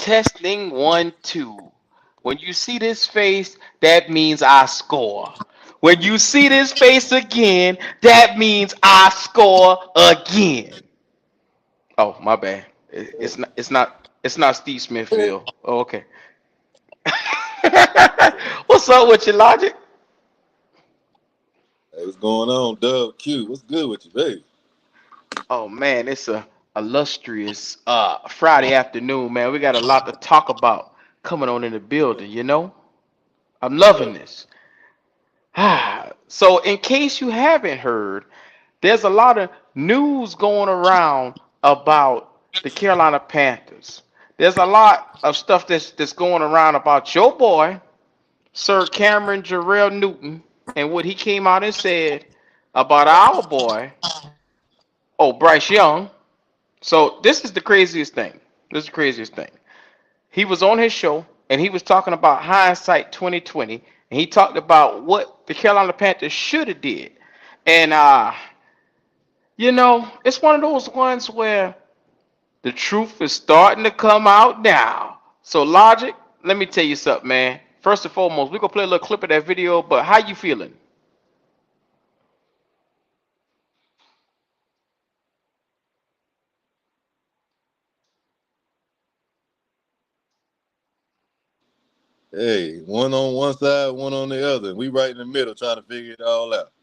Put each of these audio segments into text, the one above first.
Testing 1 2. When you see this face, that means I score. When you see this face again, that means I score again. Oh, my bad. It's not. It's not. It's not Steve Smithfield. Oh, okay. What's up with your Logic? Hey, what's going on, Dub Q? What's good with you, baby? Oh man, it's a illustrious Friday afternoon, man. We got a lot to talk about coming on in the building. I'm loving this. So, in case you haven't heard, there's a lot of news going around about the Carolina Panthers. There's a lot of stuff that's going around about your boy, Sir Cameron Jarrell Newton, and what he came out and said about our boy, oh, Bryce Young. So this is the craziest thing. This is the craziest thing. He was on his show and he was talking about hindsight 2020, and he talked about what the Carolina Panthers should have did. And it's one of those ones where the truth is starting to come out now. So Logic, let me tell you something, man. First and foremost, we're gonna play a little clip of that video, but how you feeling? Hey, one on one side, one on the other. We right in the middle trying to figure it all out.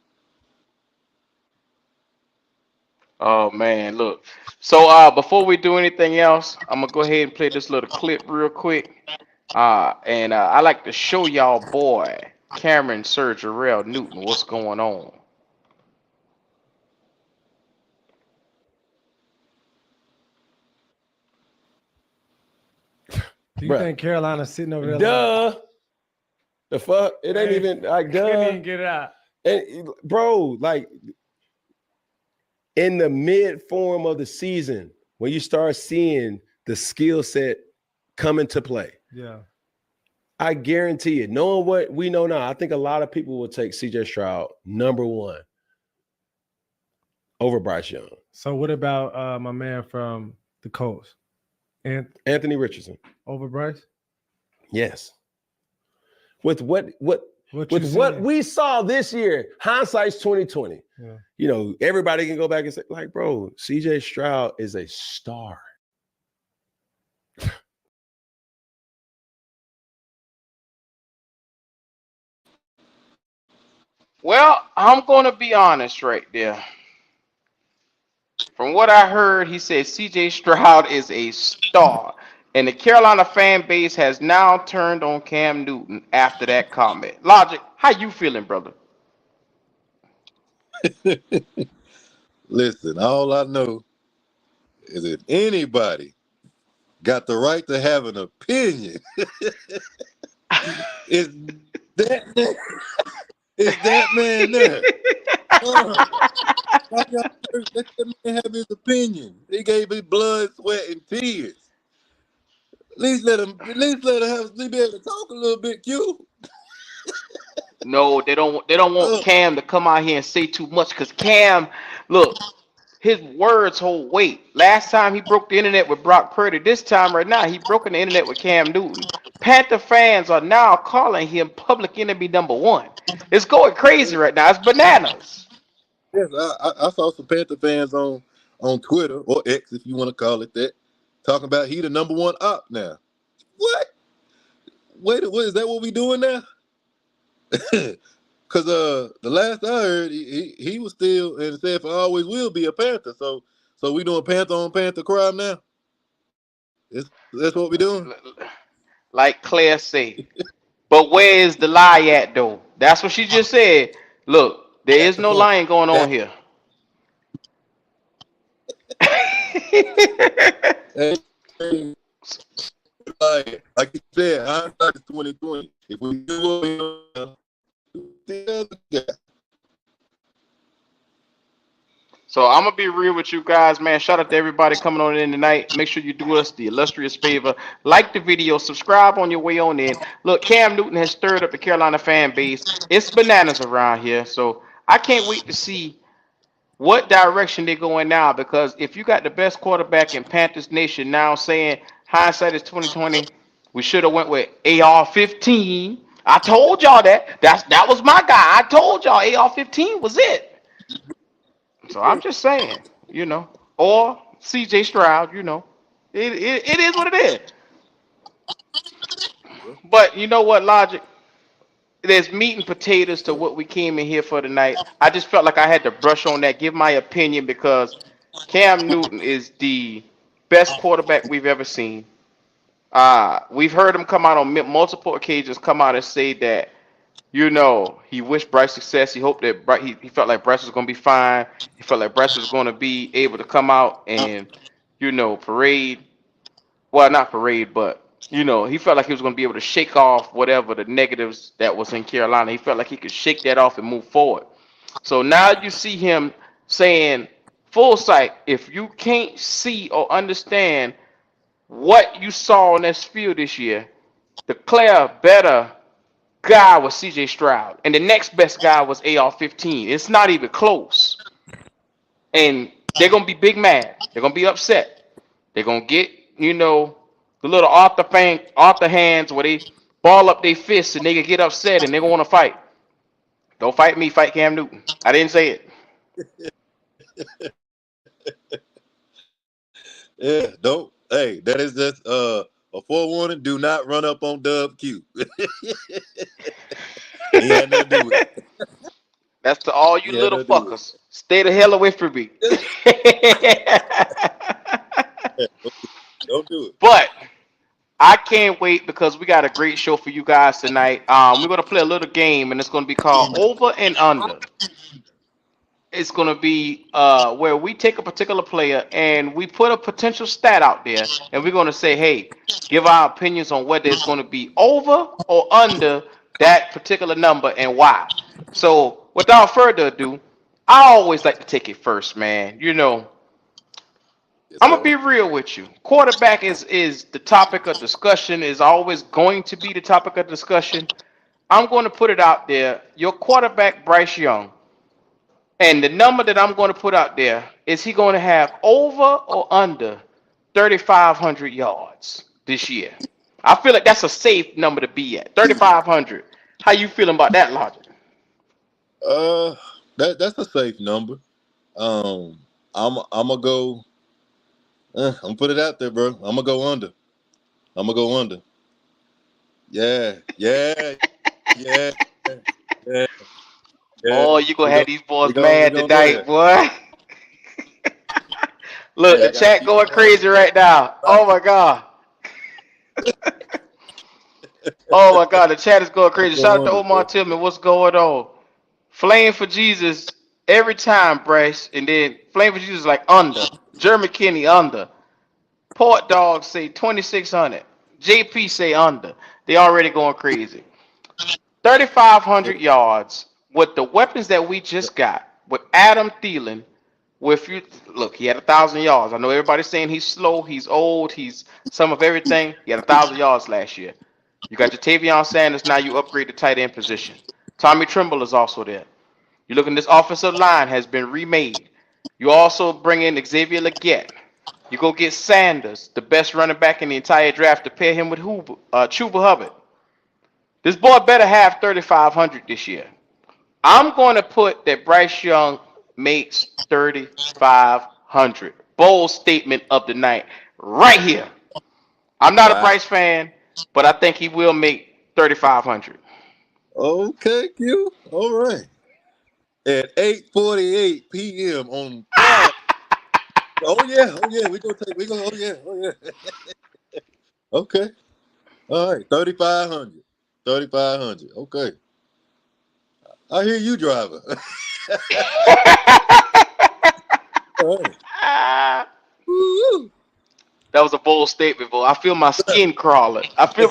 Oh man, look. So before we do anything else, I'm gonna go ahead and play this little clip real quick. And I like to show y'all boy Cameron Sir Jarrell Newton what's going on. Do you think Carolina's sitting over there? Duh. The fuck? It ain't even like duh. Couldn't even get it out. And bro, like in the mid form of the season, when you start seeing the skill set come into play. Yeah. I guarantee it. Knowing what we know now, I think a lot of people will take CJ Stroud number 1 over Bryce Young. So what about my man from the Colts? Anthony Richardson. Over Bryce? Yes. With what we saw this year, hindsight's 2020. Yeah. Everybody can go back and say, like, bro, CJ Stroud is a star. Well, I'm gonna be honest right there. From what I heard, he said CJ Stroud is a star. And the Carolina fan base has now turned on Cam Newton after that comment. Logic, how you feeling, brother? Listen, all I know is if anybody got the right to have an opinion, is that man there. Let that man have his opinion. He gave his blood, sweat, and tears. At least let him be able to talk a little bit, Q. No, they don't want Cam to come out here and say too much, because Cam, look, his words hold weight. Last time he broke the internet with Brock Purdy. This time right now, he broken the internet with Cam Newton. Panther fans are now calling him public enemy number 1. It's going crazy right now. It's bananas. Yes, I saw some Panther fans on Twitter, or X if you want to call it that, talking about he the number 1 op now. What? Wait, what is that what we doing now? Because the last I heard, he was still and said for always will be a Panther. So we doing Panther on Panther crime now? That's what we doing? Like Claire said. But where is the lie at, though? That's what she just said. Look, there is no lying going on here. Like you said, hindsight is 2020. If we do the other guy. So I'm gonna be real with you guys, man. Shout out to everybody coming on in tonight. Make sure you do us the illustrious favor. Like the video, subscribe on your way on in. Look, Cam Newton has stirred up the Carolina fan base. It's bananas around here. So I can't wait to see what direction they're going now, because if you got the best quarterback in Panthers Nation now saying Hindsight is 2020. We should have went with AR-15. I told y'all that. That was my guy. I told y'all AR-15 was it. So I'm just saying, or CJ Stroud, it is what it is. But you know what, Logic? There's meat and potatoes to what we came in here for tonight. I just felt like I had to brush on that, give my opinion because Cam Newton is the best quarterback we've ever seen. We've heard him come out on multiple occasions, come out and say that, he wished Bryce success. He hoped that he felt like Bryce was going to be fine. He felt like Bryce was going to be able to come out and, parade. Well, not parade, but, he felt like he was going to be able to shake off whatever the negatives that was in Carolina. He felt like he could shake that off and move forward. So now you see him saying, full sight, if you can't see or understand what you saw on this field this year, declare a better guy was CJ Stroud. And the next best guy was AR-15. It's not even close. And they're going to be big mad. They're going to be upset. They're going to get, the little Arthur hands where they ball up their fists and they can get upset and they're going to want to fight. Don't fight me, fight Cam Newton. I didn't say it. Yeah, don't. Hey, that is just a forewarning. Do not run up on Dub Q. He had nothing to do with it. That's to all you little fuckers. Stay the hell away from me. Don't do it. But I can't wait because we got a great show for you guys tonight. We're going to play a little game, and it's going to be called Over and Under. It's going to be where we take a particular player and we put a potential stat out there, and we're going to say, hey, give our opinions on whether it's going to be over or under that particular number and why. So without further ado, I always like to take it first, man. I'm going to be real with you. Quarterback is the topic of discussion, is always going to be the topic of discussion. I'm going to put it out there. Your quarterback, Bryce Young, and the number that I'm going to put out there, is he going to have over or under 3,500 yards this year? I feel like that's a safe number to be at, 3,500. How you feeling about that, Logic? That's a safe number. I'm gonna go. I'm gonna put it out there, bro. I'm gonna go under. Yeah. Oh, you gonna have these boys mad tonight, boy. Look, the chat going crazy right now. Oh my god. Oh my god, the chat is going crazy. Shout out to Omar Tillman. What's going on? Flame for Jesus every time, Bryce. And then Flame for Jesus like under. Jeremy Kinney under. Port Dog say 2,600. JP say under. They already going crazy. 3,500 yards with the weapons that we just got. With Adam Thielen. Look, he had 1,000 yards. I know everybody's saying he's slow, he's old, he's some of everything. He had 1,000 yards last year. You got Jatavion Sanders, now you upgrade the tight end position. Tommy Tremble is also there. You look at this offensive line has been remade. You also bring in Xavier Legette. You go get Sanders, the best running back in the entire draft, to pair him with Chuba Hubbard. This boy better have 3,500 this year. I'm going to put that Bryce Young makes 3,500. Bold statement of the night right here. I'm not a Bryce fan, but I think he will make 3,500. Okay, Q. All right. At 8:48 p.m. on Friday. Oh yeah. Oh yeah. Okay. All right. 3,500. Okay. I hear you, driver. All right. That was a bold statement, boy. I feel my skin crawling. Okay.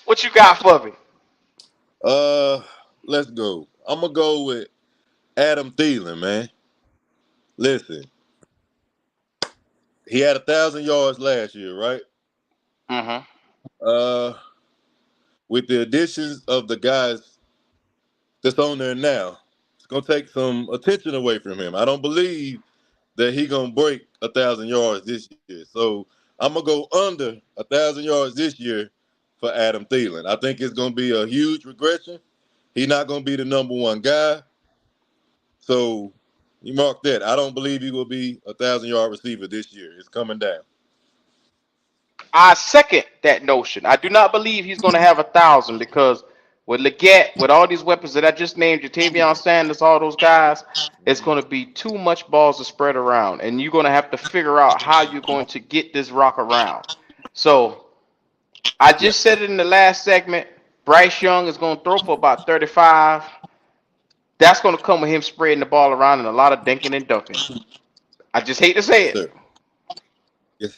What you got for me? Let's go. I'm gonna go with Adam Thielen, man. Listen, he had 1,000 yards last year, right? Mm-hmm. With the additions of the guys that's on there now, it's gonna take some attention away from him. I don't believe that he gonna break 1,000 yards this year. So I'm gonna go under 1,000 yards this year for Adam Thielen. I think it's gonna be a huge regression. He's not gonna be the number one guy. So you mark that. I don't believe he will be 1,000-yard receiver this year. It's coming down. I second that notion. I do not believe he's going to have 1,000 because with Leggett, with all these weapons that I just named, Jatavion Sanders, all those guys, it's going to be too much balls to spread around, and you're going to have to figure out how you're going to get this rock around. So I just said it in the last segment. Bryce Young is going to throw for about 35. That's going to come with him spreading the ball around and a lot of dinking and dunking. I just hate to say it. It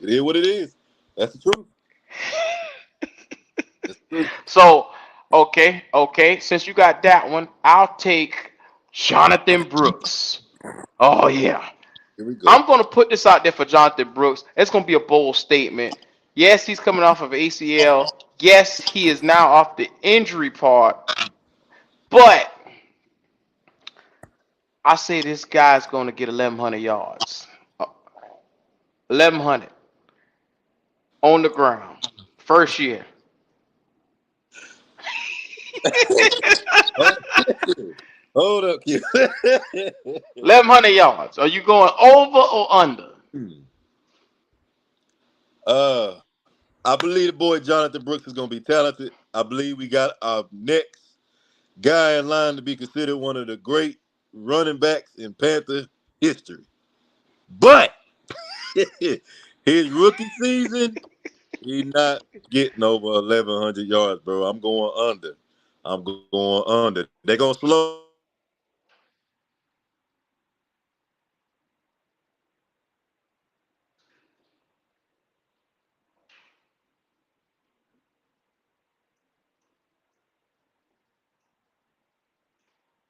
is what it is. That's the truth. So, okay. Since you got that one, I'll take Jonathan Brooks. Oh, yeah. Here we go. I'm going to put this out there for Jonathan Brooks. It's going to be a bold statement. Yes, he's coming off of ACL. Yes, he is now off the injury part. But I say this guy's going to get 1,100 yards. 1,100 on the ground. First year. Hold up, kid. 1,100 yards. Are you going over or under? I believe the boy Jonathan Brooks is going to be talented. I believe we got our next guy in line to be considered one of the great running backs in Panther history. But his rookie season, he's not getting over 1,100 yards, bro. I'm going under. They're going to slow.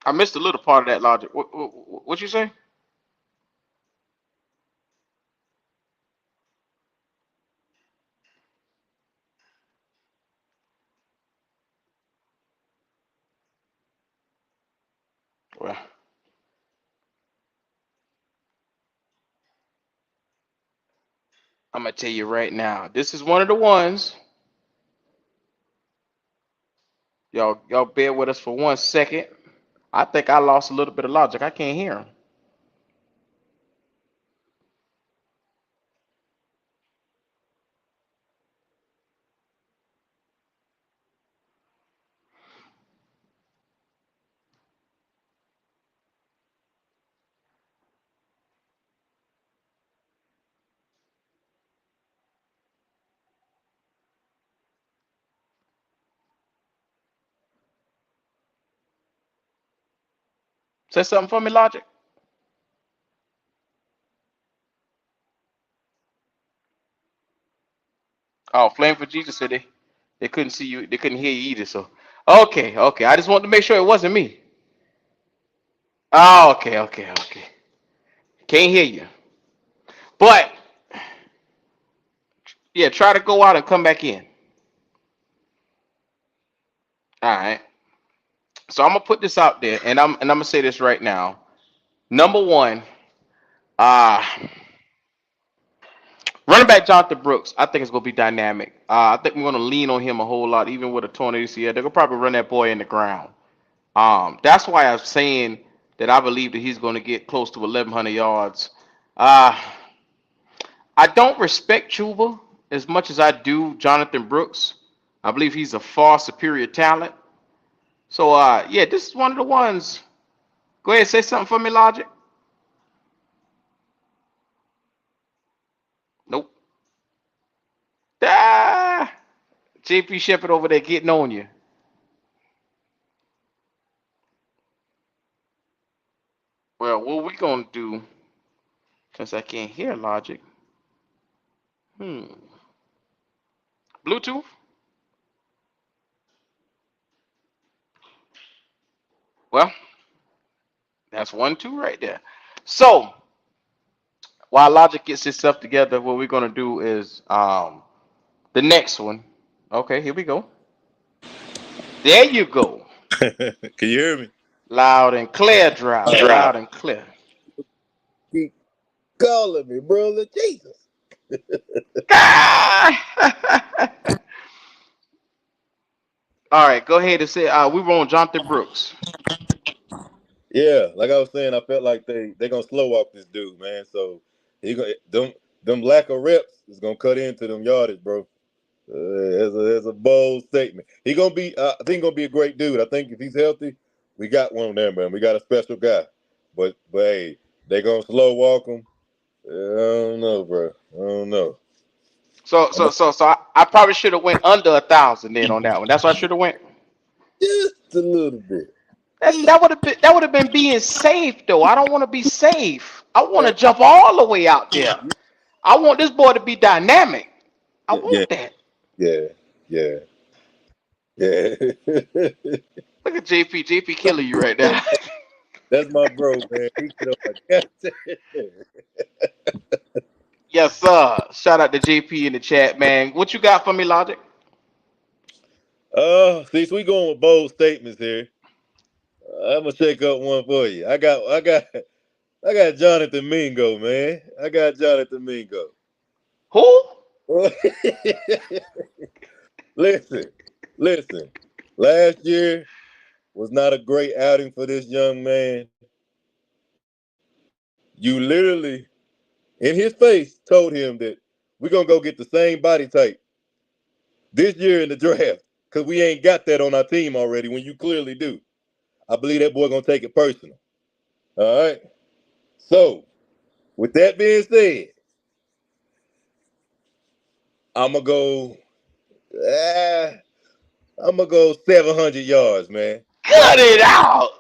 I missed a little part of that logic. What you say? Well, I'm gonna tell you right now. This is one of the ones. Y'all bear with us for 1 second. I think I lost a little bit of logic. I can't hear him. Say something for me, Logic. Oh, Flame for Jesus said they couldn't see you. They couldn't hear you either. So, okay. I just wanted to make sure it wasn't me. Oh, okay. Can't hear you. But yeah, try to go out and come back in. All right. So I'm gonna put this out there, and I'm gonna say this right now. Number one, uh, running back Jonathan Brooks, I think it's gonna be dynamic. I think we're gonna lean on him a whole lot, even with a torn ACL. They're gonna probably run that boy in the ground. That's why I'm saying that I believe that he's gonna get close to 1,100 yards. I don't respect Chuba as much as I do Jonathan Brooks. I believe he's a far superior talent. So yeah, this is one of the ones. Go ahead, say something for me, Logic. Nope. Ah, JP Shepard over there getting on you. Well, what we gonna do? Since I can't hear Logic. Bluetooth. Well, that's 1-2 right there. So while Logic gets himself together, what we're gonna do is the next one. Okay, here we go. There you go. Can you hear me? Loud and clear, drive. Loud and clear. Keep calling me, brother? Jesus. All right, go ahead and say we were on Jonathan Brooks. Yeah, like I was saying, I felt like they gonna slow walk this dude, man. So he gonna them lack of reps is gonna cut into them yardage, bro. It's a bold statement. He gonna be, I think, gonna be a great dude. I think if he's healthy, we got one there, man. We got a special guy. But hey, they gonna slow walk him. I don't know, bro. I don't know. So I probably should have went under 1,000 then on that one. That's what I should have went. Just a little bit. That would have been being safe though. I don't want to be safe. I want to jump all the way out there. I want this boy to be dynamic. I want that. Yeah. Look at JP. JP killing you right now. That's my bro, man. He get on my Yes, sir. Shout out to JP in the chat, man. What you got for me, Logic? See, so we going with bold statements here. I'm gonna shake up one for you. I got Jonathan Mingo, man. I got Jonathan Mingo. Who? Listen. Last year was not a great outing for this young man. You literally, in his face, told him that we're gonna go get the same body type this year in the draft because we ain't got that on our team already. When you clearly do, I believe that boy gonna take it personal. All right. So, with that being said, I'm gonna go 700 yards, man. Cut it out.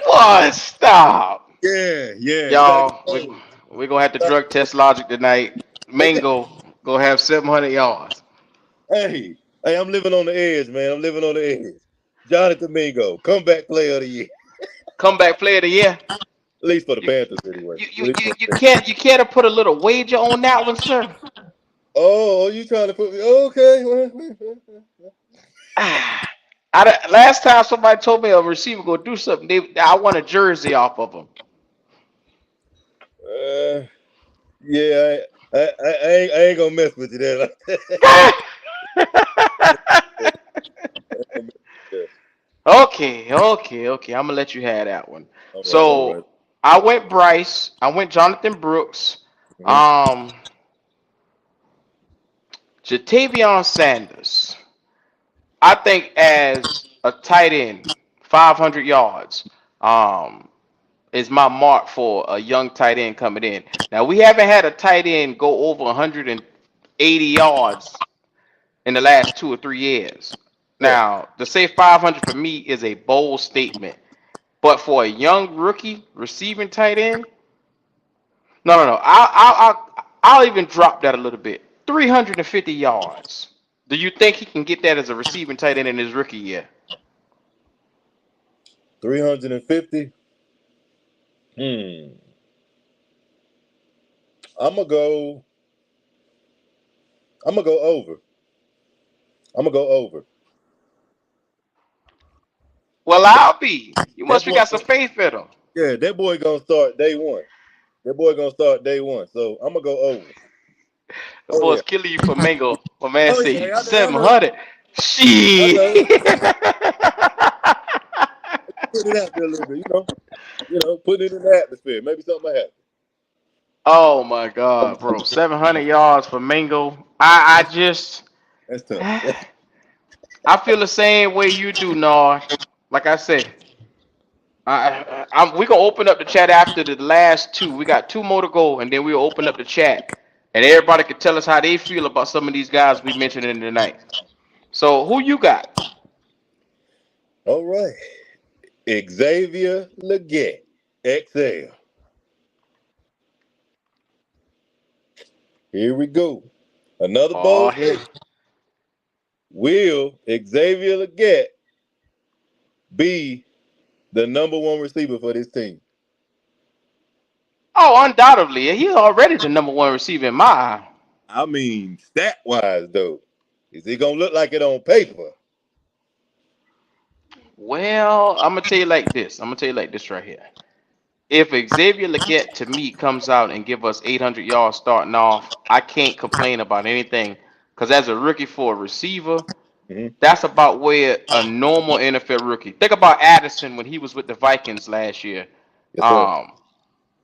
Boy, stop. Yeah. Y'all, we're going to have to drug test Logic tonight. Mango going to have 700 yards. Hey, I'm living on the edge, man. I'm living on the edge. Jonathan Mingo, comeback player of the year. Comeback player of the year? At least for the Panthers, anyway. You can't put a little wager on that one, sir? Oh, you trying to put me? Okay. Last time somebody told me a receiver go do something, I want a jersey off of them. Yeah, I ain't gonna mess with you there. Okay. I'm gonna let you have that one. All right. I went Bryce. I went Jonathan Brooks. Jatavion Sanders. I think as a tight end, 500 yards is my mark for a young tight end coming in. Now, we haven't had a tight end go over 180 yards in the last 2 or 3 years. Now, to say 500 for me is a bold statement. But for a young rookie receiving tight end, no. I'll even drop that a little bit. 350 yards. Do you think he can get that as a receiving tight end in his rookie year? 350? I'm gonna go over. Well, I'll be. You must have got some faith in him. Yeah, that boy gonna start day one. So I'm gonna go over. The boy's killing you for Mango. My man said 700. Shit. Put it out there a little bit, put it in the atmosphere. Maybe something might happen. Oh my God, bro! 700 yards for Mango. I just. That's tough. I feel the same way you do, Nar. Like I said, we gonna open up the chat after the last 2. We got 2 more to go, and then we'll open up the chat, and everybody can tell us how they feel about some of these guys we mentioned in tonight. So, who you got? All right, Xavier Legette, XL. Here we go. Another bold. Will Xavier Legette be the number 1 receiver for this team? Oh, undoubtedly. He's already the number 1 receiver in my eye. I mean, stat-wise, though. Is he going to look like it on paper? Well, I'm going to tell you like this. right here. if Xavier Legette to me comes out and give us 800 yards starting off, I can't complain about anything because as a rookie for a receiver, Mm-hmm. that's about where a normal NFL rookie. Think about Addison when he was with the Vikings last year. Yes, sir. Um,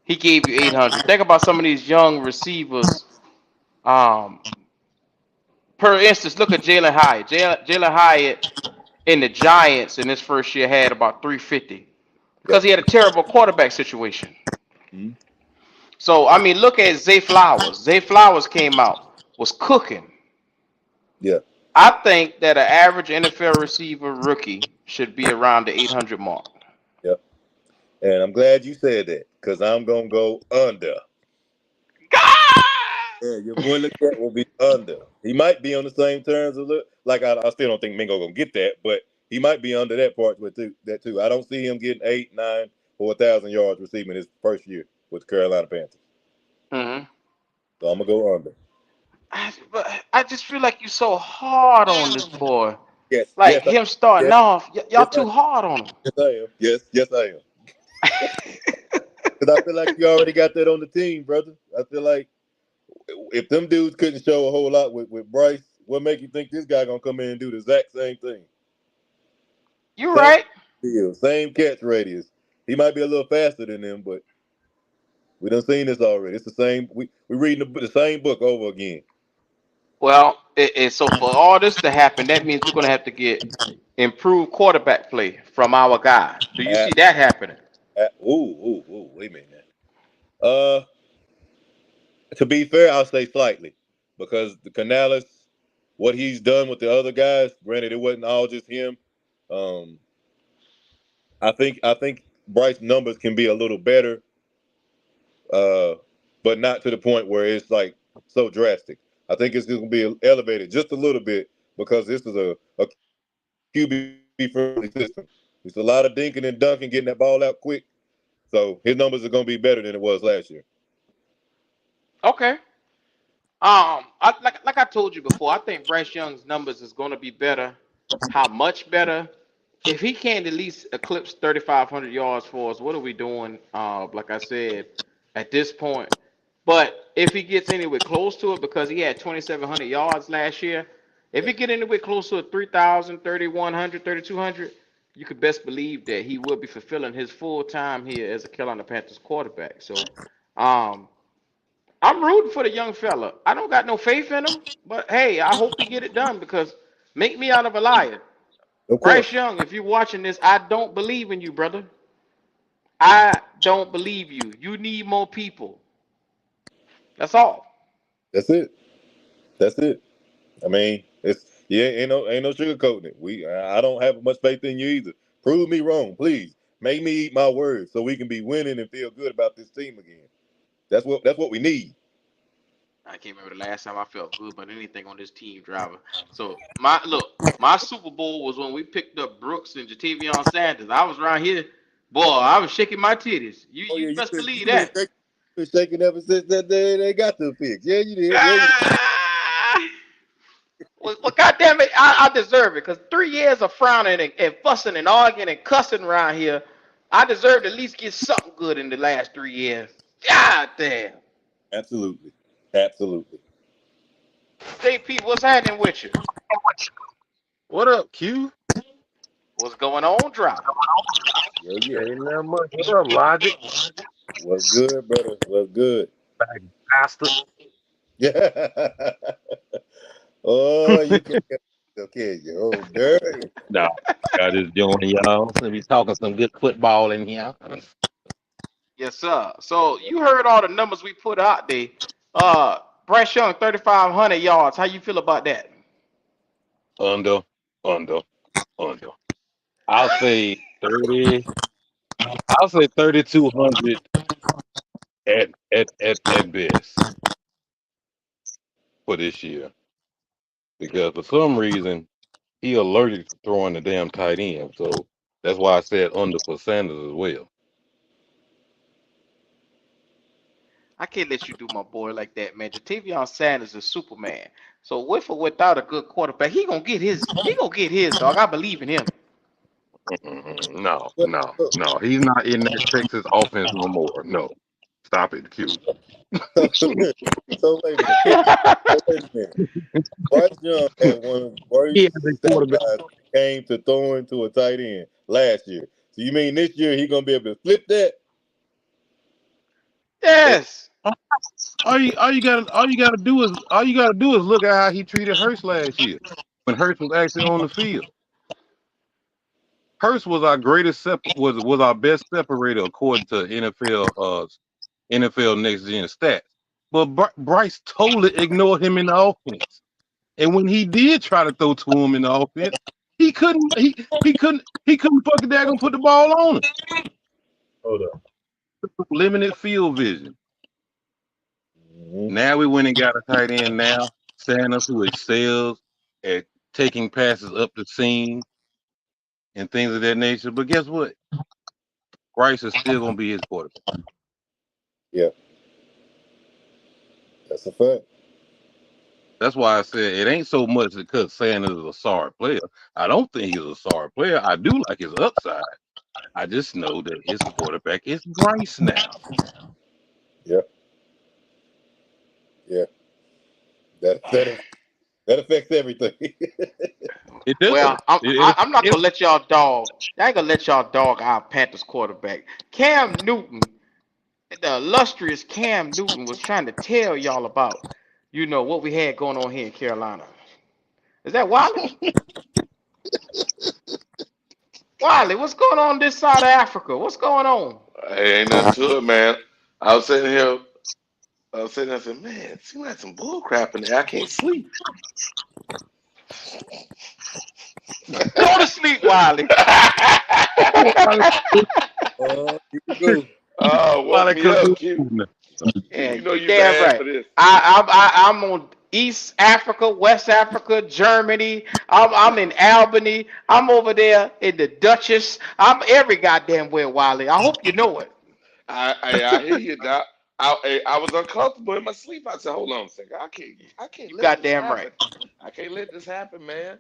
he gave you 800. Think about some of these young receivers. Um, per instance, look at Jalen Hyatt. Jalen Hyatt in the Giants in his first year had about 350 because Yep. he had a terrible quarterback situation. Mm-hmm. So I mean, look at Zay Flowers. Zay Flowers came out was cooking. Yeah. I think that an average NFL receiver rookie should be around the 800 mark. Yep. And I'm glad you said that because I'm gonna go under. Yeah, your boy Leggett will be under. He might be on the same terms a little. Like I still don't think Mingo gonna get that, but he might be under that part with that too. I don't see him getting 8, 9, or 1,000 yards receiving his first year with the Carolina Panthers. Mm-hmm. So I'm gonna go under. But I just feel like you're so hard on this boy. Yes, Like him starting yes, off, y'all yes, I, too hard on him. yes, I am. Yes, I am. Because I feel like you already got that on the team, brother. I feel like if them dudes couldn't show a whole lot with Bryce, what make you think this guy gonna come in and do the exact same thing? You're Same right. deal, same catch radius. He might be a little faster than them, but we done seen this already. It's the same. We reading the same book over again. Well, so for all this to happen, that means we're gonna have to get improved quarterback play from our guy. Do you see that happening? Wait a minute. Uh, to be fair, I'll say slightly because the Canales, what he's done with the other guys. Granted, it wasn't all just him. Um, I think Bryce's numbers can be a little better, uh, but not to the point where it's like so drastic. I think it's going to be elevated just a little bit because this is a QB friendly system. It's a lot of dinking and dunking, getting that ball out quick. So his numbers are going to be better than it was last year. Okay. Like I told you before, I think Bryce Young's numbers is gonna be better. How much better? If he can't at least eclipse 3,500 yards for us, what are we doing? Like I said, at this point. But if he gets anywhere close to it, because he had 2,700 yards last year, if he get anywhere close to 3,000, 3,100, 3,200, you could best believe that he will be fulfilling his full time here as a Carolina Panthers quarterback. So, um, I'm rooting for the young fella. I don't got no faith in him, but hey, I hope he get it done because make me out of a liar. Of Bryce course. Young, if you're watching this, I don't believe in you, brother. I don't believe you. You need more people. That's all. That's it. That's it. I mean, it's ain't no sugarcoating it. I don't have much faith in you either. Prove me wrong, please. Make me eat my words so we can be winning and feel good about this team again. That's what we need. I can't remember the last time I felt good about anything on this team, driver. So my Super Bowl was when we picked up Brooks and Jatavion Sanders. I was around here, boy. I was shaking my titties. You Oh yeah, you best you believe been that. shaking ever since that day they got the fix. Yeah, you did. Yeah, you did. Ah! Well, goddamn it, I deserve it because 3 years of frowning and fussing and arguing and cussing around here, I deserve to at least get something good in the last 3 years. God damn. Absolutely. Absolutely. JP, what's happening with you? What up, Q? What's going on, driver? Yeah. Ain't that much. What up, Logic? What's good, brother? What's good? Back bastard. Yeah. Oh, you can't. Okay, oh, dirty. No, I just joining y'all. So we talking some good football in here. Yes, sir. So you heard all the numbers we put out there. Bryce Young, 3,500 yards. How you feel about that? Under, under, under. I'll say 30. I'll say 3,200 at best for this year. Because for some reason he allergic to throwing the damn tight end. So that's why I said under for Sanders as well. I can't let you do my boy like that, man. Jatavion Sanders is Superman. So with or without a good quarterback, he gonna get his. He gonna get his dog. I believe in him. No. He's not in that Texas offense no more. No. Stop it, Q. So wait a minute. Bryce Young had one of the worst stat lines when it came to throwing to a tight end last year. So you mean this year he's gonna be able to flip that? Yes. All you gotta do is look at how he treated Hurst last year when Hurst was actually on the field. Hurst was our was our best separator according to NFL Next Gen stats. But Bryce totally ignored him in the offense. And when he did try to throw to him in the offense, he couldn't fucking daggone put the ball on him. Hold up. Limited field vision. Mm-hmm. Now we went and got a tight end now, Sanders, who excels at taking passes up the seam and things of that nature. But guess what? Bryce is still gonna be his quarterback. Yeah. That's a fact. That's why I said it ain't so much because Sanders is a sorry player. I don't think he's a sorry player. I do like his upside. I just know that his quarterback is Bryce now. Yeah. That affects everything. It does. Well, I'm not gonna let y'all dog. I ain't gonna let y'all dog our Panthers quarterback. Cam Newton, the illustrious Cam Newton, was trying to tell y'all about, what we had going on here in Carolina. Is that Wiley? Wiley, what's going on this side of Africa? What's going on? Hey, ain't nothing to it, man. I was sitting there and said, man, it seems like some bull crap in there. I can't sleep. Go to sleep, Wiley. Woke me up, Q. Yeah, You know you damn bad right. for this. I'm on East Africa, West Africa, Germany. I'm in Albany. I'm over there in the Duchess. I'm every goddamn where, Wiley. I hope you know it. I hear you, Doc. I was uncomfortable in my sleep. I said, hold on a second. I can't You let this goddamn happen. right. I can't let this happen, man.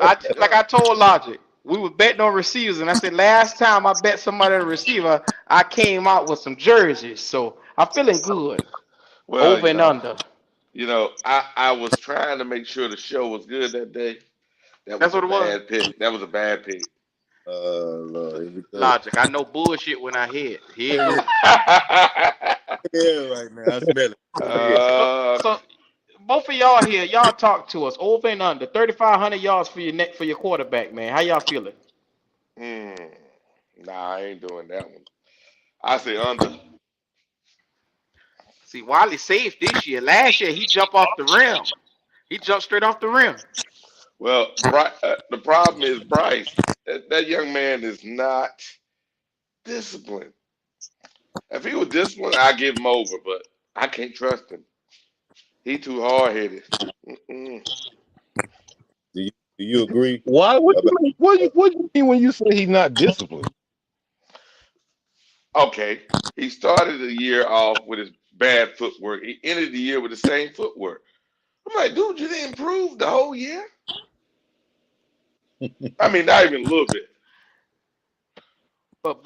Like I told Logic, we were betting on receivers, and I said last time I bet somebody a receiver, I came out with some jerseys, so I'm feeling good. Well, Over and under. I was trying to make sure the show was good that day. That was That's a what it was. bad pick. That was a bad pick. Lord, here we go. Logic. I know bullshit when I hear it. Here it goes. Yeah, right now. I smell it. So both of y'all here, y'all talk to us. Over and under. 3,500 yards for your quarterback, man. How y'all feeling? Nah, I ain't doing that one. I say under. See, Wiley safe this year. Last year he jumped off the rim. He jumped straight off the rim. Well, the problem is Bryce. That young man is not disciplined. If he was disciplined, I'd give him over, but I can't trust him. He too hard headed. Do you agree? Why? What do you mean when you say he's not disciplined? Okay, he started the year off with his bad footwork. He ended the year with the same footwork. I'm like, dude, you didn't improve the whole year. I mean, not even a little bit. But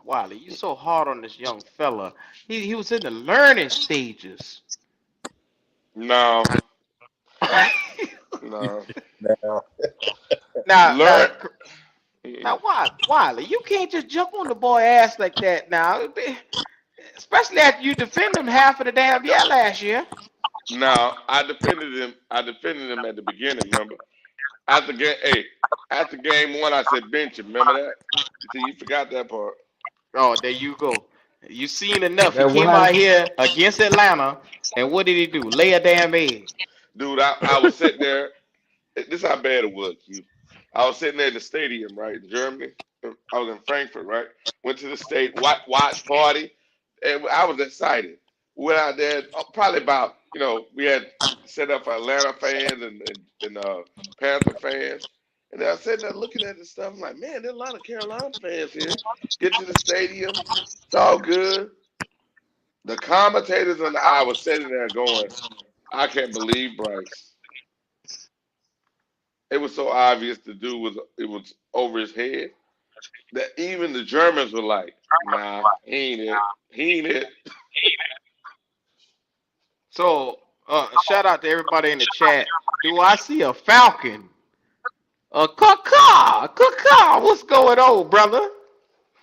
Wiley, you so hard on this young fella. He was in the learning stages. No. No. Now, Wiley, you can't just jump on the boy ass like that now. Especially after you defended him half of the damn year last year. No, I defended him at the beginning, remember? After game one, I said bench him. Remember that? See, you forgot that part. Oh, there you go. You seen enough. He came out here against Atlanta, and what did he do? Lay a damn egg. Dude, I was sitting there. This is how bad it was, Q. I was sitting there in the stadium, right, in Germany. I was in Frankfurt, right? Went to the state, watch party, and I was excited. Went out there, probably about, we had set up for Atlanta fans and Panther fans. And I was sitting there looking at this stuff. I'm like, man, there's a lot of Carolina fans here. Get to the stadium. It's all good. The commentators and I was sitting there going, I can't believe Bryce. it was so obvious the dude was over his head that even the Germans were like, nah, he ain't it. He ain't it. So, shout out to everybody in the chat. Do I see a Falcon? Kaka, what's going on, brother?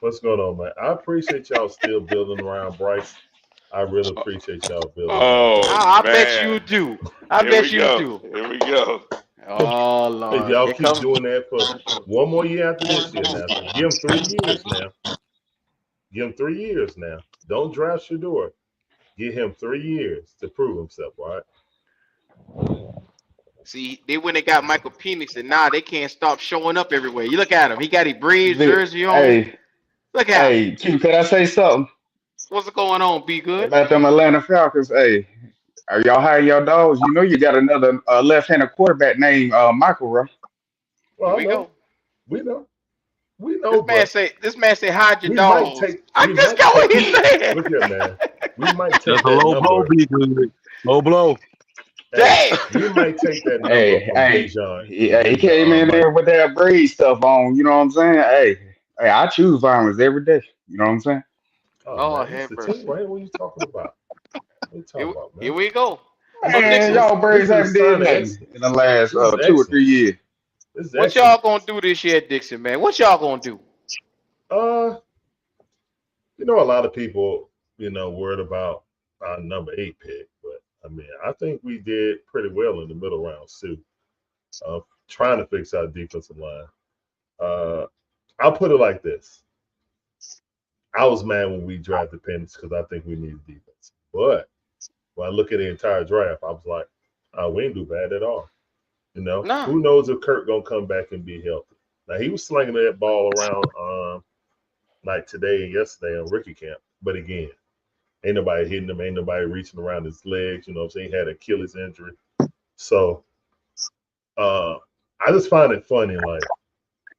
What's going on, man? I appreciate y'all still building around Bryce. I really appreciate y'all building around Oh Bryce. I bet you man. do. Here we go. Here we go. Oh If Lord, y'all here keep comes. doing that for one more year after this year now, so give him 3 years now. Give him 3 years now. Don't draft Shador. Give him 3 years to prove himself, all right? See, they went and got Michael Penix, and now they can't stop showing up everywhere. You look at him; he got a Braves jersey on. Hey, Look at him. hey, Q, can I say something What's going on? Be good. about them Atlanta Falcons? Hey, are y'all hiring your dogs? You know you got another left-handed quarterback named Michael, right? Here Well, I we know. go. We know. We know, This man say hide your we might dogs. take I we just might got what take he said. look here, man. We might take That's a that low blow, number. be good. Low blow. Hey, Dang. we might take that number Hey, from hey, Bijan he came in there Michael. with that braid stuff on. You know what I'm saying? Hey, I choose violence every day. You know what I'm saying? Oh Lord man, this is have the team, mercy. right? What are you talking about? What are you talking about, Here man? we go. So Man, Dixon, This y'all this Braves is a haven't did sign of nothing excellence. in the last This is 2 or 3 years. This is what y'all excellence. gonna do this year, Dixon, man? What y'all gonna do? Uh, a lot of people, worried about our number 8 pick, but I mean, I think we did pretty well in the middle rounds too. Trying to fix our defensive line. Uh, I'll put it like this: I was mad when we drafted Penix because I think we needed defense, but when I look at the entire draft, I was like, we ain't do bad at all. Nah. Who knows if Kirk gonna come back and be healthy? Now he was slinging that ball around like today and yesterday on rookie camp, but again, ain't nobody hitting him, ain't nobody reaching around his legs. You know what I'm saying? He had an Achilles injury, so I just find it funny. Like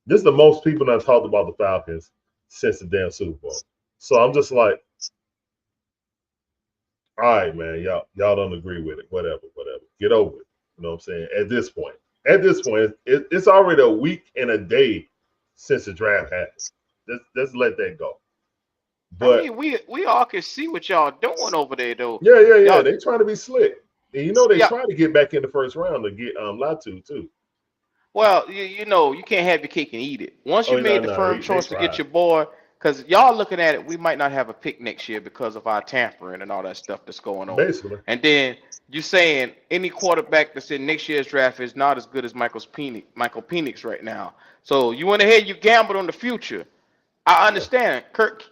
this is the most people that talked about the Falcons since the damn Super Bowl. So I'm just like, all right, man, y'all don't agree with it, whatever, get over it. You know what I'm saying? At this point, it's already a week and a day since the draft happened. Let's let that go. I But mean, we all can see what y'all doing over there, though. yeah, Y'all, they trying to be slick, and they yeah. try to get back in the first round to get Latu too. Well, you know, you can't have your cake and eat it. Once you Oh no, made the no, firm they choice to get tried. your boy, because y'all looking at it, we might not have a pick next year because of our tampering and all that stuff that's going on. Basically, And then you saying any quarterback that's in next year's draft is not as good as Michael Penix right now. So you went ahead, you gambled on the future. I yeah. understand. Kirk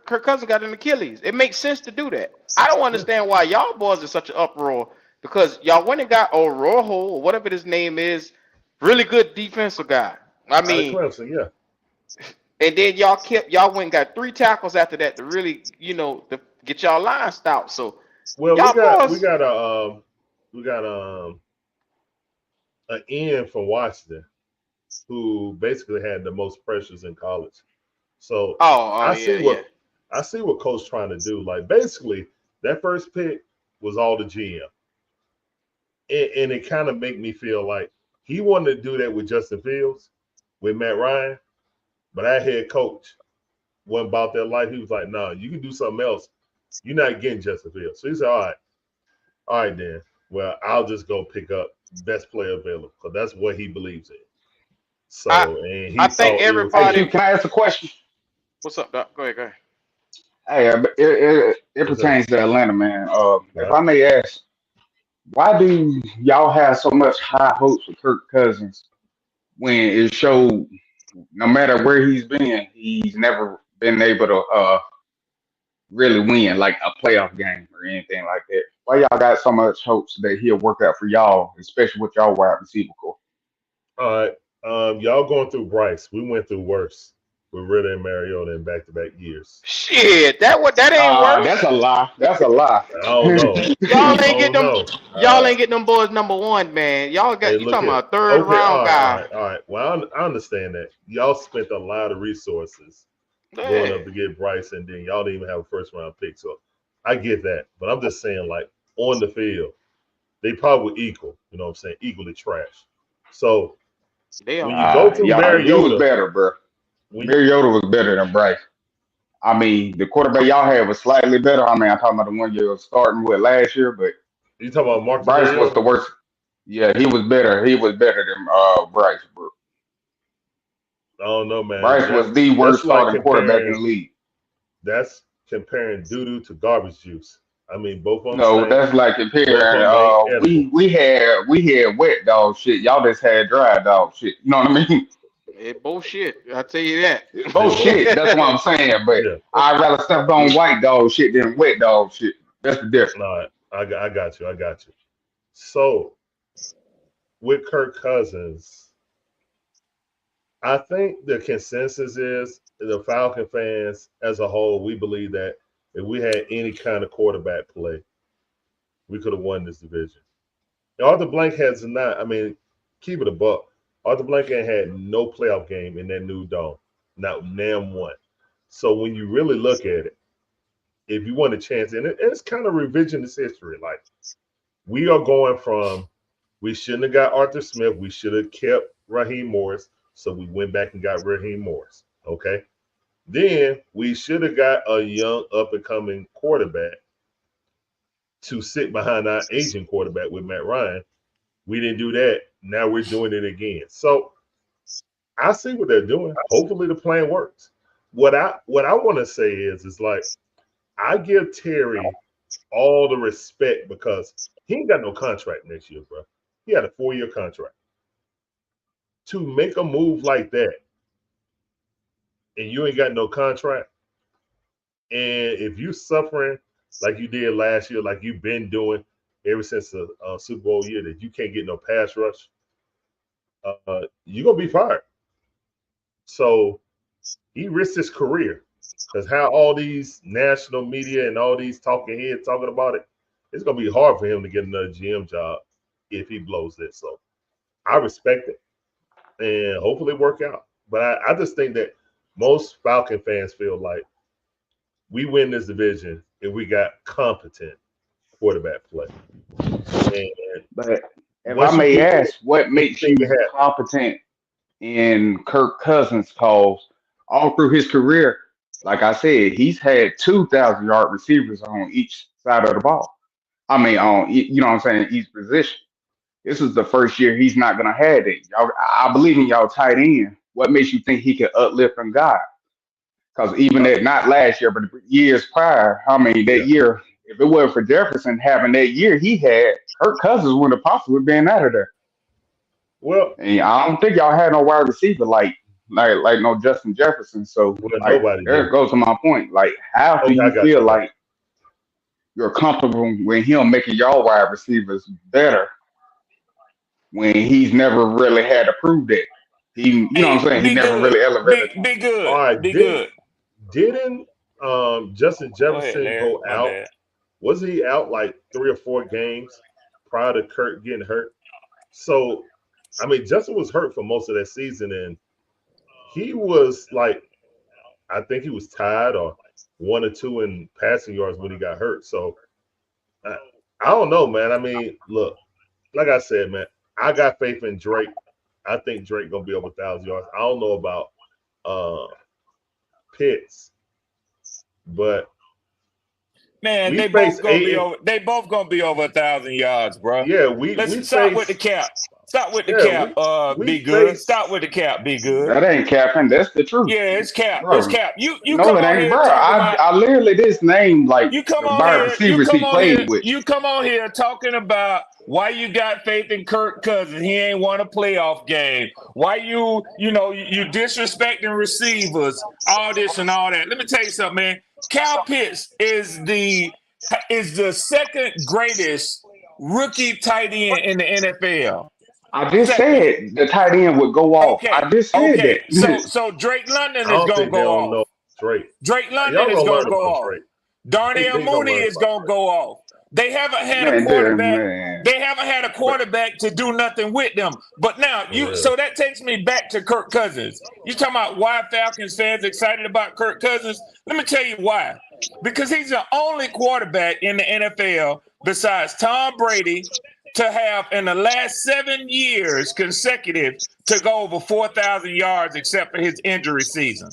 Cousins got an Achilles. It makes sense to do that. I don't Yeah. understand why y'all boys are such an uproar because y'all went and got Orojo or whatever his name is, really good defensive guy. I Out of mean, Clemson, yeah. and then y'all went and got 3 tackles after that to really, to get y'all line stout. So Well, we y'all got we boys, got a we got an end from Washington who basically had the most pressures in college. So oh I yeah, see yeah. what Coach trying to do. Like basically, that first pick was all the GM, and it kind of make me feel like he wanted to do that with Justin Fields, with Matt Ryan, but our head coach wasn't about that life. He was like, "No, you can do something else. You're not getting Justin Fields." So he said, all right, then. Well, I'll just go pick up best player available because that's what he believes in. I So, and I he think thought it was Hey, good. Q, everybody. can I ask a question? What's up, Doc? Go ahead. Hey, it What's that? pertains to Atlanta, man. If Right? I may ask, why do y'all have so much high hopes for Kirk Cousins when it showed no matter where he's been, he's never been able to really win like a playoff game or anything like that? Why y'all got so much hopes that he'll work out for y'all, especially with y'all wide receiver core? All right. Y'all going through Bryce. We went through worse with Ritter and Mariota in back-to-back years. Shit, that ain't That's worse. a lie. That's a lie. I don't know. Y'all I ain't get don't them. know. Y'all ain't get them boys number one, man. Y'all Hey, got you look talking here. about a third Okay, round guy. all right. Well, I understand that. Y'all spent a lot of resources going Yeah. up to get Bryce, and then y'all didn't even have a first-round pick. So I get that. But I'm just saying, like, on the field, they probably equal. You know what I'm saying? Equally trash. So They When are. you go through Y'all, he was Mariota, better, bro. when Mariota was better than Bryce. I mean, the quarterback y'all had was slightly better. I mean, I'm talking about the one you were starting with last year, but you talking about Marcus Bryce was Mariota, the worst. Yeah, he was better. He was better than Bryce, bro. I don't know, man. Bryce was the That's worst like starting quarterback in the comparing league. that's comparing doo doo to garbage juice. I mean, both of them No, stink. that's like Both of comparing. them ain't edible. We had wet dog shit. Y'all just had dry dog shit. You know what I mean? It bullshit. I tell you that. Both shit. That's what I'm saying. But Yeah. I'd rather step on white dog shit than wet dog shit. That's the difference. All right. I got you. I got you. So with Kirk Cousins, I think the consensus is the Falcon fans as a whole, we believe that if we had any kind of quarterback play, we could have won this division. Arthur Blank has not, I mean, keep it a buck. Arthur Blank ain't had no playoff game in that new dome. Not damn one. So when you really look at it, if you want a chance, and it's kind of revisionist history. Like, we are going from, we shouldn't have got Arthur Smith. We should have kept Raheem Morris. So we went back and got Raheem Morris. Okay. Then we should have got a young up and coming quarterback to sit behind our aging quarterback with Matt Ryan. We didn't do that. Now we're doing it again. So I see what they're doing. Hopefully the plan works. What I want to say is like, I give Terry all the respect because he ain't got no contract next year, bro. He had a 4-year contract. To make a move like that, and you ain't got no contract, and if you suffering like you did last year, like you've been doing ever since the Super Bowl year, that you can't get no pass rush, you're going to be fired. So he risked his career because how all these national media and all these talking heads talking about it, it's going to be hard for him to get another GM job if he blows this. So I respect it and hopefully work out. But I just think that most Falcon fans feel like we win this division if we got competent quarterback play. And But if I may ask, what makes you anything can happen. competent in Kirk Cousins' calls all through his career? Like I said, he's had 2,000-yard receivers on each side of the ball. I mean, you know what I'm saying, each position. This is the first year he's not going to have it. I believe in y'all tight end. What makes you think he can uplift and guide? Because even that, not last year, but years prior, I mean, that year, if it wasn't for Jefferson having that year he had, Kirk Cousins wouldn't have possibly been out of there. Well, and I don't think y'all had no wide receiver like no Justin Jefferson. So nobody there did. goes to my point. Like, how do you feel like you're comfortable with him making y'all wide receivers better when he's never really had to prove that? You know what I'm saying? He never really elevated. Be good. All right, Be good. Didn't Justin Jefferson go out? Bad. Was he out like 3 or 4 games prior to Kirk getting hurt? So, I mean, Justin was hurt for most of that season, and he was like, I think he was tied or 1 or 2 in passing yards when he got hurt. So, I don't know, man. I mean, look, like I said, man, I got faith in Drake. I think Drake gonna be over 1,000 yards. I don't know about Pitts, but man, they both gonna be over 1,000 yards, bro. Yeah, Let's start with the cap. Stop with the cap. Be good. Stop with the cap. Be good. That ain't capping. That's the truth. Yeah, it's cap. Bro. It's cap. You no, come it on ain't, here bro. talking about. I literally just named like You come the on wide here. receivers he played with. You come on here talking about why you got faith in Kirk Cousins. He ain't won a playoff game. Why you disrespecting receivers, all this and all that. Let me tell you something, man. Kyle Pitts is the second greatest rookie tight end in the NFL. I just said the tight end would go off. Okay. I just said that. So Drake London is gonna go off. Know Drake. Drake London is gonna go off. Drake. Darnell Mooney is gonna go off. They haven't had a quarterback. They haven't had a quarterback to do nothing with them. But now so that takes me back to Kirk Cousins. You talking about why Falcons fans excited about Kirk Cousins? Let me tell you why. Because he's the only quarterback in the NFL besides Tom Brady, to have in the last 7 years consecutive to go over 4,000 yards except for his injury season.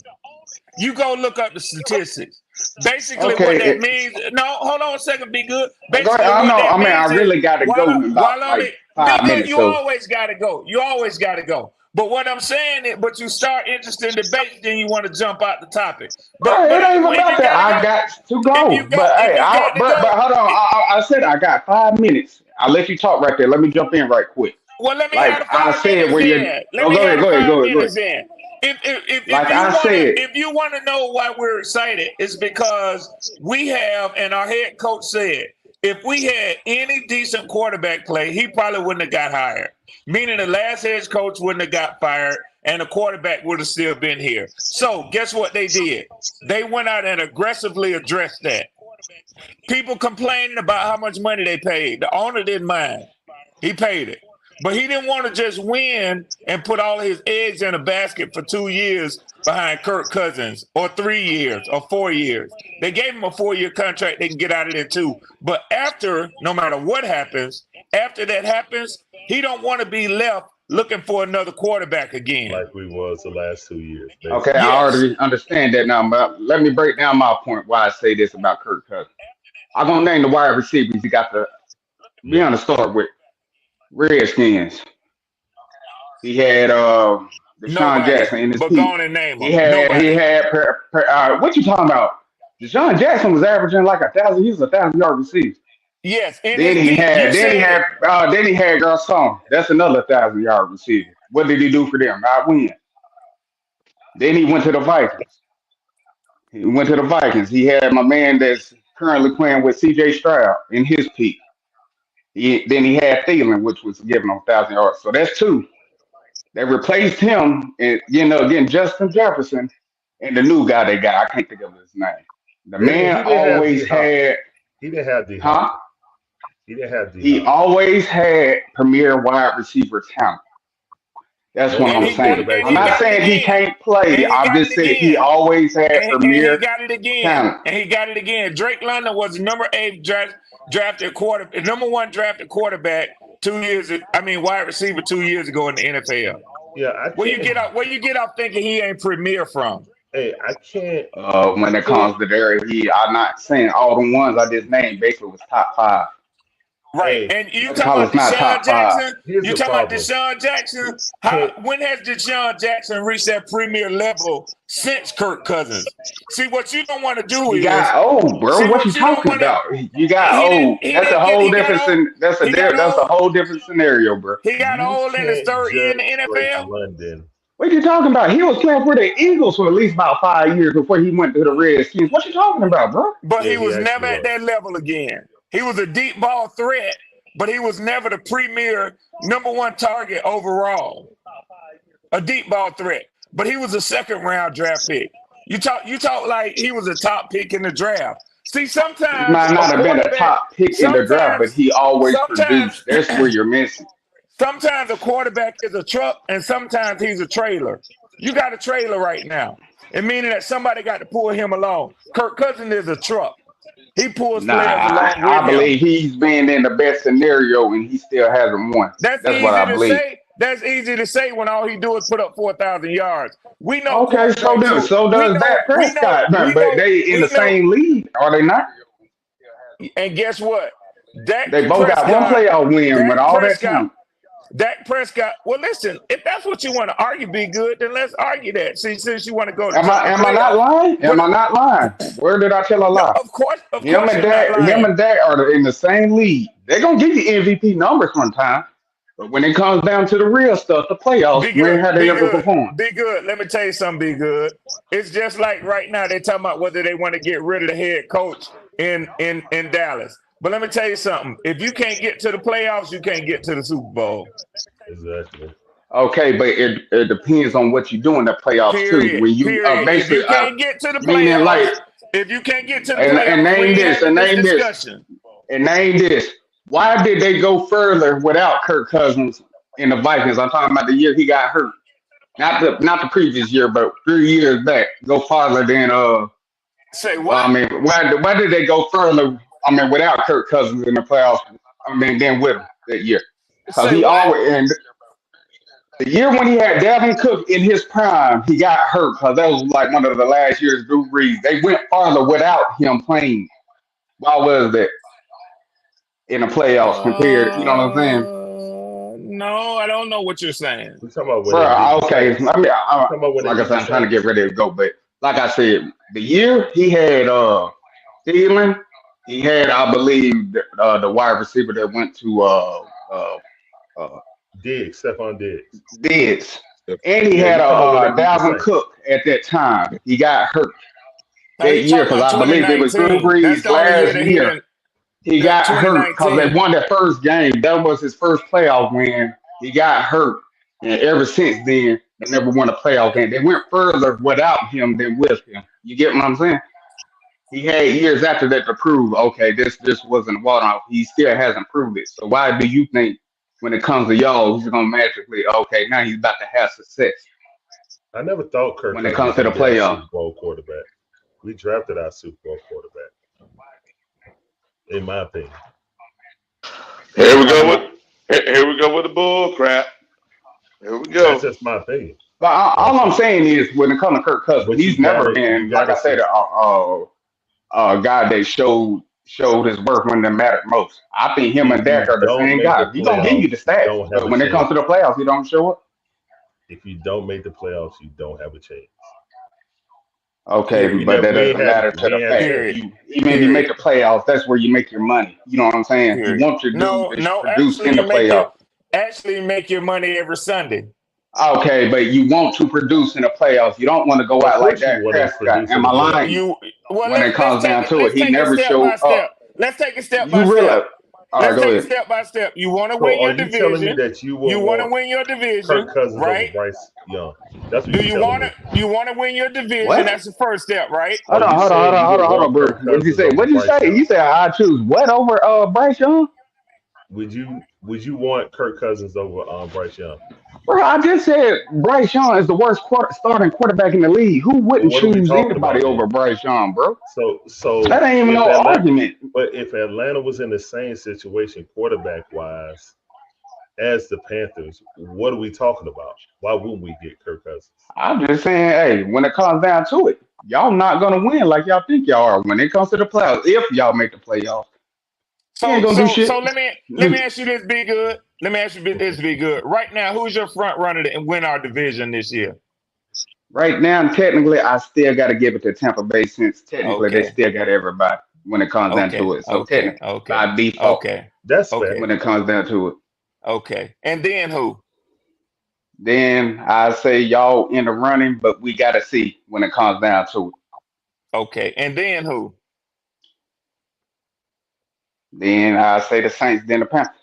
You go look up the statistics. Basically, what that means. No, hold on a second. Be good. Basically, I really got to go in about like 5 minutes. You always got to go. You always got to go. But what I'm saying is, but you start interested in debate, then you want to jump out the topic. But it ain't about that. I got to go. But hold on. I said I got 5 minutes. I'll let you talk right there. Let me jump in right quick. Well, let me have 5 minutes in. Go ahead. If you want to know why we're excited, it's because we have, and our head coach said, if we had any decent quarterback play, he probably wouldn't have got hired. Meaning the last head coach wouldn't have got fired, and the quarterback would have still been here. So guess what they did? They went out and aggressively addressed that. People complaining about how much money they paid. The owner didn't mind. He paid it. But he didn't want to just win and put all his eggs in a basket for 2 years behind Kirk Cousins, or 3 years, or 4 years. They gave him a 4-year contract. They can get out of there too. But after, no matter what happens, after that happens, he don't want to be left looking for another quarterback again. Like we was the last 2 years. Basically. Okay, yes. I already understand that now, but let me break down my point why I say this about Kirk Cousins. I'm going to name the wide receivers. You got to be on the start with. Redskins. He had Deshaun Jackson in his team. He had what you talking about? Deshaun Jackson was averaging like 1,000. He was 1,000-yard receiver. Yes. Then he had Garcon. That's another 1,000-yard receiver. What did he do for them? Not win. Then he went to the Vikings. He had my man that's currently playing with C.J. Stroud in his peak. Then he had Thielen, which was giving him 1,000 yards. So that's 2. They replaced him, and again, Justin Jefferson and the new guy they got. I can't think of his name. The man always had. He didn't have the. Huh? He didn't have the. He always had premier wide receiver talent. That's what I'm saying. I'm not saying he can't play. I'm just saying he always had premier talent. And he got it again. Drake London was number 8 drafted quarterback, number 1 drafted quarterback 2 years. Wide receiver 2 years ago in the NFL. Yeah, where you get off thinking he ain't premier from? Hey, I can't. When it comes to there, I'm not saying all the ones I just named basically was top 5. Right, and you talking about Deshaun Jackson? You talking about Deshaun Jackson? When has Deshaun Jackson reached that premier level since Kirk Cousins? See, what you don't want to do is you got old, bro. What you talking about? You got old. That's a whole different. That's a whole different scenario, bro. He got old in his 3rd year in the NFL. London. What you talking about? He was playing for the Eagles for at least about 5 years before he went to the Redskins. What you talking about, bro? But he was never at that level again. He was a deep ball threat, but he was never the premier number 1 target overall. A deep ball threat, but he was a 2nd round draft pick. You talk like he was a top pick in the draft. See, sometimes he might not have been a top pick in the draft, but he always produced. That's where you're missing. Sometimes a quarterback is a truck, and sometimes he's a trailer. You got a trailer right now, and meaning that somebody got to pull him along. Kirk Cousins is a truck. He pulls players along. I believe he's been in the best scenario, and he still hasn't won. That's what I believe. That's easy to say when all he do is put up 4,000 yards. We know. Okay, so does Dak Prescott, but they in the same league, are they not? And guess what? They both got one playoff win with all that time. Dak Prescott. Well, listen, if that's what you want to argue, be good, then let's argue that. See, since you want to go. Am I not lying? Am I not lying? Where did I tell a lie? Of course. Him and Dak are in the same league. They're gonna give you MVP numbers one time, but when it comes down to the real stuff, the playoffs, when have they ever performed? Be good. Let me tell you something. Be good. It's just like right now they're talking about whether they want to get rid of the head coach in Dallas. But let me tell you something. If you can't get to the playoffs, you can't get to the Super Bowl. Exactly. Okay, but it depends on what you do in the playoffs too. When you basically if you can't get to the playoffs, if you can't get to the playoffs, and name this. Why did they go further without Kirk Cousins in the Vikings? I'm talking about the year he got hurt, not the previous year, but 3 years back. Go farther than Say what? I mean, why did they go further? I mean, without Kirk Cousins in the playoffs, than with him that year. Because Say he what? always and the year when he had Dalvin Cook in his prime, he got hurt because that was like one of the last years Drew Brees. They went farther without him playing. Why was that in the playoffs compared? You know what I'm saying? No, I don't know what you're saying. We talking about when they beat Bro, the okay. Saints. I mean, Talking about when they like I beat said, the I'm trying to get Saints. ready to go. But like I said, the year he had Thielen, he had, I believe, the wide receiver that went to Stephon Diggs. Diggs. And he Yeah, had you talking about when they beat the Dalvin Saints. Cook at that time. He got hurt Now that you year talking because about I believe it was Drew 2019. That's Brees' the only year last that he year. didn't. He got hurt because they 2019. won that first game. That was his first playoff win. He got hurt. And ever since then, they never won a playoff game. They went further without him than with him. You get what I'm saying? He had years after that to prove, okay, this wasn't water off. He still hasn't proved it. So why do you think when it comes to y'all, he's going to magically, okay, now he's about to have success I never thought Kirk when it Cousins comes to was the going to be our playoff? Super Bowl quarterback. We drafted our Super Bowl quarterback, in my opinion. Here we go with the bull crap. Here we go. That's just my opinion. But all I'm saying is, when it comes to Kirk Cousins, But he's never been, like I said, a guy that showed his worth when it mattered most. I think him and Dak are the don't same make guy. the He's gonna give you the playoffs, stats, don't have but a when it comes chance. to the playoffs, he don't show up. If you don't make the playoffs, you don't have a chance. Okay, We but that we ain't doesn't matter to we the ain't fact. had- Even if you make the playoffs, that's where you make your money. You know what I'm saying? You Period. want your dude to No. produce Actually, in the you make playoffs. make your money every Sunday. Okay, but you want to produce in the playoffs. You don't want to go Of out like course you that. want to Prescott. produce in Am the I playoffs. lying? When it comes down to it, he Let's never take it step by showed step. up. Let's take it step You by really? step. All right, Let's go take it ahead. step by step. You want to So win are your you telling me division. that you will You want to want win your division, Kirk Cousins right? over Bryce Young? That's what Do you're you telling want me. to? You want to win your division? What? That's the first step, right? Hold on, hold on, bro. Kirk What did you Cousins say? over What did you Bryce say? Young? You said I choose what over Bryce Young? Would you want Kirk Cousins over Bryce Young? Bro, I just said Bryce Young is the worst starting quarterback in the league. Who Well, wouldn't what are we choose talking anybody about over then? Bryce Young, bro? So That ain't even if no Atlanta, argument. but if Atlanta was in the same situation quarterback wise as the Panthers, what are we talking about? Why wouldn't we get Kirk Cousins? I'm just saying, hey, when it comes down to it, y'all not gonna win like y'all think y'all are when it comes to the playoffs. If y'all make the playoffs, you ain't gonna do So shit. let me ask you this, be good. Let me ask you this, be good. Right now, who's your front runner to win our division this year? Right now, technically, I still got to give it to Tampa Bay since technically they Okay. still got everybody when it comes down to it. So technically, by default, That's fair. when it comes down to it. Okay. And then who? Then I say y'all in the running, but we got to see when it comes down to it. Okay. And then who? Then I say the Saints, then the Panthers.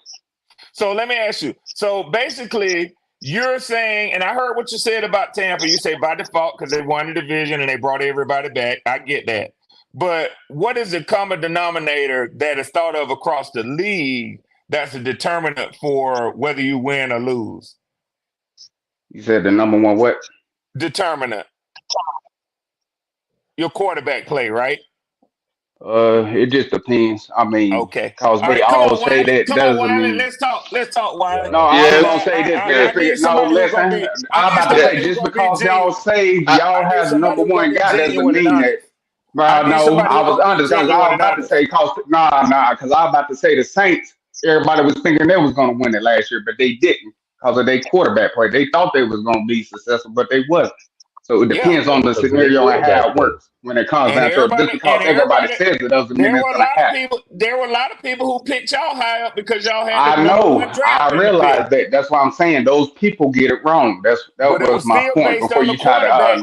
So let me ask you. So basically, you're saying, and I heard what you said about Tampa. You say by default because they won the division and they brought everybody back. I get that. But what is the common denominator that is thought of across the league that's a determinant for whether you win or lose? You said the number one what? Determinant. Your quarterback play, right? It just depends. I mean, Okay. cause All they right, come all on, say Wiley. that Come on, doesn't Wiley. mean. Let's talk, Wiley. No, I was gonna say this. I need No, somebody who's gonna listen. be. I'm about to say who's just gonna be because y'all say I y'all need have the somebody number who's gonna one be guy doesn't genuine and mean that. honest. Bro, I need no, somebody I who's was gonna be honest because I genuine was and about to honest. say because because I was about to say the Saints. Everybody was thinking they was gonna win it last year, but they didn't because of their quarterback play. They thought they was gonna be successful, but they wasn't. So it Yeah. depends on the Because of their scenario and how quarterback it works when it comes And down to it. Just because everybody says it doesn't mean there it's were a gonna lot of happen. people. There were a lot of people who picked y'all high up because y'all had I the number know. one draft I in the realize pick. that. That's why I'm saying those people get it wrong. That But it was was my still point based before on the you try to quarterback.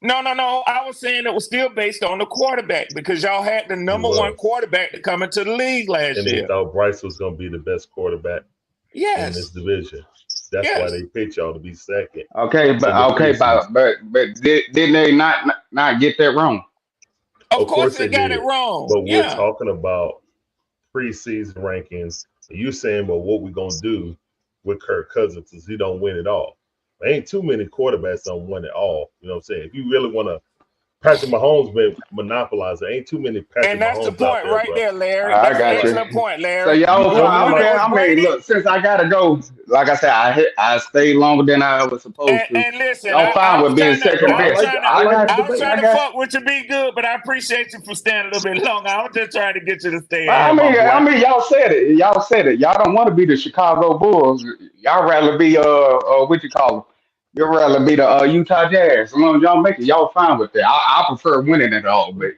No. I was saying it was still based on the quarterback because y'all had the number one quarterback to come into the league last and year. they thought Bryce was going to be the best quarterback in this division. That's why they picked y'all to be second. Okay, but didn't they not get that wrong? Of course they got it wrong. But we're talking about preseason rankings. And you're saying, well, what we gonna do with Kirk Cousins because he don't win it all. There ain't too many quarterbacks don't win it all. You know what I'm saying? If you really want to Patrick Mahomes been monopolizing. Ain't too many Patrick And that's Mahomes the point out right bro. there, Larry. I That's got an you. excellent point, Larry. So y'all, You feel me? okay. Like, I mean, look, since I gotta go, like I said, I stayed longer than I was supposed to. And listen, Y'all fine with being second no, best. I like the I was debate. trying to fuck with you, be good, but I appreciate you for staying a little bit longer. I was just trying to get you to stay in here, my boy. I mean, y'all said it. Y'all don't want to be the Chicago Bulls. Y'all rather be what you call them? You'd rather be the Utah Jazz. As long as y'all make it, y'all fine with that. I prefer winning it all, but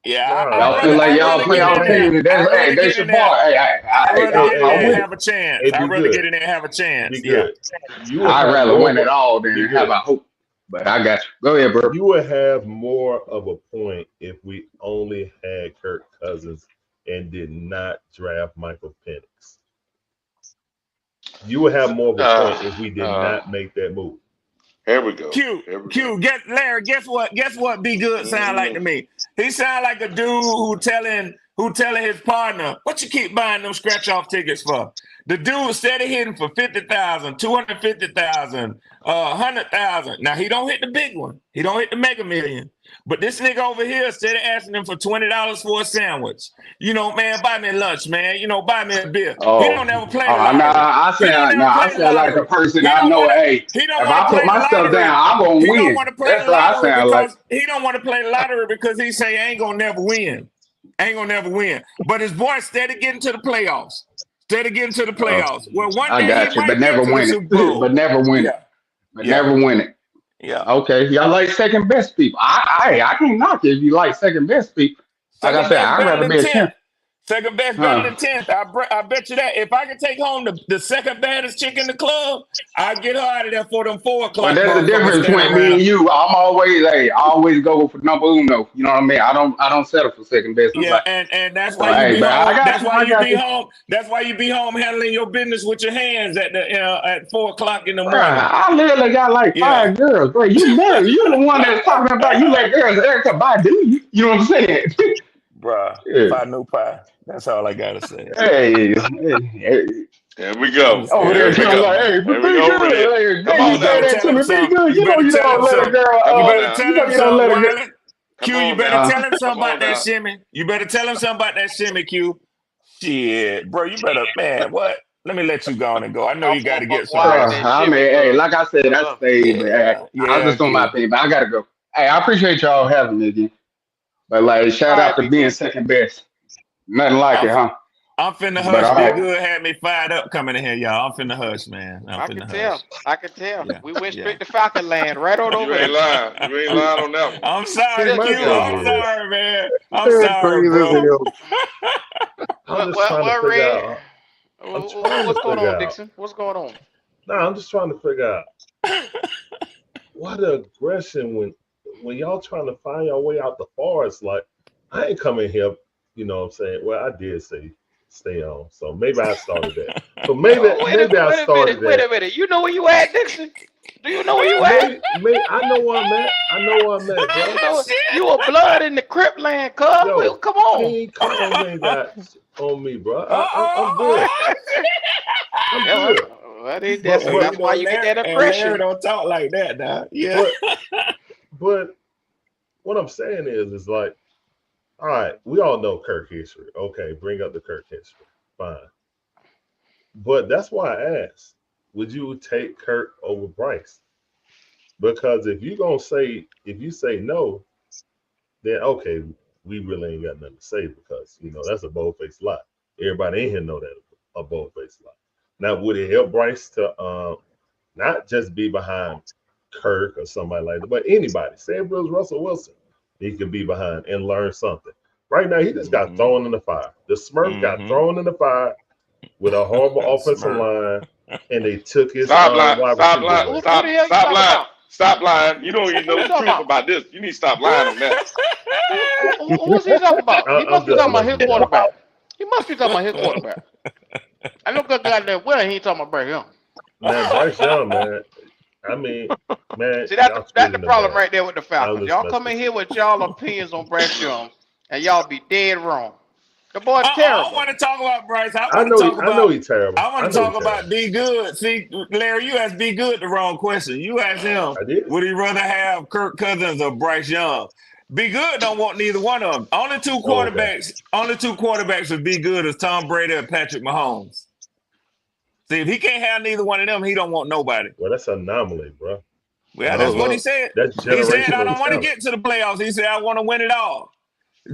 Yeah, Nah, y'all feel like I'd y'all rather get playoff in team. there. That's your part. I'd rather get in there I'm and with have a chance. It'd be I'd rather good. get in there and have a chance. Be Yeah. good. You it. would I'd have rather more win of it a- all than be have good. a hope. But I got you. Go ahead, bro. You would have more of a point if we only had Kirk Cousins and did not draft Michael Penix. You would have more of a point if we did not make that move. Here we go. Larry, guess what? Guess what Be Good sound like to me? He sound like a dude who telling his partner, what you keep buying them scratch off tickets for? The dude steady hitting for 50,000, 250,000, 100,000. Now he don't hit the big one. He don't hit the Mega Million. But this nigga over here steady asking him for $20 for a sandwich. You know, man, buy me lunch, man. You know, buy me a beer. Oh, He don't ever play the lottery. I sound like the person I know. Hey, if I put my stuff down, I'm gonna He win. don't want to play That's the what I lottery sound like. because he don't want to play the lottery because he say ain't gonna never win. Ain't gonna never win. But his boy steady getting to the playoffs. Steady getting to the playoffs. Well, one I day got he you, might but get never to the win Super Bowl. it. But never win it. But never win it. Yeah. Okay, y'all like second best people. I can't knock it if you like second best people. Like I said, I'd rather be a champ. Second best better than 10th. I bet you that. If I could take home the second baddest chick in the club, I'd get her out of there for them 4 o'clock. But there's a difference between me and you. I always go for number uno. You know what I mean? I don't settle for second best. Yeah, and that's why you be home. That's why you be home. That's why you be home handling your business with your hands at 4 o'clock in the morning. I literally got like 5 girls. Bro, you married. You're the one that's talking about you let girls Erica Badu. You know what I'm saying? Bruh, pie no pie. That's all I gotta say. Hey. Here we go. Over there, telling like, hey, be good. Come on you say that to me, be good. You know you don't let a girl. You better tell him something, Wiley. Q, you better tell him something about that shimmy. You better tell him something about that shimmy, Q. Shit, bro, you better, man, what? Let me let you go on and go. I know you got to get something. I mean, hey, like I said, that's stayed. I just don't my opinion, but I got to go. Hey, I appreciate y'all having me again. But like, shout out to being second best. Nothing like it, huh? I'm finna hush. Be Good had me fired up coming in here, y'all. I'm finna hush, man. I can tell. Yeah. We went straight to Falcon land, right on over there. You ain't lying on that one. I'm sorry, Q. I'm sorry, man. I'm sorry, bro. Well, Red, what's going on, Dixon? What's going on? No, I'm just trying to figure out what aggression when y'all trying to find your way out the forest. Like, I ain't coming here, you know what I'm saying? Well, I did say stay on, so maybe I started that. So maybe I started that. Wait a minute. You know where you at, Dixon? Do you know where you at? Maybe I know where I'm at. Bro. You a blood in the Crip land, cuz. Come on. Ain't calling that on me, bro. I'm good. I'm good. Well, that's why you get that impression. Larry don't talk like that, dog. Yeah. But what I'm saying is like, all right, we all know Kirk history. Okay, bring up the Kirk history. Fine. But that's why I asked, would you take Kirk over Bryce? Because if you say no, then okay, we really ain't got nothing to say because, you know, that's a bold-faced lie. Everybody in here know that a bold-faced lie. Now, would it help Bryce to not just be behind Kirk or somebody like that, but anybody? Say it was Russell Wilson. He could be behind and learn something. Right now, he just got thrown in the fire. The Smurf got thrown in the fire with a horrible offensive line, and they took his Stop lying. You don't even know the truth about this. You need to stop lying on that. Who's he talking about? He must be talking about his quarterback. I know good guy there. Well, he ain't talking about Bryce Young. Man, Bryce Young, man. I mean, man. See, that's the problem right there with the Falcons. Y'all come in here with y'all opinions on Bryce Young, and y'all be dead wrong. The boy's terrible. I want to talk about Bryce. I know he's terrible. I want to talk about Be Good. See, Larry, you asked Be Good the wrong question. You asked him, would he rather have Kirk Cousins or Bryce Young? Be Good don't want neither one of them. Only two quarterbacks would Be Good is Tom Brady and Patrick Mahomes. See, if he can't have neither one of them, he don't want nobody. Well, that's an anomaly, bro. Well, that's what he said. That's He said, I generational don't want to talent. get to the playoffs. He said, I want to win it all.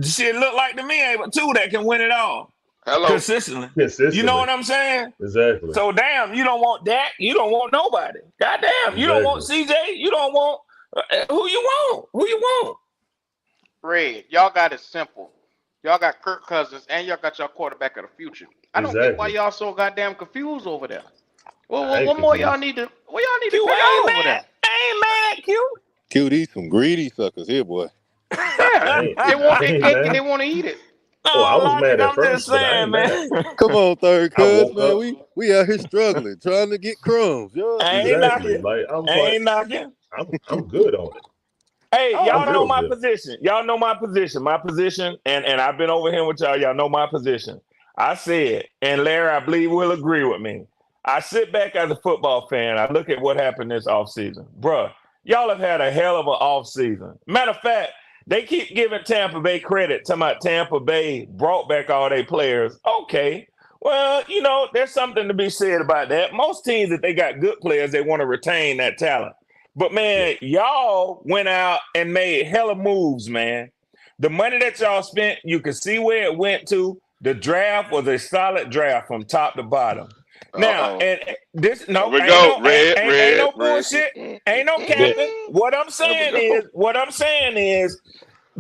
Shit look like to me ain't but two that can win it all. Hello. Consistently. You know what I'm saying? Exactly. So damn, you don't want that. You don't want nobody. Goddamn, you don't want CJ. You don't want who you want. Who you want? Red, y'all got it simple. Y'all got Kirk Cousins and y'all got your quarterback of the future. I don't get why y'all so goddamn confused over there. Well, what more y'all need to? What y'all need to figure out over there? I ain't mad, Q. Q, these some greedy suckers here, boy. Yeah, they want their cake and they want to eat it. Oh, I was mad at I'm first, just but I saying, ain't man. mad. Come on, third I cuz, woke man. up. We out here struggling, trying to get crumbs. Yo. I ain't Exactly. knocking. Like I ain't knocking. I'm good on it. Hey, y'all I'm know real my good. position. Y'all know my position. My position, and I've been over here with y'all. Y'all know my position. I said, and Larry, I believe will agree with me. I sit back as a football fan. I look at what happened this offseason. Bruh, y'all have had a hell of an offseason. Matter of fact, they keep giving Tampa Bay credit. Talking about Tampa Bay brought back all their players. Okay. Well, you know, there's something to be said about that. Most teams, if they got good players, they want to retain that talent. But, man, y'all went out and made hella moves, man. The money that y'all spent, you can see where it went to. The draft was a solid draft from top to bottom. Now, and this Here we go. Ain't no bullshit. Ain't no capping. What I'm saying is,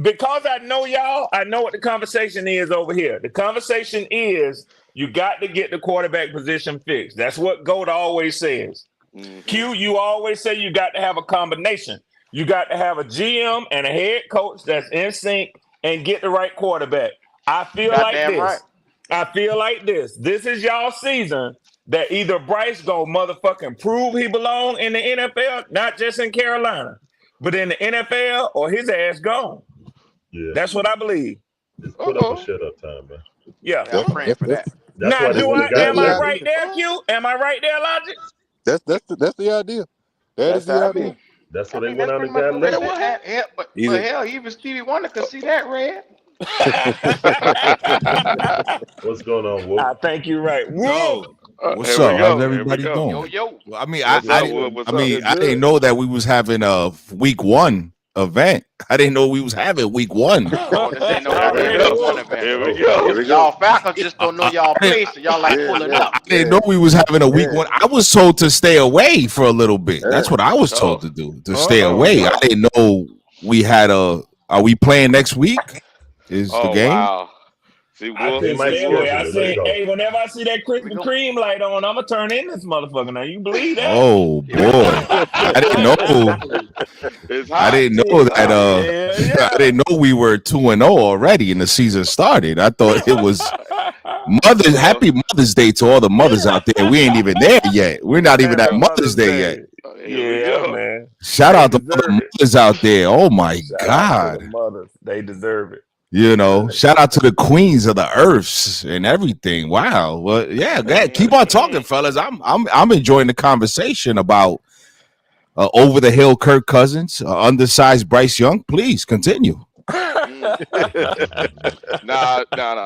because I know y'all, I know what the conversation is over here. The conversation is you got to get the quarterback position fixed. That's what GOAT always says. Q, you always say you got to have a combination. You got to have a GM and a head coach that's in sync and get the right quarterback. I feel like this. Right. I feel like this. This is y'all season that either Bryce go motherfucking prove he belong in the NFL, not just in Carolina, but in the NFL, or his ass gone. Yeah. That's what I believe. Just put up a shut up time, man. Yeah. I'm praying for that. That's now, why am I right there, Q? Am I right there, Logic? That's the idea. That's the idea. That's I what mean, they went that's out pretty and much got what they left. would have. But hell, even Stevie Wonder could see that, Red. What's going on, Wolf? I think you're right. Whoa. What's Here we up? go. How's everybody doing? Yo. Well, I mean, What's up, Wolf? What's up? I didn't know that we was having a week one event. I didn't know we was having week one. Oh, this ain't no goddamn week one event. Here we go. Y'all Falcons just don't know y'all place, and y'all like pulling up. I didn't know we was having a week one. I was told to stay away for a little bit. That's what I was told to do, to stay away. I didn't know we had a. Are we playing next week? Is the game? Wow. See, Wolf, They might schedule I it. say, Let's go. hey, whenever I see that Krispy Kreme light on, I'm gonna turn in this motherfucker. Now you believe that? Oh boy, I didn't know. It's I hot. didn't know that. I didn't know we were 2-0 already, and the season started. I thought it was Happy Mother's Day to all the mothers out there. We ain't even there yet. We're not even at Mother's Day yet. Yeah, man. Shout out to all the mothers out there. Oh my God, the mothers, they deserve it. You know, shout out to the queens of the earths and everything. Wow. Well, yeah, go ahead. Keep on talking, fellas. I'm enjoying the conversation about over the hill Kirk Cousins, undersized Bryce Young. Please continue. Nah.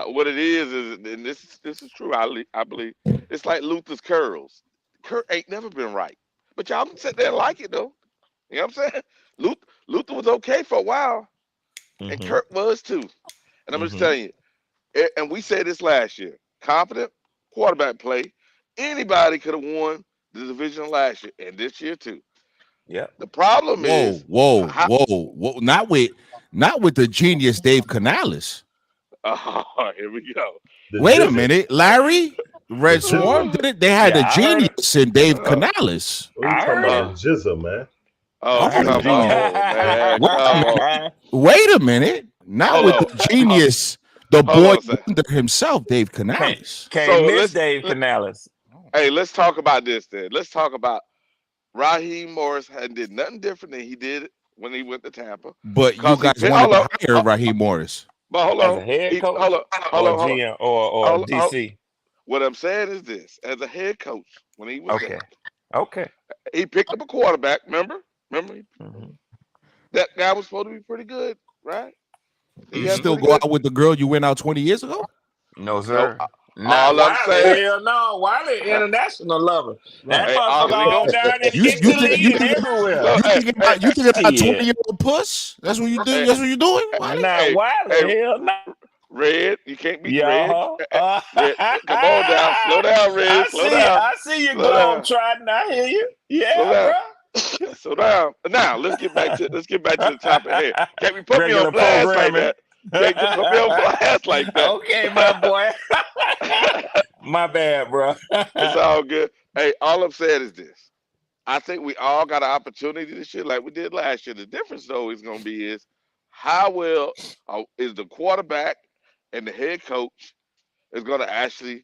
What it is, and this is true. I believe it's like Luther's curls. Kirk ain't never been right, but y'all can sit there and like it though. You know what I'm saying? Luther was okay for a while, and Kirk was too. And I'm just telling you, and we said this last year, confident quarterback play, anybody could have won the division last year and this year too. Yeah. The problem is whoa. Not with the genius Dave Canales. Oh, here we go. Wait a minute, Larry. Red Swarm did it. They had a genius in Dave Canales. What are you talking about? Jizza, man. Man. Wait a minute. Not with the genius, the boy wonder himself, Dave Canales. Can't miss Dave Canales. Hey, let's talk about this then. Let's talk about Raheem Morris did nothing different than he did when he went to Tampa. But you guys wanted to hire Raheem Morris. But hold on. As a head coach? Hold on. GM or DC? What I'm saying is this. As a head coach, when he was there. Okay. He picked up a quarterback, remember? That guy was supposed to be pretty good. right? He You had still pretty go good. out with the girl you went out 20 years ago? No, No, sir. Not all I'm Wiley. saying. Hell no. Wiley, international lover. That Hey, all motherfucker we on go. down in You Italy think and everywhere. Look, hey, hey, you thinking about Shit. 20-year-old puss? That's what you do. hey, That's what you're doing, Wiley? Not hey, Wiley. hey, Hell no. Red, you can't beat Red. Yeah. Red. Come on down. Slow down, Red. Slow down. I see you Slow globe down. trotting. I hear you. Slow Yeah, down. bro. Slow down. Now let's get back to the topic here. Can't be put me Regular on blast like programming. that. Can't put me on blast like that. Okay, my boy. My bad, bro. It's all good. Hey, all I'm saying is this. I think we all got an opportunity this year like we did last year. The difference, though, is going to be is how well is the quarterback and the head coach is going to actually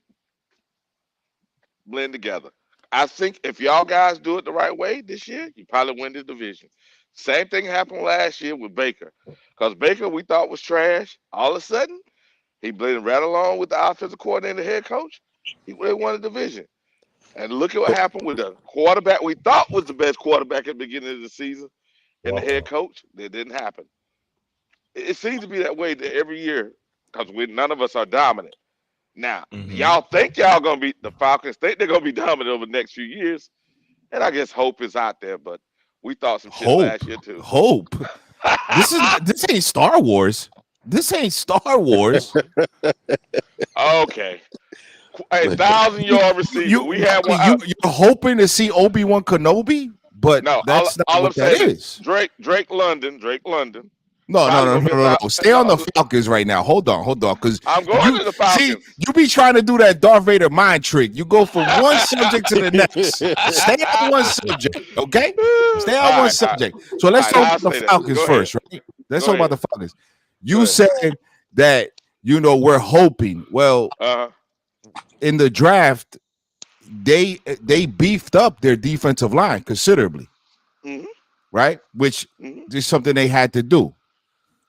blend together. I think if y'all guys do it the right way this year, you probably win the division. Same thing happened last year with Baker. Because Baker, we thought was trash. All of a sudden, he blended right along with the offensive coordinator and head coach. They won the division. And look at what happened with the quarterback we thought was the best quarterback at the beginning of the season and the head coach. That didn't happen. It seems to be that way every year because none of us are dominant. Now, y'all think y'all going to be the Falcons, think they're going to be dominant over the next few years. And I guess hope is out there, but we thought some shit last year too. Hope. This ain't Star Wars. This ain't Star Wars. Okay. A 1,000-yard receiver. We have one. You're hoping to see Obi-Wan Kenobi, but no, that's not all what I'm saying that is. Drake London. No. Stay on the Falcons right now. Hold on, because I'm going to the Falcons. See, you be trying to do that Darth Vader mind trick. You go from one subject to the next. Stay on one subject, okay? Stay on one subject. So let's talk about the Falcons first, right? Let's talk about the Falcons. You said that we're hoping. Well, in the draft, they beefed up their defensive line considerably, right? Which is something they had to do.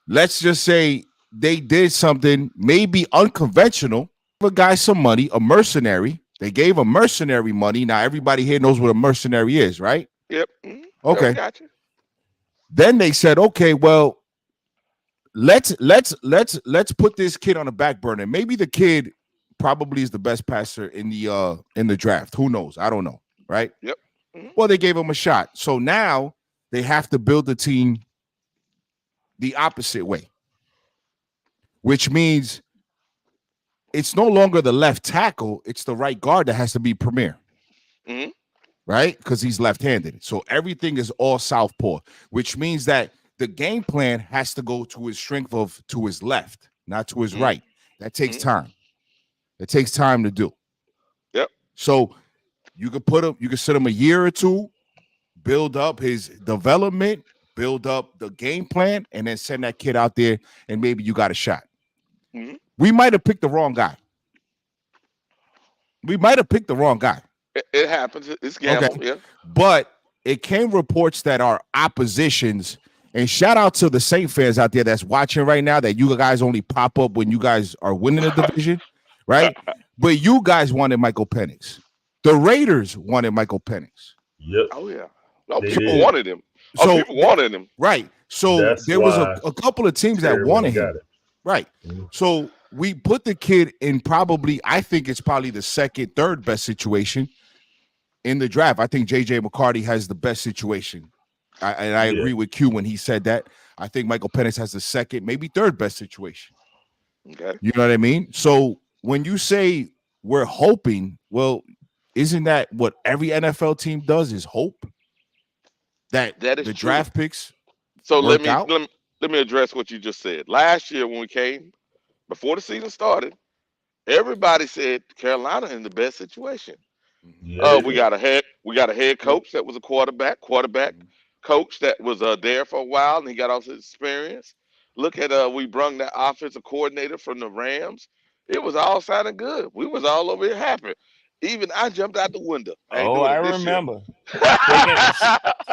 Let's just say they did something maybe unconventional. Give a guy some money, a mercenary. They gave a mercenary money. Now everybody here knows what a mercenary is, right? Yep. Okay. Gotcha. Then they said, okay, well, let's put this kid on the back burner. Maybe the kid probably is the best passer in the draft. Who knows? I don't know, right? Yep. Well, they gave him a shot. So now they have to build the team the opposite way, which means it's no longer the left tackle, it's the right guard that has to be premier, right? Because he's left-handed. So everything is all southpaw, which means that the game plan has to go to his strength to his left, not to his right. That takes time. It takes time to do. Yep. So you could sit him a year or two, build up his development, build up the game plan, and then send that kid out there, and maybe you got a shot. We might have picked the wrong guy. It happens. It's gamble, yeah. But it came reports that our oppositions, and shout out to the Saint fans out there that's watching right now, that you guys only pop up when you guys are winning the division, right? But you guys wanted Michael Penix. The Raiders wanted Michael Penix. Yep. Oh, yeah. No, people wanted him. People wanted him. Right. So there was a couple of teams that wanted him. Right. So we put the kid in I think it's probably the second, third best situation in the draft. I think J.J. McCarthy has the best situation. I agree with Q when he said that. I think Michael Penix has the second, maybe third best situation. Okay. You know what I mean? So when you say we're hoping, well, isn't that what every NFL team does, is hope? That is the true. Draft picks. So let me address what you just said. Last year when we came, before the season started, everybody said Carolina in the best situation. Yeah. We got a head coach that was a quarterback coach that was there for a while, and he got all his experience. Look at we brung that offensive coordinator from the Rams. It was all sounding good. We was all over here happy. Even I jumped out the window. I remember.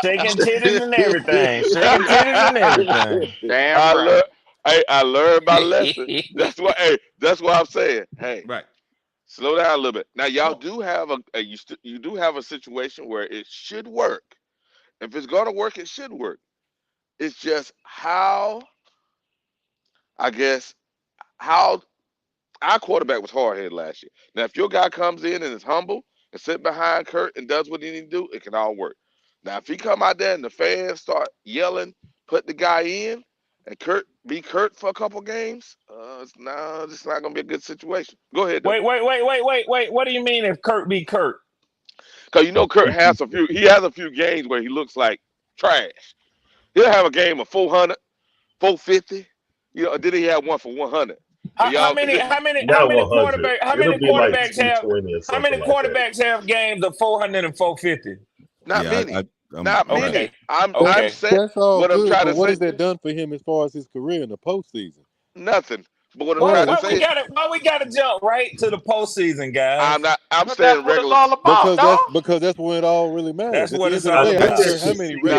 Shaking titties and everything. Damn right. I learned my lesson. That's what I'm saying. Hey, right. Slow down a little bit. Now y'all do have you do have a situation where it should work. If it's gonna work, it should work. It's just how I guess how our quarterback was hard headed last year. Now, if your guy comes in and is humble and sit behind Kurt and does what he need to do, it can all work. Now, if he come out there and the fans start yelling, put the guy in, and Kurt be Kurt for a couple games, it's not gonna be a good situation. Go ahead, though. Wait. What do you mean if Kurt be Kurt? Because Kurt has he has a few games where he looks like trash. He'll have a game of 400, 450. Did he have one for 100? How many quarterbacks have games of 400 and 450? Not many. Not many. Okay. I'm saying That's all what good, I'm trying to what say. has that done for him as far as his career in the postseason? Nothing. But what I'm trying to say, why we gotta jump right to the postseason, guys? I'm saying regular. It's all about, because that's when it all really matters. That's what it's all about. How many when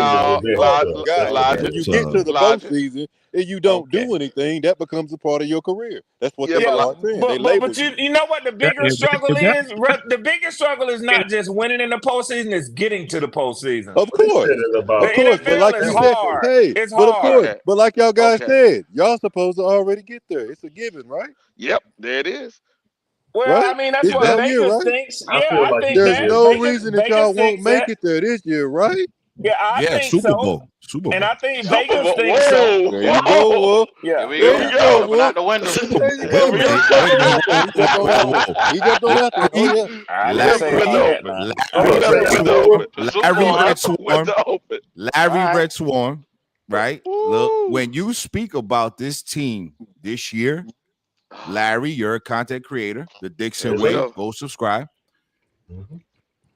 you get to the postseason and you don't do anything, that becomes a part of your career. That's what they start saying. But you know what the bigger struggle is? The bigger struggle is not just winning in the postseason; it's getting to the postseason. Of course, but like you said, it's hard. Of course, but like y'all guys said, y'all supposed to already get there. It's a given, right? Yep, there it is. Well, right? I mean, that's what Vegas thinks. Yeah, I think there's no reason that y'all won't make it there this year, right? Yeah, I think Super so. Bowl. And I think Vegas thinks so. There you go, Wolf. Yeah, there you go. We're out the window. There you go. He jumped on that one. Larry Red Swan, right? Look, when you speak about this team this year, Larry, you're a content creator. The Dixon Way. Go subscribe.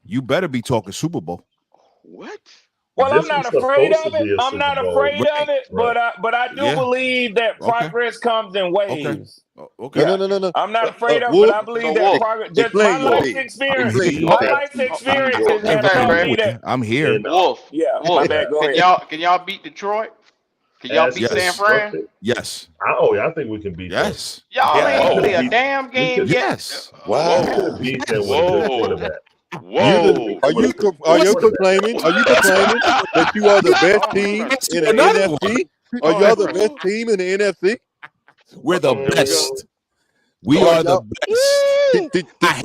You better be talking Super Bowl. What? Well, I'm not afraid of it. I'm not afraid of it, but I do believe that progress comes in waves. Okay. No. I'm not afraid of it, but I believe that progress. Just my life experience. My life experience has taught me that. I'm here. Wolf. Yeah. Wolf. Go ahead. Can y'all beat Detroit? Can y'all beat San Fran? Yes. I think we can beat them. Yes. Y'all ain't play a damn game yet. Yes. Wow. We could beat them with a good quarterback. Whoa! Are you complaining? Are you complaining that you are the best team in the NFC? Are y'all the best team in the NFC? We're the best. We are the best.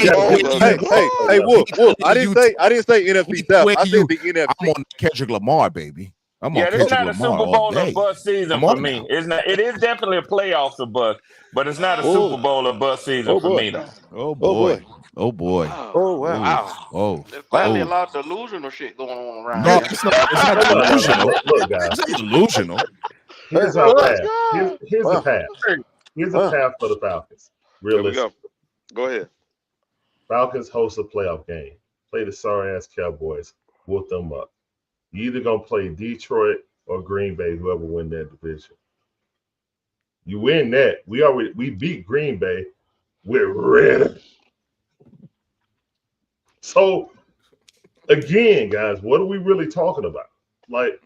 Hey, Wolf! I didn't say NFC South. I said the NFC. I'm on Kendrick Lamar, baby. It's not a Super Bowl or bust season for me. It's not. It is definitely a playoffs or bust, but it's not a Super Bowl or bust season for me. Oh boy. Oh wow! Oh, there's clearly a lot of delusional shit going on around. No, here. it's not delusional. Look, guys. It's not delusional. Here's our path. Here's the path. Here's the path for the Falcons. Realistic. Go ahead. Falcons host a playoff game. Play the sorry ass Cowboys. Whoop them up. You either gonna play Detroit or Green Bay, whoever win that division. You win that. We beat Green Bay. We're ready. So, again, guys, what are we really talking about? Like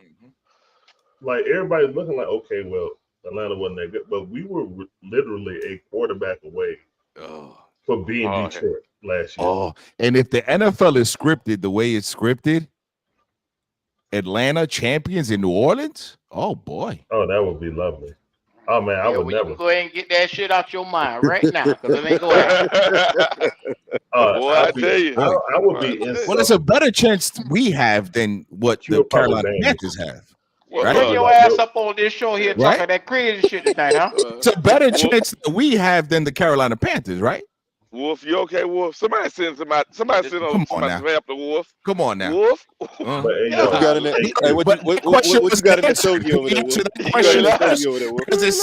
everybody's looking like, okay, well, Atlanta wasn't that good, but we were literally a quarterback away for being Detroit last year. Oh, and if the NFL is scripted the way it's scripted, Atlanta champions in New Orleans? Oh boy! Oh, that would be lovely. Oh man, I would never. You go ahead and get that shit out your mind right now, because it ain't gonna happen. Boy, I tell you, I would be. Well, it's a better chance we have than what the Carolina Panthers have. Right? Bring your ass up on this show here talking that crazy shit tonight, huh? It's a better chance that we have than the Carolina Panthers, right? Wolf, you okay, Wolf? Somebody send on somebody help the Wolf. Come on now. Wolf. What you got in there? Hey, what you got in the stogie over there, Wolf? Because it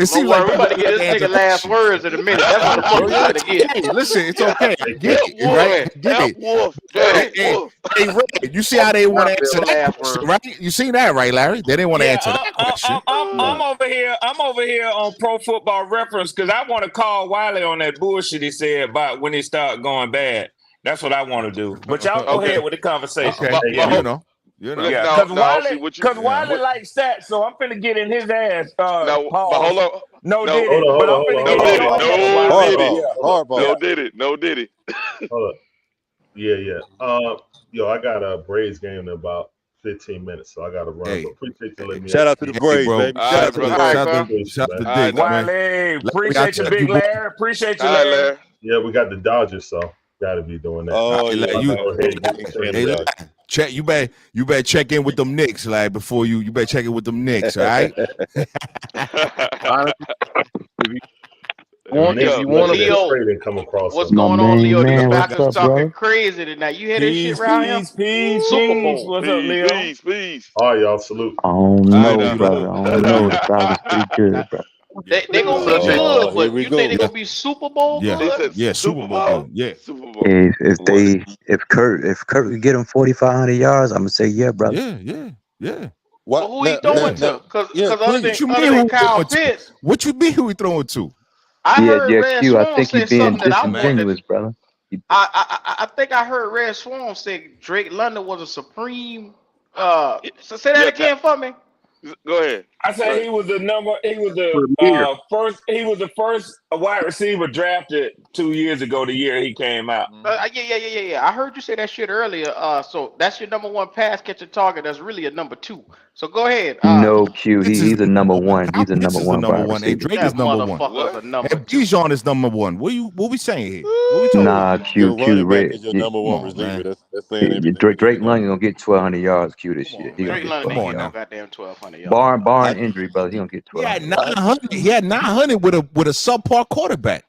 seems like we're about to get this nigga last words in a minute. That's what I'm going to get. Hey, listen, it's okay. Get it, right? Get it. Wolf. Hey, Ray, you see how they want to answer that question, right? You see that, right, Larry? They didn't want to answer that question. I'm over here on Pro Football Reference because I want to call Wiley on that bullshit he said about when he start going bad. That's what I want to do. But y'all go ahead with the conversation. Okay. You know. Because Wiley likes stats, so I'm finna get in his ass. No, but hold on. No diddy. But I'm finna get in No diddy. Hold up. Yeah. Yo, I got a Braves game in about 15 minutes, so I got to run. Hey. But appreciate you letting me. Shout out to the Braves, bro. baby. All Shout right, out to the brother. Braves. Shout out Appreciate to you, the man. Dick, man. Wiley, I'll appreciate you, check Big you, boy. Larry. Appreciate you, All right, Larry. Larry. Yeah, we got the Dodgers, so got to be doing that. Oh, Hey, yeah. like, you- Go ahead and get the Hey, Hey, Dodgers. check. You better check in with them Knicks, like before you better check in with them Knicks, all right? Honestly, If you want Leo, Leo, trade and come across what's them. going on, Leo? man, The what's Falcons up, talking brother? crazy tonight. You hear this shit around here? Peace. Super Bowl. What's up, Leo? Peace. All right, y'all. Salute. I don't All right, know, now. brother. I don't know. The Falcons pretty good, bro. They gonna be Oh, good, here but we you go. think they gonna be Super Bowl Yeah. They good? said Yeah, Super Bowl good. Yeah. Super Bowl. If Kurt could get him 4,500 yards, I'm gonna say yeah, brother. Yeah. Why, But who he throwing to? Because other What you than mean who Kyle throwing to? Pitts, What you mean who we throwing to? I heard Red Q, I Swan think say you're being something that I wanted. disingenuous, brother. I think I heard Red Swan say Drake London was a supreme. So say that again for me. Go ahead. I said he was the first wide receiver drafted 2 years ago, the year he came out. Yeah. I heard you say that shit earlier. So that's your number one pass catching target. That's really a number two. So go ahead. No, Q. He's a number one. He's a Pitts number is one the number wide one. Hey, receiver. Drake is number one. Motherfucker's a number And two. Bijan is number one. What we saying here? What we talking Nah, about? Q. running back Red. is your number one receiver. That's saying everything. Drake London gonna get 1,200 yards, Q, this year. He gonna Drake get London 1,200 ain't no yards. goddamn 1,200 yards. Barring injury, brother, he gonna get He had 1,200. 900. He had 900 with a subpar quarterback.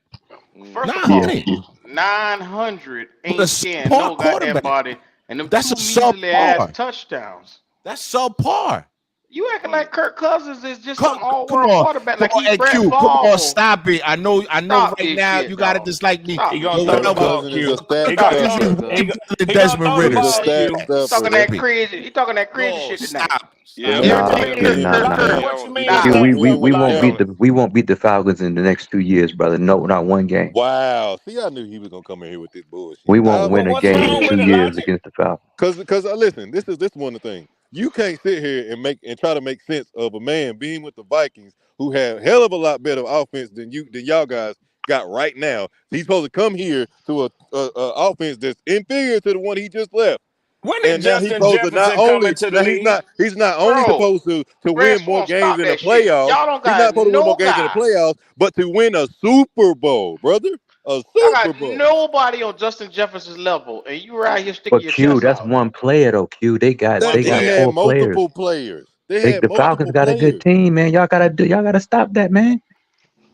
First of 900. 900 With ain't a scaring subpar no goddamn quarterback. body. And them That's two a measly ass subpar. touchdowns. That's subpar. You acting like Kirk Cousins is just Come some all-world on, quarterback, come like on, he's Brett Q. Come Favre. on, stop it. I know. Stop Right this now shit, you got to dog. dislike me. Stop He it. gonna But throw the whatever. ball, Cousins is Q. a stat He gonna stuff. throw This the is he Desmond gonna throw the Ritter. ball, Stat Q. stuff. Talking brother. that crazy. He talking that crazy shit tonight. Stop. Yeah, Nah, Everything Q, Kirk nah. What you mean? Q, we won't down. beat the Falcons in the next 2 years, brother. No, not one game. Wow. See, I knew he was gonna come in here with this bullshit. We won't win a what's game wrong in 2 with it, years Logic? against the Falcons. Because listen, this is one of the things. You can't sit here and try to make sense of a man being with the Vikings who have hell of a lot better offense than y'all guys got right now. He's supposed to come here to a offense that's inferior to the one he just left. When did And now he's Justin supposed to not Jefferson come only into the now league? he's not only Bro, supposed to Red win more Swan, games stop in the that shit. playoffs. Y'all don't He's not got supposed to win no more games in the guy. playoffs, but to win a Super Bowl, brother. A I Super got Bowl. nobody on Justin Jefferson's level, and you right here sticking But your Q, chest that's out. one player though. Q, they got They had 4 players. multiple players. They had The Falcons multiple got a players. good team, man. Y'all gotta stop that, man.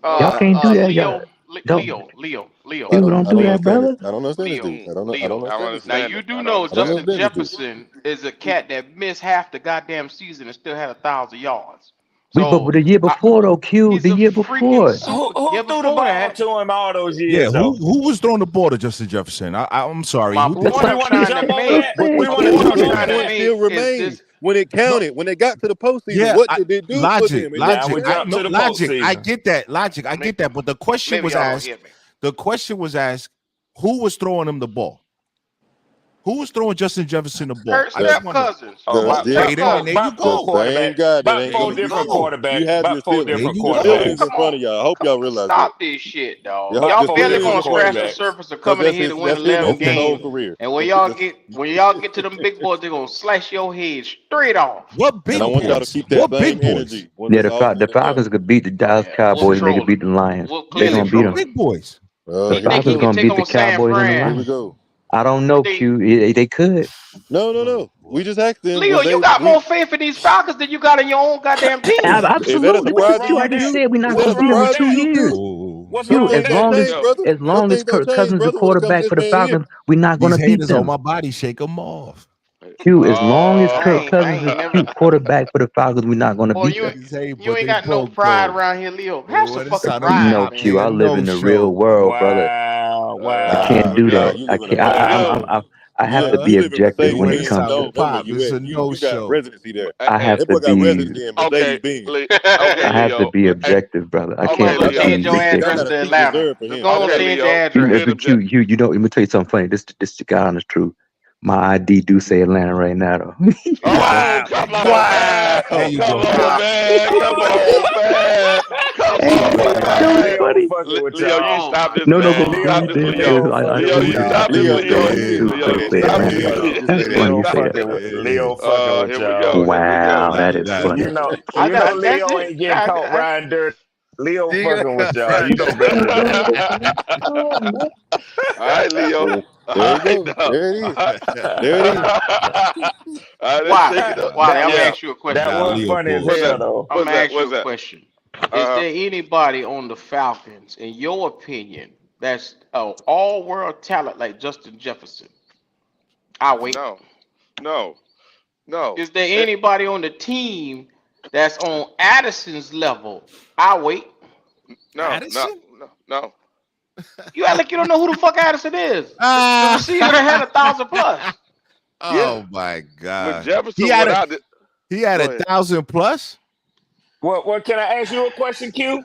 Y'all can't do that. Y'all don't. Leo. Q, don't do that, brother. I don't understand this dude. I don't Leo. understand this dude. Now you do I know don't Justin understand this dude. Jefferson is a cat that missed half the goddamn season and still had 1,000 yards. But the year before though, Q, he's the a year freaking before. super. Who threw the ball to him all those Yeah, years? though? who was throwing the ball to Justin Jefferson? I'm sorry. My Who point did I'm want trying to to jump over make. that? But We But want to point jump I'm over trying to that. make still is remains. this. When it counted, when they got to the postseason, Yeah, what did they do for Logic, them? Now we Logic, jump to the Logic. I postseason. get that, Logic. I get that. But the question Maybe was y'all don't asked. hear me. The question was asked. Who was throwing him the ball? Who was throwing Justin Jefferson the ball? Kirk I just wonder. Cousins. About Okay, then there you four go. Same quarterbacks. guy that About ain't four gonna be different go. quarterbacks. You have About your four feelings. different you Your go. feelings quarterbacks. in front of y'all. I hope y'all realize that. Stop this shit, dog. Your Y'all feelings barely in gonna front of scratch the y'all. quarterbacks. surface of 'Cause coming in here to win that's been 11 his whole games. career. And when y'all get to them big boys, they're gonna slice your head straight off. What big And I want y'all to boys? keep that What same big boys? energy. When Yeah, it's all said the and done. Falcons could beat the Dallas Yeah, Cowboys and they could trolling. beat the Lions. We'll They clearly gonna What beat them. trolling. big boys? The You think Falcons he can gonna take beat the on San Cowboys and the Fran? Here we Lions. go. I don't know, They- Q. They could. No. We just asked them. Leo, you got more faith in these Falcons than you got in your own goddamn team. Is that a Absolutely. What surprise the to Q? I you, just Q? said we're not Is that gonna a beat them in surprise to 2 you, years. Q? What's Q, wrong with as long that? as brother. as long as Some things don't Kirk change, Cousins the brother, when it comes quarterback to for the this man here. Falcons, we're not These gonna beat haters on them. my body, shake them off. Q, as long as I Kirk ain't Cousins is never. quarterback for the Falcons, we're not gonna Boy, beat them. These hate, you but ain't they got no broke pride though. around here, Leo. Have some Well, this fucking how them pride, No, man. Q. I live in the real world, brother. I can't do Nah, that. you I live in a can't. fantasy. I have to You be live in objective Mercedes when it Benz comes to. Dome. It's a You got no-show. residency there. I have That to boy got be. residency in Mercedes Benz. Okay, I have to Leo. be objective, brother. I Okay, can't well, be change your ridiculous. address got a to seat Atlanta. reserved for Just him. go on and Okay, change Leo. your address. Being objective. You know. Let me tell you something funny. This the God honest truth. My ID do say Atlanta right now, though. Oh, come on, man. There you Come go. on, man. Come on, man. Come Leo fucking with Leo, you y'all. stop this, No, man. go. You stop this, Leo. Leo fucking Leo, with you y'all. stop this, Leo Leo. going in. Leo, you stop this, Leo. That's funny you say that. Leo fucking with Here we y'all. go. Here we go. Wow, that is funny. You know That's Leo it. ain't getting caught riding dirt. Leo fucking with y'all. Right. You know better than that. All right, Leo. All There you right, go. now. There it is. There it is. All right, let's Wally, shake it up. Wally, I'm gonna Yeah, ask you a question. that was Leo funny as bullshit. hell though. I'm What's gonna that? ask you What's a that? question. Is Uh-huh. there anybody on the Falcons, in your opinion, that's an all-world talent like Justin Jefferson? I'll wait. No. Is there anybody on the team that's on Addison's level? I'll wait. No. You act like you don't know who the fuck Addison is. The receiver that had 1,000 plus. Oh my When God. Jefferson He had went a out, he had Go ahead. 1,000 plus. What can I ask you a question, Q?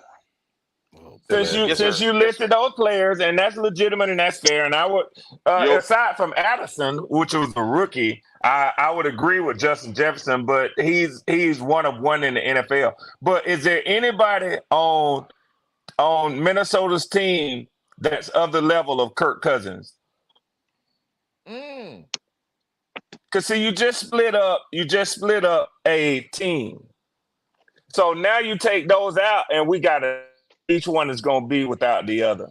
Oh, Since man. you Yes, since sir. you Yes, listed sir. those players, and that's legitimate and that's fair. And I would, Yo. aside from Addison, which was a rookie, I would agree with Justin Jefferson, but he's one of one in the NFL. But is there anybody on Minnesota's team that's of the level of Kirk Cousins? Because see, you just split up a team. So now you take those out, and we got each one is going to be without the other.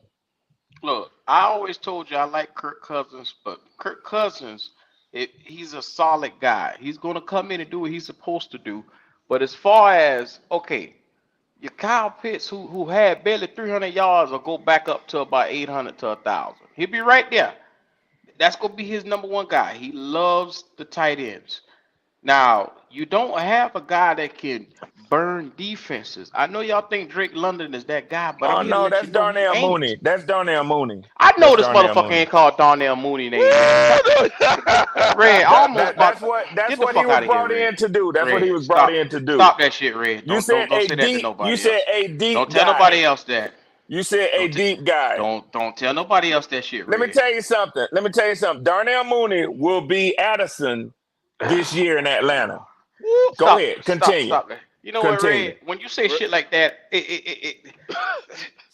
Look, I always told you I like Kirk Cousins, but Kirk Cousins, he's a solid guy. He's going to come in and do what he's supposed to do. But as far as, okay, your Kyle Pitts, who had barely 300 yards, will go back up to about 800 to 1,000. He'll be right there. That's going to be his number one guy. He loves the tight ends. Now, you don't have a guy that can burn defenses. I know y'all think Drake London is that guy, but Oh I'm here to no, let that's you know he Darnell ain't. Mooney. That's Darnell Mooney. I know That's this Darnell motherfucker Mooney. ain't called Darnell Mooney name. Red, almost That's about what get the he fuck was out of here, brought in Red. to do. That's what he Red, was brought stop, in to do. stop that shit, Red. You said Don't a say that to deep. nobody You said else. a deep Don't tell guy. nobody else that. You said a deep guy. Don't tell nobody else that shit, Red. Let me tell you something. Darnell Mooney will be Addison this year in Atlanta. Go ahead. Continue. Stop that. You know Continue. what, Red? When you say shit like that,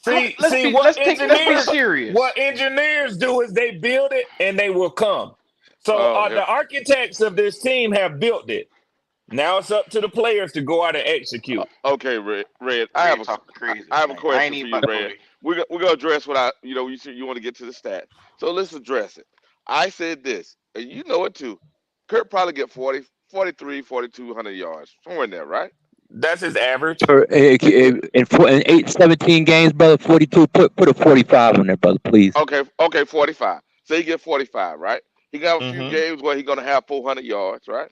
Let's be serious. What engineers do is they build it and they will come. So the architects of this team have built it. Now it's up to the players to go out and execute. Okay, Red. I have a question for you, Red. We're gonna address what you said you want to get to the stats. So let's address it. I said this, and you know it too. Kirk probably get 40, 43, 4,200 yards, somewhere in there, right? That's his average. In 17 games, brother, 42. Put a 45 on there, brother, please. Okay, 45. So he get 45, right? He got a few games where he's gonna have 400 yards, right?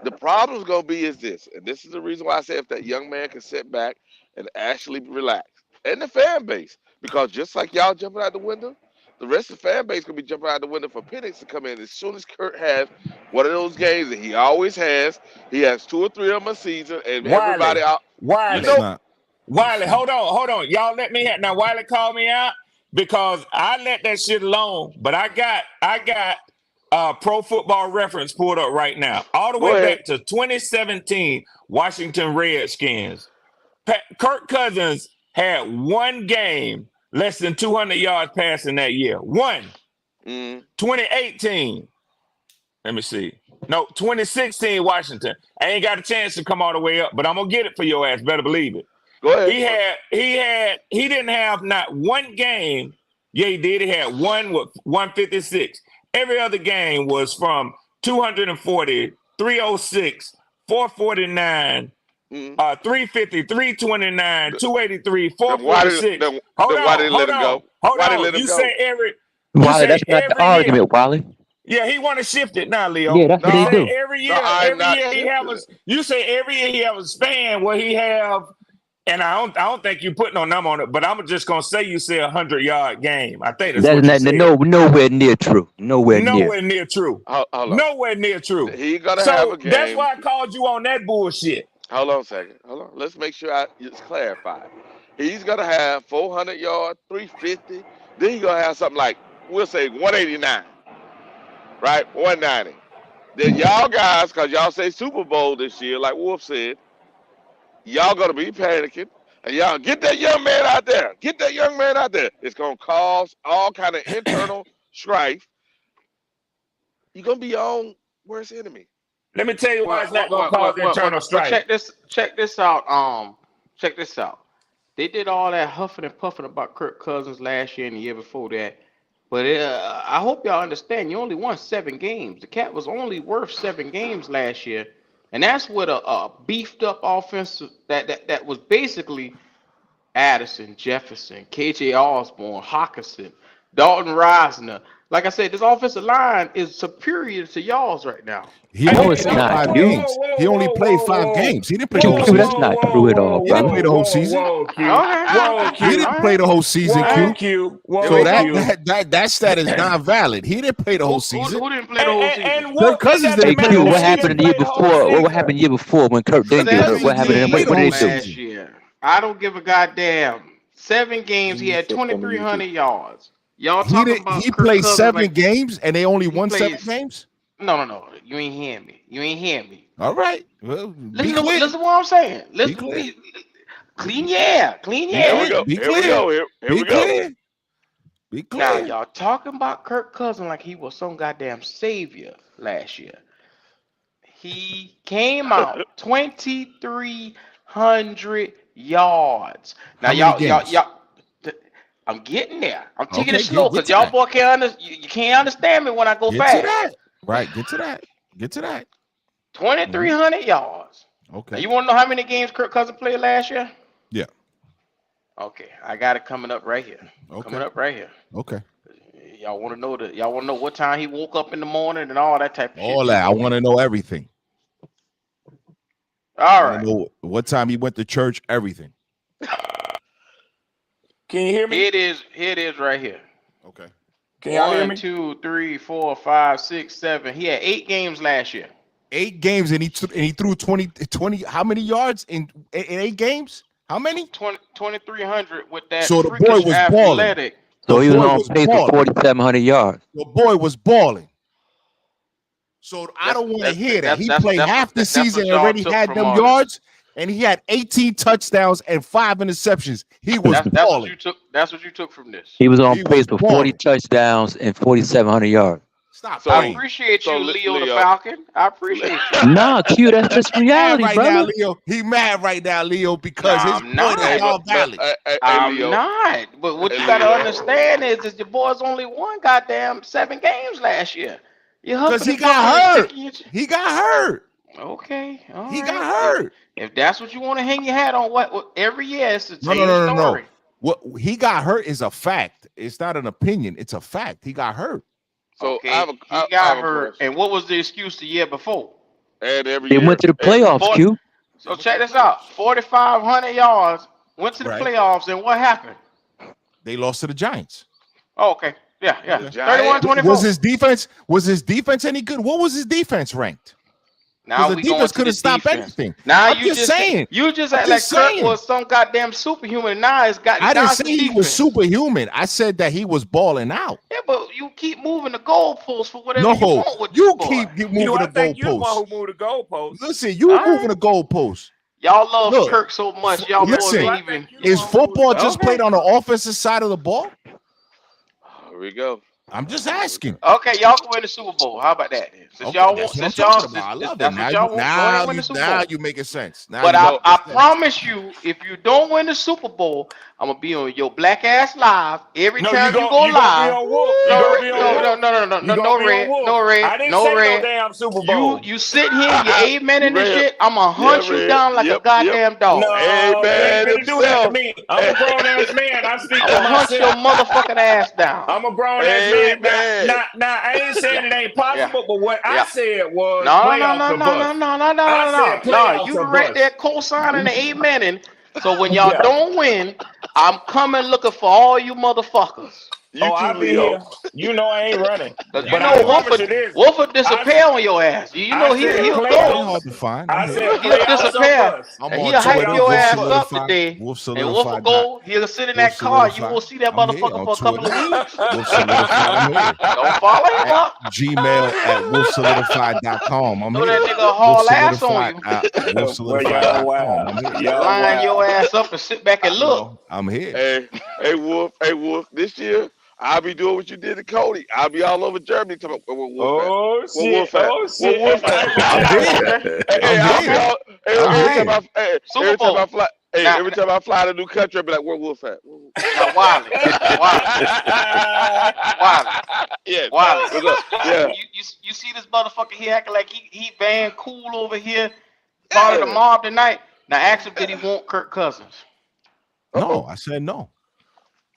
The problem's gonna be is this, and this is the reason why I say if that young man can sit back and actually relax, and the fan base, because just like y'all jumping out the window, the rest of the fan base gonna be jumping out the window for Penix to come in as soon as Kurt has one of those games that he always has. He has 2 or 3 of them a season, and everybody out. Wiley, hold on. Y'all let me have now. Wiley called me out because I let that shit alone, but I got Pro Football Reference pulled up right now, all the way back to 2017 Washington Redskins. Kirk Cousins had one game less than 200 yards passing that year. 2018. Let me see. No, 2016 Washington. I ain't got a chance to come all the way up, but I'm gonna get it for your ass. Better believe it. Go ahead. He didn't have not one game. Yeah, he did. He had one with 156. Every other game was from 240, 306, 449, 350, 329, 283, 446. Why did he let him go? Hold on. You say every. Wally, that's not the argument, Wally. Yeah, he want to shift it now, Leo. Yeah, that's what he do. Every year he have a. You say every year he have a span where he have, and I don't think you put no number on it, but I'm just gonna say you say 100-yard game. I think that's what you said. Nowhere near true. Nowhere near true. Nowhere near true. He gonna have a game. That's why I called you on that bullshit. Hold on a second. Hold on. Let's make sure it's clarified. He's gonna have 400 yards, 350. Then he's gonna have something like, we'll say 189. Right? 190. Then y'all guys, because y'all say Super Bowl this year, like Wolf said, y'all gonna be panicking. Y'all get that young man out there. Get that young man out there. It's gonna cause all kind of internal strife. You're gonna be your own worst enemy. Let me tell you why it's not gonna cause internal strife. Check this out. Check this out. They did all that huffing and puffing about Kirk Cousins last year and the year before that. But I hope y'all understand, you only won 7 games. The Cat was only worth 7 games last year. And that's with a beefed up offense that was basically Addison, Jefferson, KJ Osborne, Hawkinson, Dalton Reisner. Like I said, this offensive line is superior to y'all's right now. He only played 5 games. He only played 5 games. He didn't play the whole season. That's not true at all, He didn't play the whole season. He didn't play the whole season, Q. So that stat is not valid. He didn't play the whole season. Who didn't play the whole season? Kirk Cousins didn't play the whole What season. happened the year before? What happened the year before when Kirk didn't get hurt? What happened? What did they do? I don't give a goddamn. 7 games. He had 2,300 yards. Y'all talking about he Kirk played Cousins 7 games and they only won 7 games? No. You ain't hearing me. All right. Well, listen to what I'm saying. Listen, clean air. Here we go. Be clear. Now, y'all talking about Kirk Cousins like he was some goddamn savior last year. He came out 2,300 yards. Now, y'all. I'm getting there. I'm taking it slow because y'all boy you can't understand me when I go fast. To that. Right, get to that. 2,300 yards. Okay. Now, you want to know how many games Kirk Cousins played last year? Yeah. Okay, I got it coming up right here. Okay. Y'all want to know what time he woke up in the morning and all that type of shit. All that. I want to know everything. All right. Know what time he went to church, everything. Can you hear me? Here it is right here. Okay. Can y'all hear me? 1, 2, 3, 4, 5, 6, 7. He had 8 games last year. 8 games and he threw 20 how many yards in 8 games? How many? 2,300 with that. So the boy was balling. So he was on pace for 4,700 yards. The boy was balling. So I don't want to hear that. He played half the season and already had them yards, and he had 18 touchdowns and 5 interceptions. He was balling. That's what you took from this. He was on pace for 40 touchdowns and 4,700 yards. Stop. I appreciate you, Leo the Falcon. I appreciate you. Nah, Q, that's just reality, right brother. now, Leo. He mad right now, Leo, because his point is all valid. I'm not. But what you gotta understand is your boys only won goddamn 7 games last year. Because he got hurt. He got hurt. Okay. He got hurt. If that's what you want to hang your hat on, what every year it's a change No. story. What he got hurt is a fact. It's not an opinion. It's a fact. He got hurt. So okay, he got hurt. And what was the excuse the year before? And every they went to the playoffs, Q. So check this out. 4,500 yards, went to the playoffs, and what happened? They lost to the Giants. Oh, okay. Yeah. 31-24. Was his defense any good? What was his defense ranked? Now the defense couldn't stop anything. Now I'm just saying. You just act like Kirk was some goddamn superhuman. Now it's got. I didn't say he was superhuman. I said that he was balling out. Yeah, but you keep moving the goalposts for whatever you want with you this keep boy. moving the goalposts. You the one who moved the goalposts. Listen, you moving the goalposts. Y'all love Kirk so much. Y'all boys ain't even. Is football just played on the offensive side of the ball? Here we go. I'm just asking. Okay, y'all can win the Super Bowl. How about that? Since y'all want, since y'all, I love that's that. what y'all want. Now you making sense. Now but I promise you, if you don't win the Super Bowl, I'm gonna be on your black ass live every time you go live. No red. Damn Super Bowl. You sit here, you amen in this shit. I'm gonna hunt you down like a goddamn dog. No, amen. Do that to me. I'm a grown ass man. I speak I'm to gonna hunt your motherfucking ass down. I'm a grown ass man. Now, I ain't saying it ain't possible, but what I said was no. You right there co-signing the amening. So when y'all don't win, I'm coming looking for all you motherfuckers. I'll be here. You know I ain't running. But But I promise you this. Wolford disappear on your ass. You know he'll go. Hard to find. I said He'll playoffs or disappear. bust. I'm And on he'll hype Twitter, your Wolf ass up Solidified, today. Wolf And Wolf will go. He'll sit in that car. You won't see that motherfucker for a couple of weeks. Wolf Solidified. I'm here. Don't follow him up. Gmail at wolfsolidified.com. I'm Know here. that nigga haul ass on you. Wolfsolidified.com. I'm here. Line your ass up and sit back and look. I'm here. Hey, Wolf. This year, I'll be doing what you did to Cody. I'll be all over Germany talking about where Wolf at. Shit. Where Wolf at. Every time I fly to a new country, I'll be like, where Wolf at? Now, Wiley. Yeah. Wiley. Yeah. You see this motherfucker here acting like he Van Cool over here, part of the mob tonight. Now ask him, did he want Kirk Cousins? No, I said no.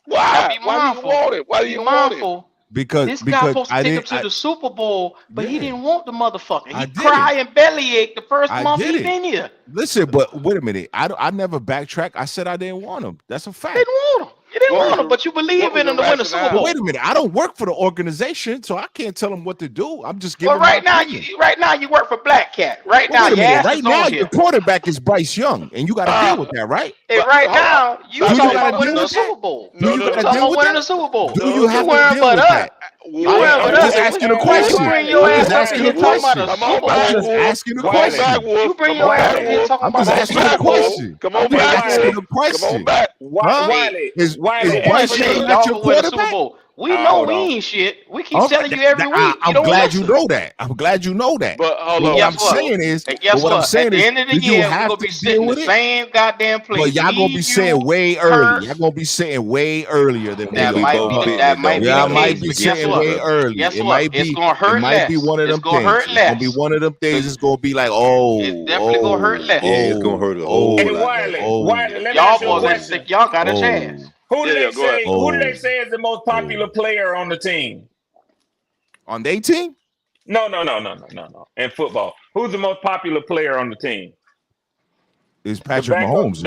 Why? Why do you want it? Why do you want it? Because this guy supposed to take him to the Super Bowl, but he didn't want the motherfucker. He cried and bellyache the first month he been here. Listen, but wait a minute. I never backtrack. I said I didn't want him. That's a fact. Didn't want him. You didn't want him, but you believe in him to win the Super Bowl. Wait a minute. I don't work for the organization, so I can't tell them what to do. I'm just giving. Well, right now you work for Black Cat. Right now, right now your quarterback is Bryce Young, and you got to deal with that, right? And right now you talking about winning the Super Bowl. Do you got to deal with winning the Super Bowl? Do you have to deal with that? I'm just asking a question. You bring your ass up here talking about a Super Bowl. I'm just asking a question. You bring your ass up here talking about a Super Bowl. Come on back. Asking a question. Come on back. Wiley. Is Bryce Young not your quarterback? We know we ain't shit. We keep telling you every week. I'm glad you know that. I'm glad you know that. But hold on. What I'm saying is, at the end of the year, we're gonna be sitting in the same goddamn place. But y'all gonna be saying way early. Y'all gonna be saying way earlier than that might be. Y'all might be saying way early. It might be. It's gonna hurt. It might be one of them things. It's gonna be one of them things. It's gonna be like, it's definitely gonna hurt less. Yeah, it's gonna hurt a whole lot. Wiley, y'all boys think y'all got a chance. Who do they say? Who do they say is the most popular player on the team? On their team? No. In football, who's the most popular player on the team? Is Patrick Mahomes?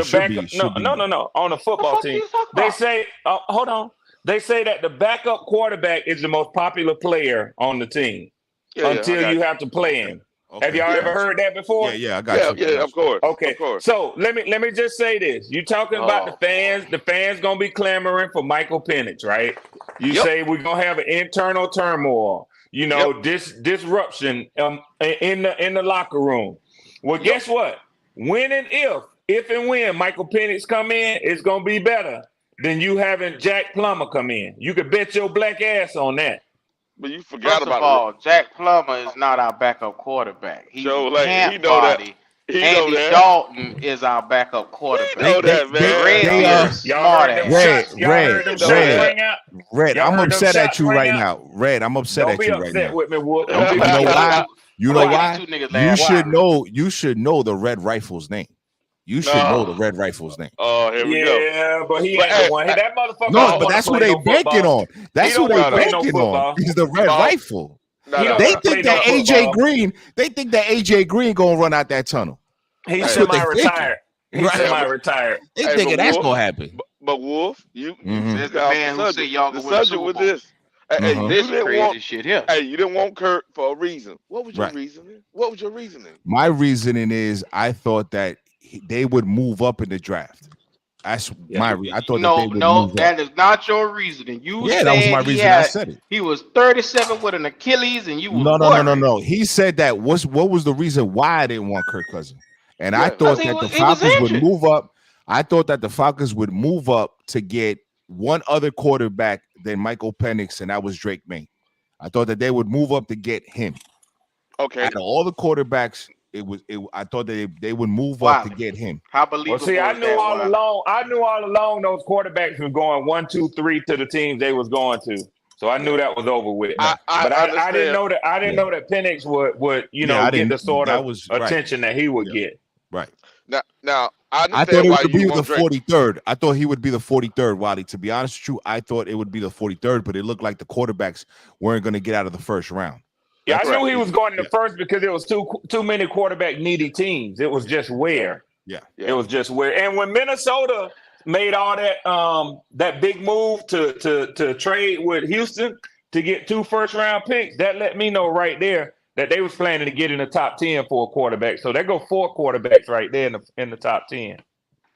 No. On the football team, they say. Hold on. They say that the backup quarterback is the most popular player on the team until you have to play him. Okay. Have y'all ever heard that before? Yeah, I got you. Yeah, of course. Okay, of course. So let me just say this. You talking about the fans? The fans gonna be clamoring for Michael Penix, right? You say we're gonna have an internal turmoil. You know, disruption in the locker room. Well, guess what? When and if and when Michael Penix come in, it's gonna be better than you having Jack Plummer come in. You could bet your black ass on that. But you forgot First of all, Jack Plummer is not our backup quarterback. He's he know that. Andy Dalton is our backup quarterback. He know that, man. Red, I'm upset at you right now. Red, I'm upset at you right now. With me, Wolf. You know why? You know why? You should know the Red Rifle's name. You should know the Red Rifle's name. Oh, here we go. Yeah, but he ain't the one. That motherfucker. No, but that's who they banking on. That's who they banking on. He's the Red Rifle. They think that AJ Green gonna run out that tunnel. He's semi-retired. He's semi-retired. They thinking that's gonna happen. But Wolf, you the man who said y'all gonna win the Super Bowl. This. Hey, this crazy shit here. Hey, you didn't want Kirk for a reason. What was your reasoning? My reasoning is I thought that they would move up in the draft. That's my reason. I thought that they would move up. That is not your reasoning. That was my reason. I said it. He was 37 with an Achilles, and you was no. He said that. What was the reason why I didn't want Kirk Cousins? And I thought that the Falcons would move up. I thought that the Falcons would move up to get one other quarterback than Michael Penix, and that was Drake May. I thought that they would move up to get him. Okay. Out of all the quarterbacks, I thought that they would move up to get him. How believable? Well, see, I knew all along those quarterbacks were going 1, 2, 3 to the teams they was going to. So I knew that was over with. I didn't know that. I didn't know that Penix would get the sort of attention that he would get. Right. Now I thought it would be the 43rd. I thought he would be the 43rd, Wally. To be honest with you, I thought it would be the 43rd, but it looked like the quarterbacks weren't going to get out of the first round. Yeah, I knew he was going to first because there was too many quarterback needy teams. It was just where. Yeah. It was just where. And when Minnesota made all that big move to trade with Houston to get 2 first-round picks, that let me know right there that they was planning to get in the top 10 for a quarterback. So there go 4 quarterbacks right there in the top 10.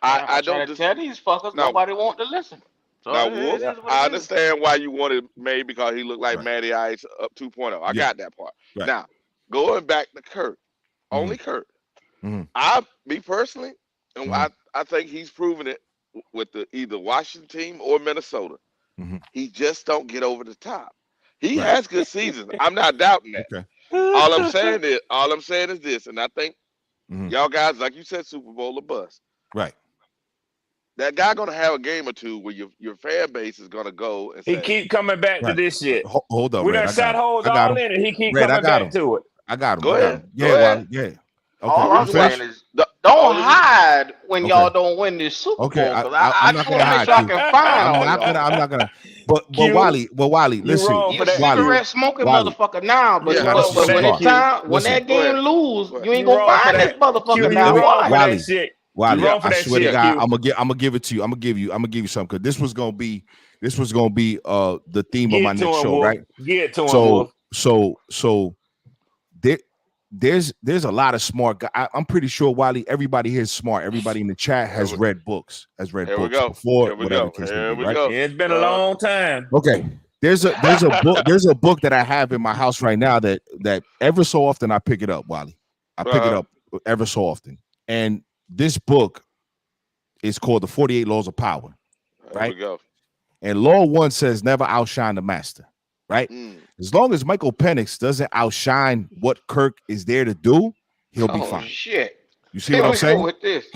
I try don't to tell these fuckers now, nobody want to listen. So now it Wolf, is what I it is. understand why you wanted May because he looked like Right. Matty Ice up 2.0. I Yeah. got that part. Right. Now, going back to Kirk, only Kirk. Me personally, and I think he's proven it with the either Washington team or Minnesota. He just don't get over the top. He has good seasons. I'm not doubting that. Okay. All I'm saying is this, and I think y'all guys, like you said, Super Bowl or bust. Right. That guy gonna have a game or two where your fan base is gonna go and say, he keep coming back to this shit. Hold up, We Red. done shot holes all in it. He keep Red, coming back to it. I got him. Go ahead. Yeah, Go ahead. Yeah. Okay. All I'm saying is don't hide when y'all don't win this Super Bowl. Okay, Because I'm I not just gonna want to make sure I hide. can find all y'all. I'm not gonna. But Wally, listen, You a cigarette smoking motherfucker now, but when it's time, when that game lose, you ain't gonna find this motherfucker now. Wally, I swear to God, I'm gonna give it to you. I'm gonna give you something because this was gonna be the theme of my next show, right? Get to him, So there's a lot of smart guys. I'm pretty sure Wally, everybody here is smart. Everybody in the chat has read books, before whatever case may be, right? It's been a long time. Okay. There's a book that I have in my house right now that ever so often I pick it up, Wally. I pick it up ever so often. And this book is called The 48 Laws of Power. Right? There we go. And law 1 says never outshine the master. Right? As long as Michael Penix doesn't outshine what Kirk is there to do, he'll be fine. Shit. You see what I'm saying? With this.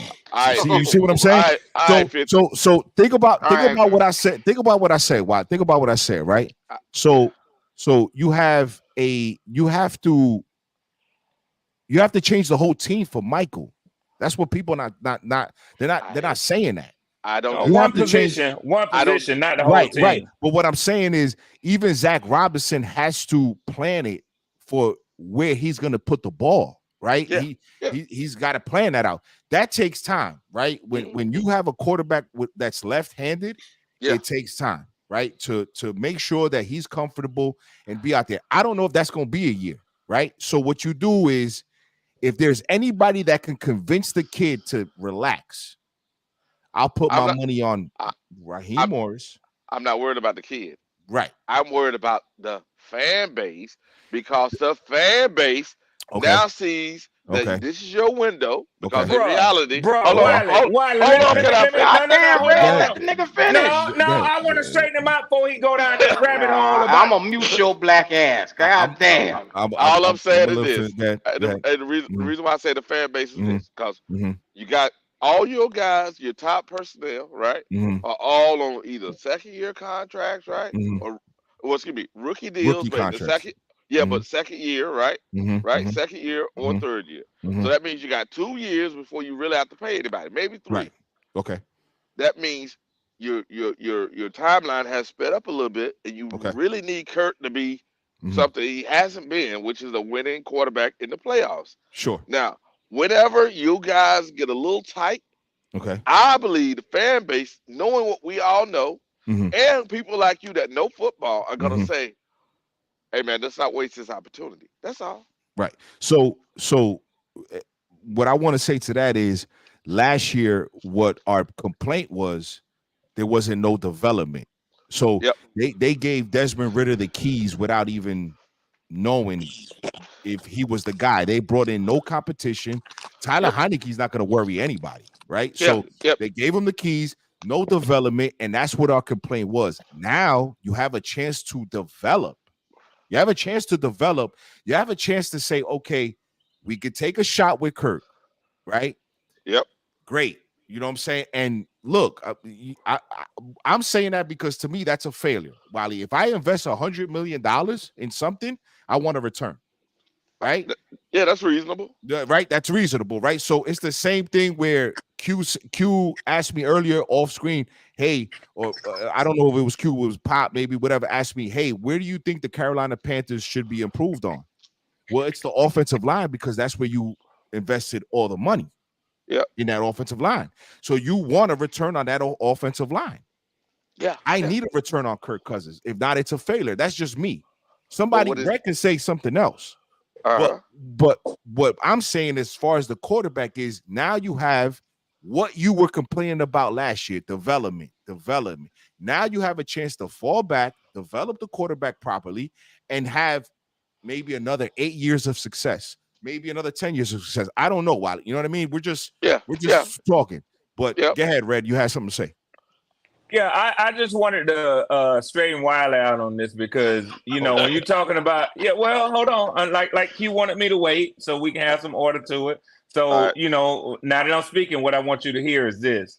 You see what I'm saying? So think about what I said. Think about what I said. Why? Think about what I said, right? So you have to change the whole team for Michael. That's what people they're not saying that. I don't know. One position, not the whole team. Right. But what I'm saying is even Zach Robinson has to plan it for where he's going to put the ball, right? Yeah. He's got to plan that out. That takes time, right? When you have a quarterback that's left-handed, it takes time, right? To make sure that he's comfortable and be out there. I don't know if that's going to be a year, right? So what you do is if there's anybody that can convince the kid to relax, I'll put my money on Raheem Morris. I'm not worried about the kid. Right. I'm worried about the fan base because the fan base now sees that this is your window because in reality, hold on, let the nigga finish. No, I want to straighten him out before he go down that rabbit hole. I'm gonna mute your black ass. God damn. All I'm saying is this. And the reason why I say the fan base is this because you got all your guys, your top personnel, right, are all on either second-year contracts, right, or rookie deals, but the second. Yeah, but second year, right? Second year or third year. So that means you got 2 years before you really have to pay anybody, maybe 3. Right. Okay. That means your timeline has sped up a little bit, and you really need Kirk to be something he hasn't been, which is a winning quarterback in the playoffs. Sure. Now, whenever you guys get a little tight, I believe the fan base, knowing what we all know, and people like you that know football are gonna say, hey man, let's not waste this opportunity. That's all. Right. So what I want to say to that is last year, what our complaint was, there wasn't no development. So they gave Desmond Ridder the keys without even knowing if he was the guy. They brought in no competition. Tyler Heineke's not going to worry anybody, right? So they gave him the keys, no development, and that's what our complaint was. Now you have a chance to develop. You have a chance to develop. You have a chance to say, okay, we could take a shot with Kirk, right? Yep. Great. You know what I'm saying? And look, I'm saying that because to me, that's a failure. Wally, if I invest $100 million in something, I want a return, right? Yeah, that's reasonable. Right? That's reasonable, right? So it's the same thing where Q asked me earlier off screen, hey, or I don't know if it was Q, it was Pop, maybe whatever, asked me, hey, where do you think the Carolina Panthers should be improved on? Well, it's the offensive line because that's where you invested all the money. in that offensive line. So you want a return on that offensive line. Yeah. I need a return on Kirk Cousins. If not, it's a failure. That's just me. Somebody Brett can say something else. But what I'm saying as far as the quarterback is, now you have what you were complaining about last year, development. Now you have a chance to fall back, develop the quarterback properly, and have maybe another 8 years of success, maybe another 10 years of success. I don't know, Wiley. You know what I mean? We're just talking. But go ahead, Red. You had something to say. Yeah, I just wanted to straighten Wiley out on this because, you know, when you're talking about, hold on. Like you wanted me to wait so we can have some order to it. So, you know, now that I'm speaking, what I want you to hear is this.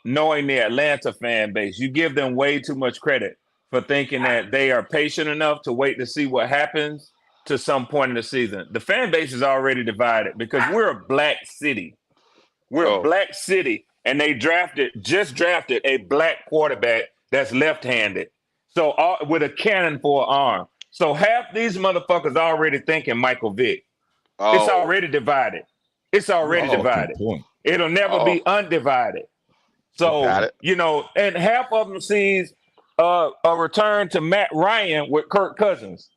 Knowing the Atlanta fan base, you give them way too much credit for thinking that they are patient enough to wait to see what happens to some point in the season. The fan base is already divided because we're a black city. We're a black city. And they just drafted a black quarterback that's left-handed. So with a cannon for an arm. So half these motherfuckers already thinking Michael Vick. It's already divided. It's already divided. It'll never be undivided. So, you know, and half of them sees a return to Matt Ryan with Kirk Cousins.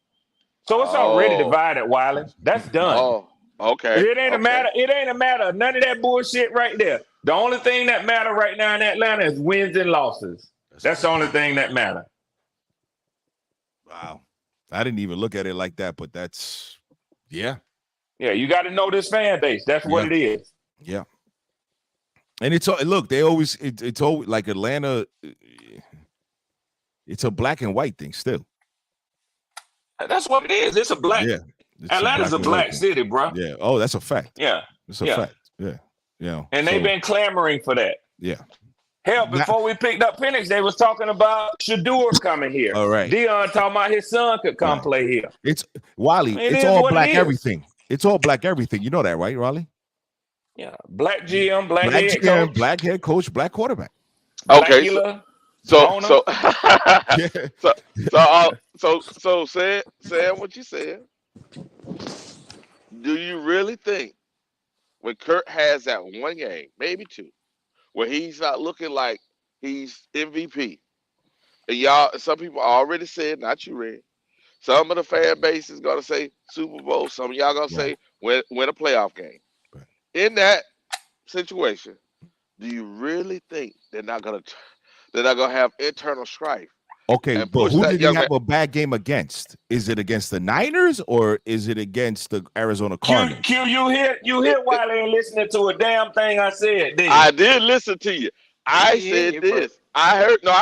So it's already divided, Wiley. That's done. Oh, okay. It ain't a matter. It ain't a matter of none of that bullshit right there. The only thing that matter right now in Atlanta is wins and losses. That's the only thing that matter. Wow. I didn't even look at it like that, but that's, Yeah, you got to know this fan base. That's what it is. Yeah. And it's always like Atlanta, it's a black and white thing still. That's what it is. It's a black. Yeah. Atlanta's a black city, bro. Yeah. Oh, that's a fact. Yeah. It's a fact. Yeah. Yeah. And they've been clamoring for that. Yeah. Hell, before we picked up Penix, they was talking about Shador coming here. All right. Dion talking about his son could come play here. It's Wiley. It's all black everything. It's all black everything. You know that, right, Raleigh? Yeah. Black GM, black head coach. Black head coach, black quarterback. Okay. So saying what you said, do you really think when Kirk has that one game, maybe two, where he's not looking like he's MVP, and some people already said, not you, Red, some of the fan base is gonna say Super Bowl, some of y'all gonna say win a playoff game. Right. In that situation, do you really think they're not gonna have internal strife? Okay, but who did he have a bad game against? Is it against the Niners or is it against the Arizona Cardinals? Q, you hear why they ain't listening to a damn thing I said, didn't you? I did listen to you. I said this. I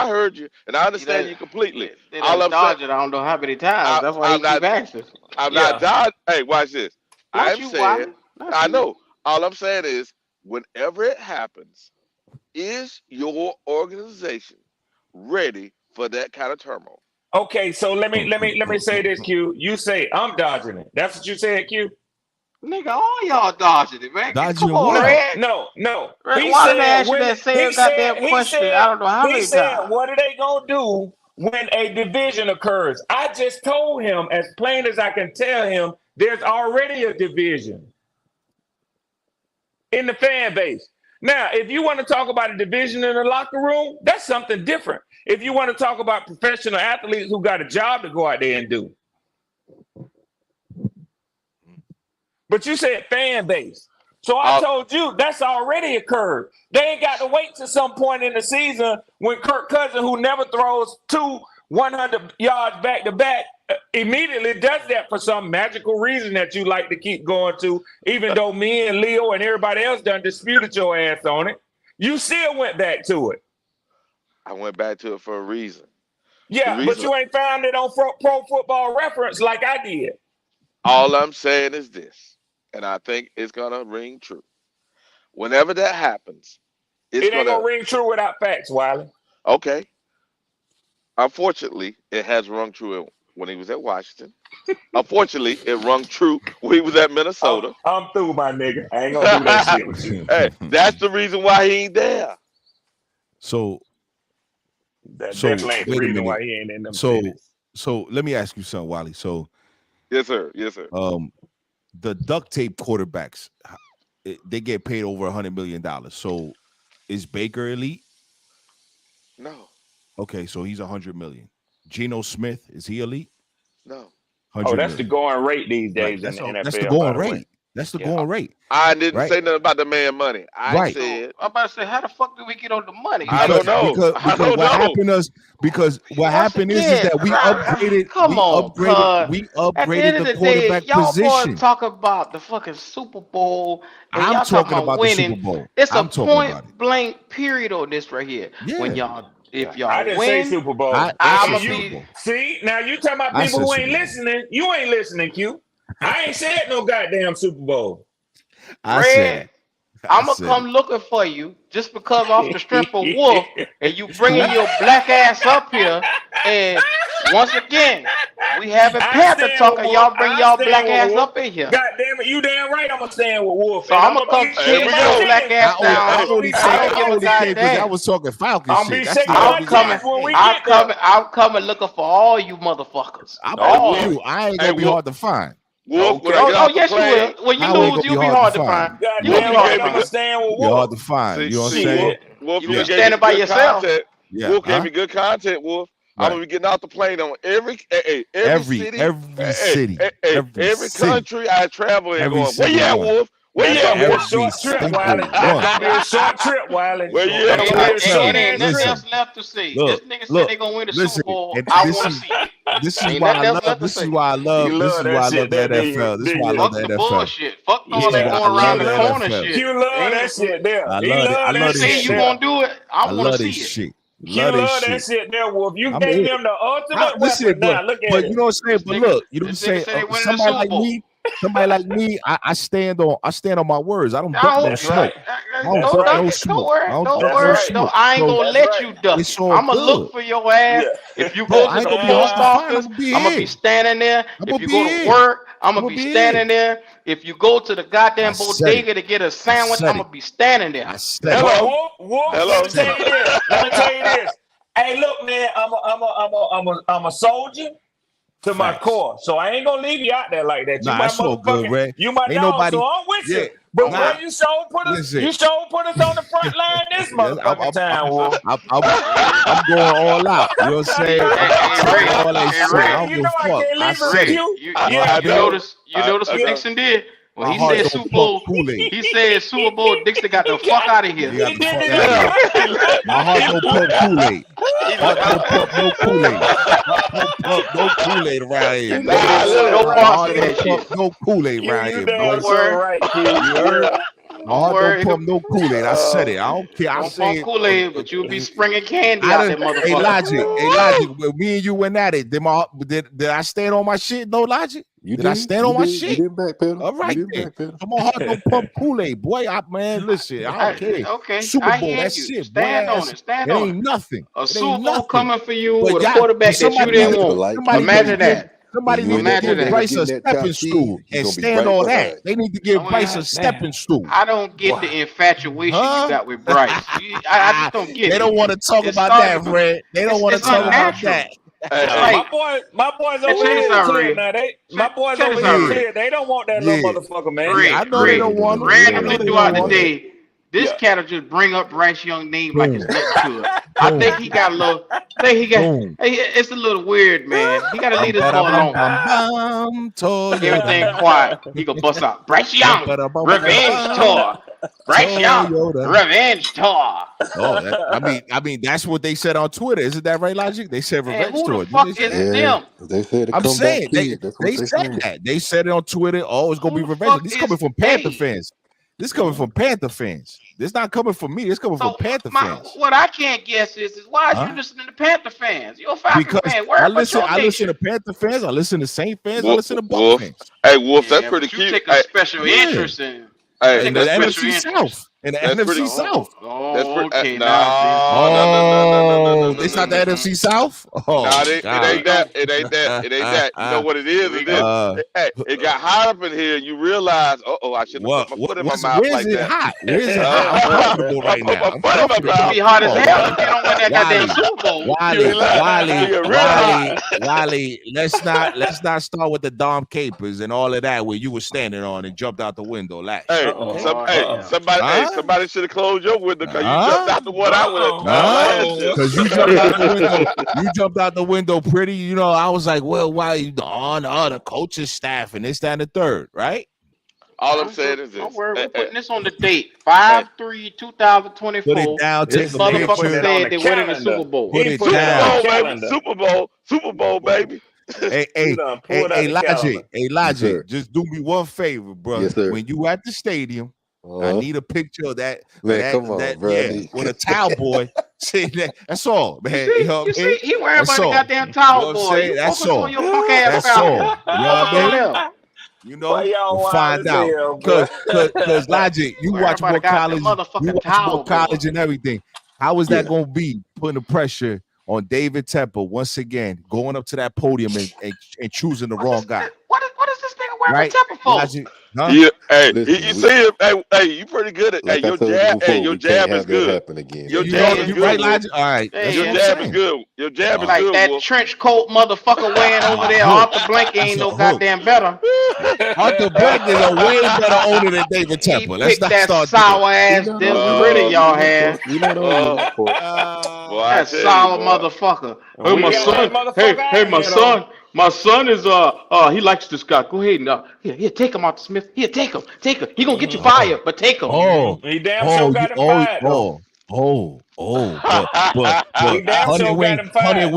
heard you, and I understand you completely. All I'm saying, I don't know how many times. That's why he keep asking. I'm not dodging. Hey, watch this. I'm saying, I know. All I'm saying is, whenever it happens, is your organization ready for that kind of turmoil? Okay, so let me say this, Q. You say I'm dodging it. That's what you said, Q. Nigga, all y'all dodging it, man. Dodging Come on, Red. No. Red, why did I ask you that same goddamn question? I don't know how many times. What are they gonna do when a division occurs? I just told him, as plain as I can tell him, there's already a division in the fan base. Now, if you want to talk about a division in the locker room, that's something different. If you want to talk about professional athletes who got a job to go out there and do. But you said fan base. So I told you that's already occurred. They ain't got to wait to some point in the season when Kirk Cousins, who never throws 100 yards back to back, immediately does that for some magical reason that you like to keep going to, even though me and Leo and everybody else done disputed your ass on it. You still went back to it. I went back to it for a reason. Yeah, but you ain't found it on Pro Football Reference like I did. All I'm saying is this, and I think it's going to ring true. Whenever that happens, it ain't going to ring true without facts, Wiley. Okay. Unfortunately, it has rung true when he was at Washington. Unfortunately, it rung true when he was at Minnesota. I'm through, my nigga. I ain't going to do that shit with you. Hey, that's the reason why he ain't there. So definitely ain't the reason why he ain't in them cities. So let me ask you something, Wiley. So yes, sir. The duct tape quarterbacks. they get paid over $100 million. So is Baker elite? No. Okay, so he's 100 million. Geno Smith, is he elite? No. Oh, that's the going rate these days in the NFL. That's the going rate. That's the going rate. I didn't say nothing about the man money. I said. I'm about to say, how the fuck do we get on the money? I don't know. Because what happened is that we upgraded. We upgraded the quarterback position. Y'all boys talk about the fucking Super Bowl. And I'm y'all talking about winning. the Super Bowl. It's a point blank period on this right here. Yeah. When y'all. If y'all I didn't win, say Super Bowl. See, now you talking about people who ain't listening. You ain't listening, Q. I ain't said no goddamn Super Bowl. I'm gonna come looking for you just because off the strength of Wolf, and you bringing your black ass up here. And once again, we having Panther talk, and y'all bring y'all black ass up in here. God damn it, you damn right. I'm gonna stand with Wolf. So I'm gonna come kick your black ass down. I was talking Falcons shit. I'm coming looking for all you motherfuckers. I ain't gonna be hard to find. Wolf, yes, you will. When you lose, you'll be hard to find. You'll be hard to stand with Wolf. Hard to find. You know what I'm saying? Wolf, you standing by yourself. Wolf gave me good content, Wolf. I'm gonna be getting out the plane on every city, every country I travel in. Going, where you at, Wolf? Where you at, Wolf? Short trip, Wiley. That's be a short trip, Wiley. Where you at? Ain't nothing else left to see. This nigga said they gonna win the Super Bowl. I want to see it. This is why I love. This is why I love the NFL. This is why I love the NFL. Bullshit. Fuck all that going around the corner shit. You love that shit there. I love it. Say you gonna do it. I want to see it. You love that shit there, Wolf. You gave him the ultimate weapon. Now look at it. But you know what I'm saying. But look, you know what I'm saying. Somebody like me, I stand on my words. I don't duck no smoke. Don't worry. I ain't gonna let you duck. I'm gonna look for your ass. If you go to the post office, I'm gonna be standing there. If you go to work, I'm gonna be standing there. If you go to the goddamn bodega to get a sandwich, I'm gonna be standing there. Hello, Wolf. Let me tell you this. Hey, look, man. I'm a soldier to my core, so I ain't gonna leave you out there like that. You my motherfucking, you my dog, so I'm with you. But when you sure put us on the front line this motherfucking time, Wolf. I'm going all out. You know what I'm saying? You know I can't leave it with you. You notice what Dixon did? When he said Super Bowl, he said Super Bowl, Dixon got the fuck out of here. My heart don't pump Kool-Aid. Heart don't pump no Kool-Aid. No Kool-Aid around here. No Kool-Aid around here. Don't worry. My heart don't pump no Kool-Aid. I said it. I don't care. I said Kool-Aid, but you'll be springing candy out there, motherfucker. Hey, Logic. When me and you went at it, did I stand on my shit? No, Logic. Did I stand on my shit? You didn't backpedal. All right, my heart don't pump Kool-Aid, boy. Man, listen, I don't care. Okay, Super Bowl, that's it. Stand on it. Stand on it. Ain't nothing. A Super Bowl coming for you with a quarterback that you didn't want. Imagine that. Somebody need to give Bryce a stepping stool and stand on that. They need to give Bryce a stepping stool. I don't get the infatuation you got with Bryce. I just don't get it. They don't want to talk about that, Fred. They don't want to talk about that. My boys over here clear now. My boys over here clear. They don't want that little motherfucker, man. I know they don't want randomly throughout the day. This cat will just bring up Bryce Young name like it's nothing to it. I think he got a little. It's a little weird, man. He got to leave this boy alone. Everything quiet. He gonna bust out Bryce Young revenge tour. Bryce Young revenge tour. I mean, that's what they said on Twitter. Isn't that right, Logic? They said revenge tour. Who the fuck is them? They said I'm saying they said that. They said it on Twitter. Oh, it's gonna be revenge. This coming from Panther fans. This coming from Panther fans. This not coming from me. This coming from Panther fans. What I can't guess is why are you listening to Panther fans? You're a Falcons fan. I listen to Panther fans. I listen to Saint fans. I listen to Buck fans. Hey, Wolf, that's pretty cute. You take a special interest in. Hey, in the NFC South. in the That's NFC pretty. South. That's Oh, pretty. okay. No, Oh, it's not the no. NFC South. Oh, Nah, it ain't God. that. It ain't that. It ain't that. You know what it is? It is. Hey, it got hot up in here. You realize, I shouldn't have put my foot in my mouth where's like it that. hot? Where's it hot? I'm comfortable I right put now. my I'm foot in my comfortable. It's gonna mouth. be hot as hell if Oh, you don't win that goddamn Super Bowl. Wally, let's not start with the Dom Capers and all of that where you were standing on and jumped out the window last. Hey, somebody should have closed your window because you jumped out the one I went last year. Because you jumped out the window. You jumped out the window pretty. You know, I was like, well, why you on the coaching staff and this, that, and the third, right? All I'm saying is this. Don't worry, we're putting this on the date. 5/3/2024. Put it down, take This a motherfucker picture. said they winning the Super Bowl. Put it down. Super Bowl, baby. Hey, Logic, Yes, just do me one favor, bro. Yes, sir. When you at the stadium, I need a picture of that. Man, come on, bro. With a towel boy sitting there. That's all, man. You see, You know what I mean? he worried That's about the all. goddamn towel You know what I'm boy. saying? You That's focus all. on your punk ass That's Falcons. all. You know what I mean? You know, we'll find out. Because Logic, you watch more college, college and everything. How is that going to be putting the pressure on David Tepper once again, going up to that podium and choosing the wrong guy? What is this nigga wearing Tepper for? Logic, huh? Yeah, hey, Listen, you see him? Hey, you pretty good at. Like Hey, I your told you jab. before, Hey, your we jab can't is have that good. happen again. Your You jab know, is you good. right, Logic? All right. Hey, Your yeah. jab is good. Your jab is Like good. that Wolf. trench coat motherfucker wearing over there. Arthur Blank ain't no goddamn better. Arthur Blank is a way better owner than David Tepper. Let's Pick not that start sour ass Desperate y'all had. We not on you, of course. That sour motherfucker. Hey, my son. Hey, my son is he likes this guy. Go ahead and here, take him out to Smith. Here, take him. He gonna get you fired, but take him. He damn sure got him fired though. But He damn sure got him fired. Honey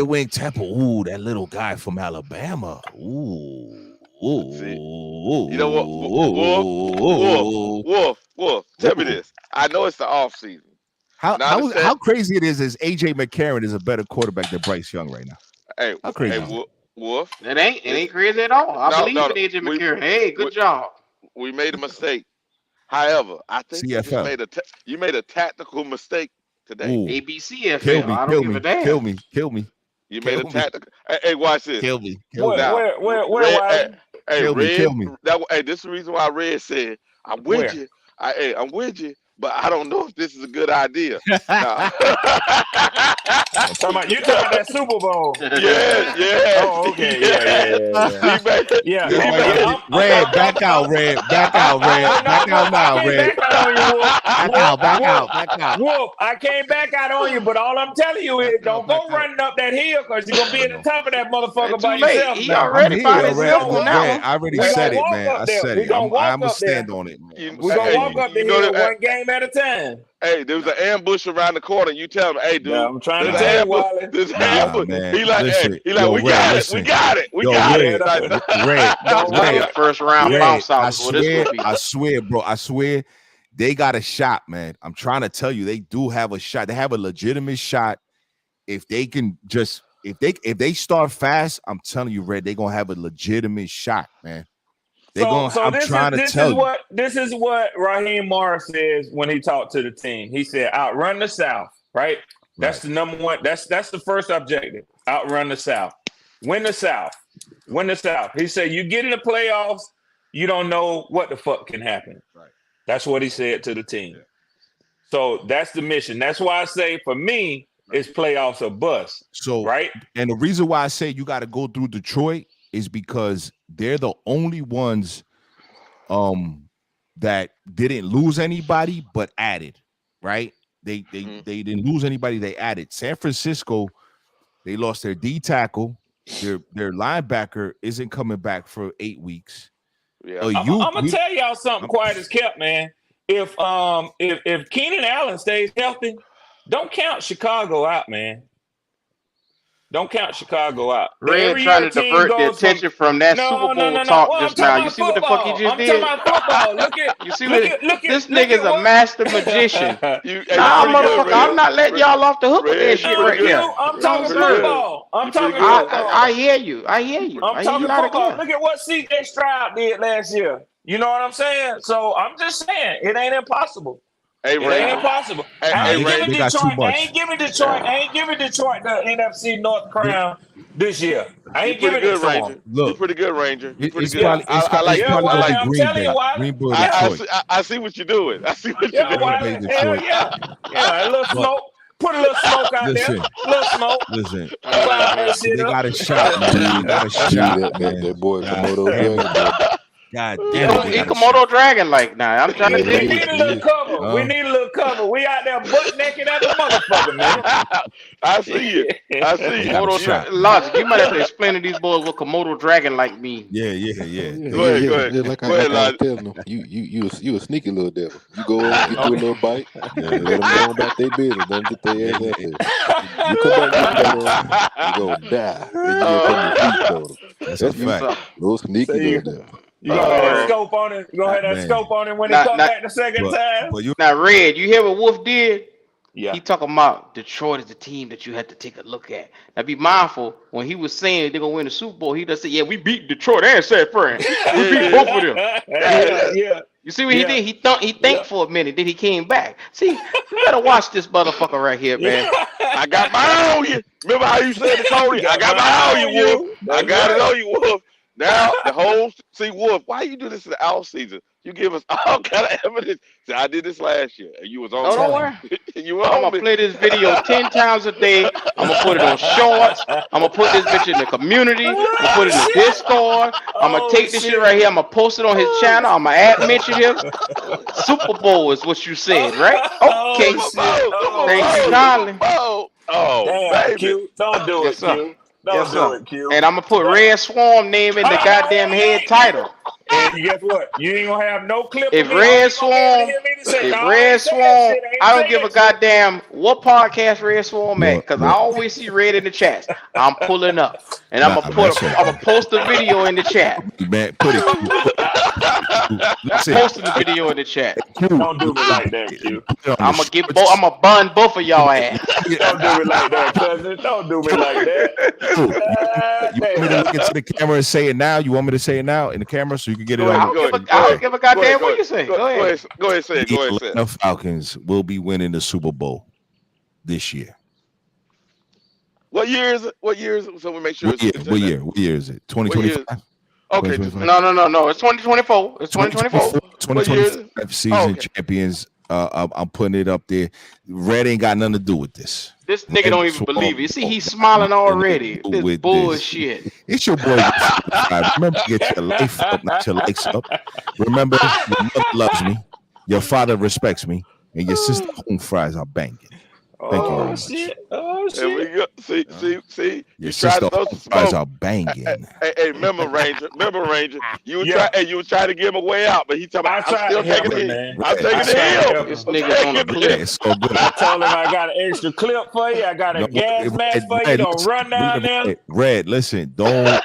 Wing Temple. Ooh, that little guy from Alabama. Ooh. You know what, Wolf? Tell me this. I know it's the off season. How crazy it is AJ McCarron is a better quarterback than Bryce Young right now. Hey, how crazy? Hey, Wolf. It ain't crazy at all. I believe in AJ McCarron. Hey, good job. We made a mistake. However, I think you made a tactical mistake today. Ooh. ABCFL. I don't give a damn. Kill me. You made a tactical. Hey, watch this. Kill me. Where? Hey, Red. Kill me. This is the reason why Red said, "I'm with you. I'm with you, but I don't know if this is a good idea." You talking about that Super Bowl? Yeah. Oh, okay. Yeah. Red, back out now, Red. Back out. Wolf, I can't back out on you, but all I'm telling you is don't go running up that hill because you're gonna be at the top of that motherfucker by yourself. He already found himself on that one. I already said it, man. I said it. I'm gonna stand on it, man. We're gonna walk up the hill one game at a time. Hey, there was an ambush around the corner. You tell him, hey, dude. Yeah, I'm trying to tell you, Wally. This ambush. Man. He like, Listen, we got it. We got it. Red, first round bounce out. I swear, bro. I swear, they got a shot, man. I'm trying to tell you, they do have a shot. They have a legitimate shot. If they can just, if they start fast, I'm telling you, Red, they're gonna have a legitimate shot, man. This is what Raheem Morris says when he talked to the team. He said, outrun the South, right? That's the number one. That's the first objective. Outrun the South. Win the South. He said, you get in the playoffs, you don't know what the fuck can happen. Right. That's what he said to the team. So that's the mission. That's why I say for me, it's playoffs or bust. So right. And the reason why I say you got to go through Detroit is because they're the only ones that didn't lose anybody but added, right? They didn't lose anybody, they added. San Francisco, they lost their D tackle, their linebacker isn't coming back for 8 weeks. Yeah. I'm gonna tell y'all something quiet as kept, man. If Keenan Allen stays healthy, don't count Chicago out, man. Don't count Chicago out. Red trying to divert the attention from that Super Bowl talk just now. You see what the fuck he just did? I'm talking about football. Look at this nigga's a master magician. Motherfucker, I'm not letting y'all off the hook with that shit right here. I'm talking football. I hear you. I'm talking football. Look at what C.J. Stroud did last year. You know what I'm saying? So I'm just saying it ain't impossible. Hey, It ain't impossible. I ain't giving Detroit the NFC North crown this year. I ain't giving it to them. You're pretty good, Ranger. You're pretty good. Probably, I like I'm telling you why. I see what you're doing. I see what you're doing. Yeah, a little smoke. Put a little smoke out there. A little smoke. Listen. They got a shot, man. They got a shot, man. That boy Komodo Dragon. God damn. He Komodo Dragon like now. I'm trying to We need a little cover. We need a little cover. We out there butt naked at the motherfucker, man. I see you. Komodo Logic. You might have to explain to these boys what Komodo Dragon like mean. Yeah. Go ahead. Like I was telling them, you a sneaky little devil. You go over, get you a little bite, let them go about their business. Don't get their ass out there. You come back, you gonna die. And you gonna put your feet on them. That's a fact. Little sneaky little devil. You gonna have that scope on it? You gonna have that scope on it when he come back the second time? Now, Red, you hear what Wolf did? Yeah. He talking about Detroit is the team that you had to take a look at. Now, be mindful when he was saying they're gonna win the Super Bowl. He just said, "Yeah, we beat Detroit and San Fran. We beat both of them." Yeah. You see what he did? He think for a minute, then he came back. See, you better watch this motherfucker right here, man. I got my eye on you. Remember how you said to Cody? I got my eye on you, Wolf. I got it on you, Wolf. Now the whole Wolf, why you do this in the off season? You give us all kind of evidence. See, I did this last year, and you was on. Don't worry. You I'm gonna play this video 10 times a day. I'm gonna put it on shorts. I'm gonna put this bitch in the community. I'm gonna put it in the Discord. I'm gonna take this shit right here. I'm gonna post it on his channel. I'm gonna mention him. Super Bowl is what you said, right? Okay. Thank you kindly. Oh, baby. Q. Don't do it, Q. Don't do it, Q. And I'm gonna put Red Swarm name in the goddamn head title. And guess what? You ain't gonna have no clip. If Red Swarm, I don't give a goddamn what podcast Red Swarm at, because I always see Red in the chat. I'm pulling up, and I'm gonna post a video in the chat. Man, put it. Posting the video in the chat. Don't do me like that, Q. I'm gonna bun both of y'all ass. Don't do me like that, cousin. Don't do me like that. You want me to look into the camera and say it now? You want me to say it now in the camera so you can get it on? I don't give a goddamn what you say. Go ahead. Go ahead, say it. Go ahead, say it. The Falcons will be winning the Super Bowl this year. What year is it? What year is it? So we make sure. What year is it? 2025. Okay. No. It's 2024. It's 2024. 2025 season champions. I'm putting it up there. Red ain't got nothing to do with this. This nigga don't even believe it. You see, he's smiling already. This bullshit. It's your boy. Remember to get your life up, not your likes up. Remember, your mother loves me, your father respects me, and your sister home fries are banging. Thank you very much. Oh, shit. There we go. See. Your sister home fries are banging. Hey, remember Ranger. You were trying to give him a way out, but he told me I'm still taking it in. I'm taking it in. This nigga's on the clip. So good. I told him I got an extra clip for you. I got a gas mask for you. Don't run down there. Red, listen, don't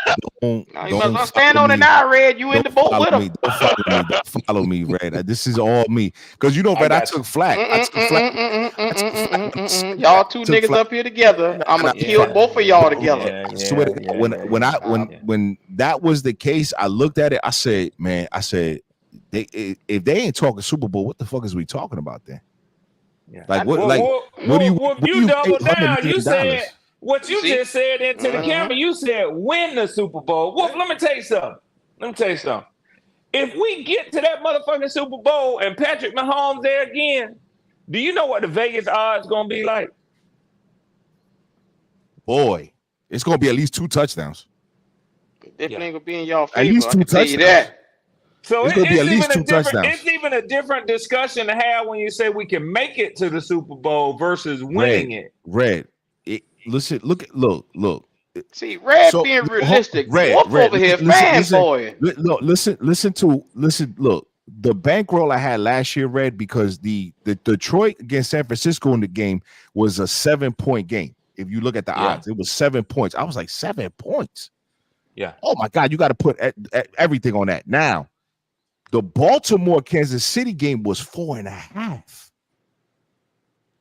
stand on it now, Red. You in the boat with him. Don't follow me, Red. This is all me. Because you know, Red, I took flack. Y'all two niggas up here together. I'm gonna kill both of y'all together. When that was the case, I looked at it. I said, if they ain't talking Super Bowl, what the fuck is we talking about then? Yeah. Like what? What do you double down? You said what you just said into the camera. You said win the Super Bowl. Wolf, let me tell you something. If we get to that motherfucking Super Bowl and Patrick Mahomes there again, do you know what the Vegas odds gonna be like? Boy, it's gonna be at least 2 touchdowns. Definitely gonna be in y'all favor. At least 2 touchdowns. So it's gonna be at least 2 touchdowns. It's even a different discussion to have when you say we can make it to the Super Bowl versus winning it. Red. Look. See, Red being realistic. Wolf over here fanboy. Listen. Look. The bankroll I had last year, Red, because the Detroit against San Francisco in the game was a 7-point game. If you look at the odds, it was 7 points. I was like, 7 points. Yeah. Oh my God, you got to put everything on that. Now, the Baltimore Kansas City game was 4.5.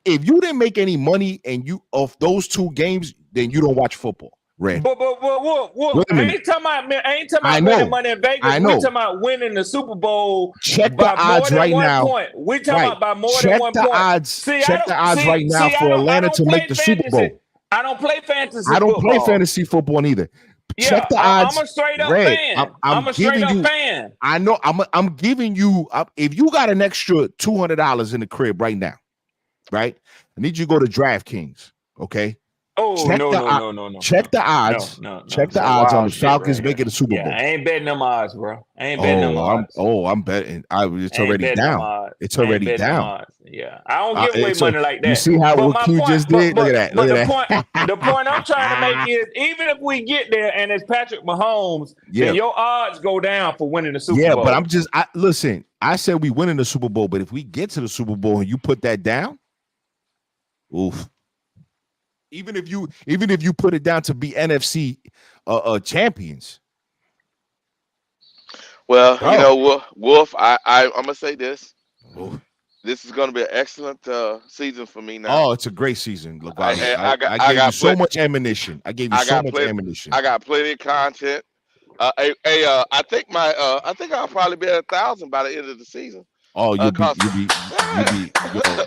If you didn't make any money and you off those 2 games, then you don't watch football. Red. But I ain't talking about winning money in Vegas. I know. We talking about winning the Super Bowl. Check the odds right now. Point. We talking about by more than 1 point. Check the odds right now for Atlanta to make the Super Bowl. I don't play fantasy. I don't play fantasy football either. Check the odds. I'm a straight up fan. I'm a straight up fan. I know. I'm giving you. If you got an extra $200 in the crib right now, right? I need you to go to DraftKings. Okay. Oh, no. Check the odds. Check the odds on the Falcons making the Super Bowl. I ain't betting them odds, bro. I ain't betting them odds. I'm betting. It's already down. It's already down. Yeah. I don't give away money like that. You see how what you just did? Look at that. The point I'm trying to make is, even if we get there and it's Patrick Mahomes, then your odds go down for winning the Super Bowl. Yeah, but listen, I said we winning the Super Bowl, but if we get to the Super Bowl and you put that down, oof. Even if you put it down to be NFC champions. Well, you know, Wolf, I'm gonna say this. This is gonna be an excellent season for me now. Oh, it's a great season. Look, I gave you so much ammunition. I gave you so much ammunition. I got plenty of content. I think I'll probably be at 1,000 by the end of the season. Oh, you be,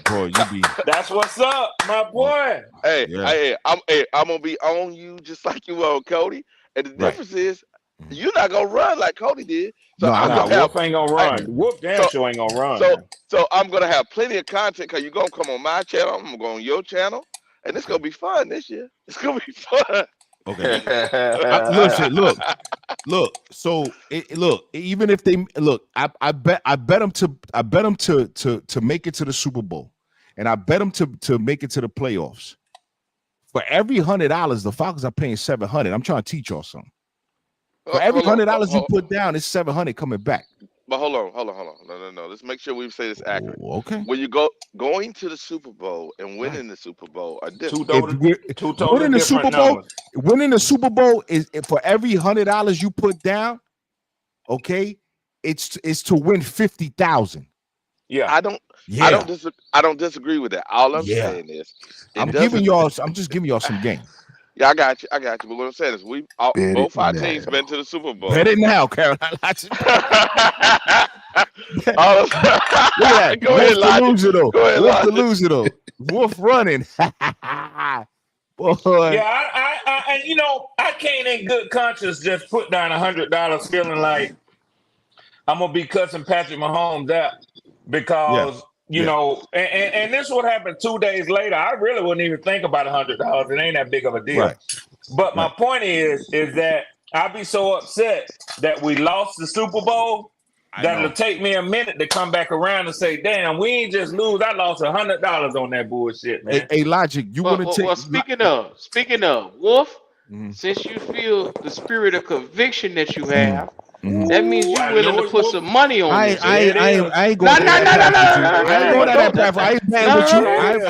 bro, you be. That's what's up, my boy. Hey, I'm gonna be on you just like you on Cody. And the difference is, you're not gonna run like Cody did. So Wolf ain't gonna run. Wolf damn sure ain't gonna run. So I'm gonna have plenty of content because you're gonna come on my channel. I'm gonna go on your channel, and it's gonna be fun this year. It's gonna be fun. Okay. Listen, look. So even if they I bet them to make it to the Super Bowl, and I bet them to make it to the playoffs. For every $100, the Falcons are paying $700. I'm trying to teach y'all something. For every $100 you put down, it's $700 coming back. But hold on. No. Let's make sure we say this accurate. Okay. When you going to the Super Bowl and winning the Super Bowl are different. Winning the Super Bowl is for every $100 you put down. Okay, it's to win 50,000. Yeah, I don't disagree with that. All I'm saying is, I'm just giving y'all some game. Yeah, I got you. But what I'm saying is, both our teams been to the Super Bowl. Bet it now, Carolina. Go ahead, Wolf the loser though. Wolf running. Boy. Yeah, I you know, I can't in good conscience just put down $100 feeling like I'm gonna be cussing Patrick Mahomes out because you know, and this is what happened 2 days later. I really wouldn't even think about $100. It ain't that big of a deal. Right. But my point is that I'd be so upset that we lost the Super Bowl that it'll take me a minute to come back around and say, damn, we ain't just lose. I lost $100 on that bullshit, man. Hey, Logic, you want to take... Well, speaking of, Wolf, since you feel the spirit of conviction that you have, that means you're willing to put some money on this. I ain't going to that path. I ain't bad with you.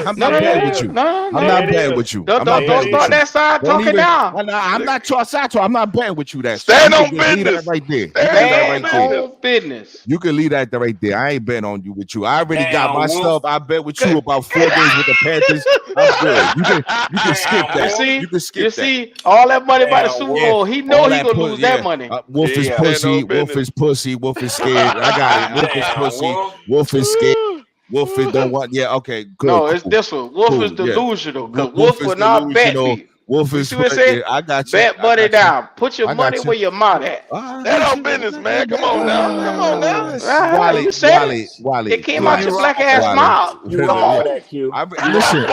I'm not bad with you. I'm not bad with you. Don't start that side talking down. I'm not side talk. I'm not bad with you. That stand on business right there. Stand on business. You can leave that right there. I ain't betting on you with you. I already got my stuff. I bet with you about 4 days with the Panthers. I'm good. You can skip that. You can skip that. You see, all that money by the Super Bowl. He know he gonna lose that money. Wolf is pussy. Wolf is pussy. Wolf is scared. I got it. Wolf is pussy. Wolf is scared. Wolf is don't want. Yeah, okay. Good. No, it's this one. Wolf is delusional. Because Wolf will not bet me. Wolf is. I got you. Bet money down. Put your money where your mouth at. That on business, man. Come on now. Wally. It came out your black ass mouth. Come on. Listen,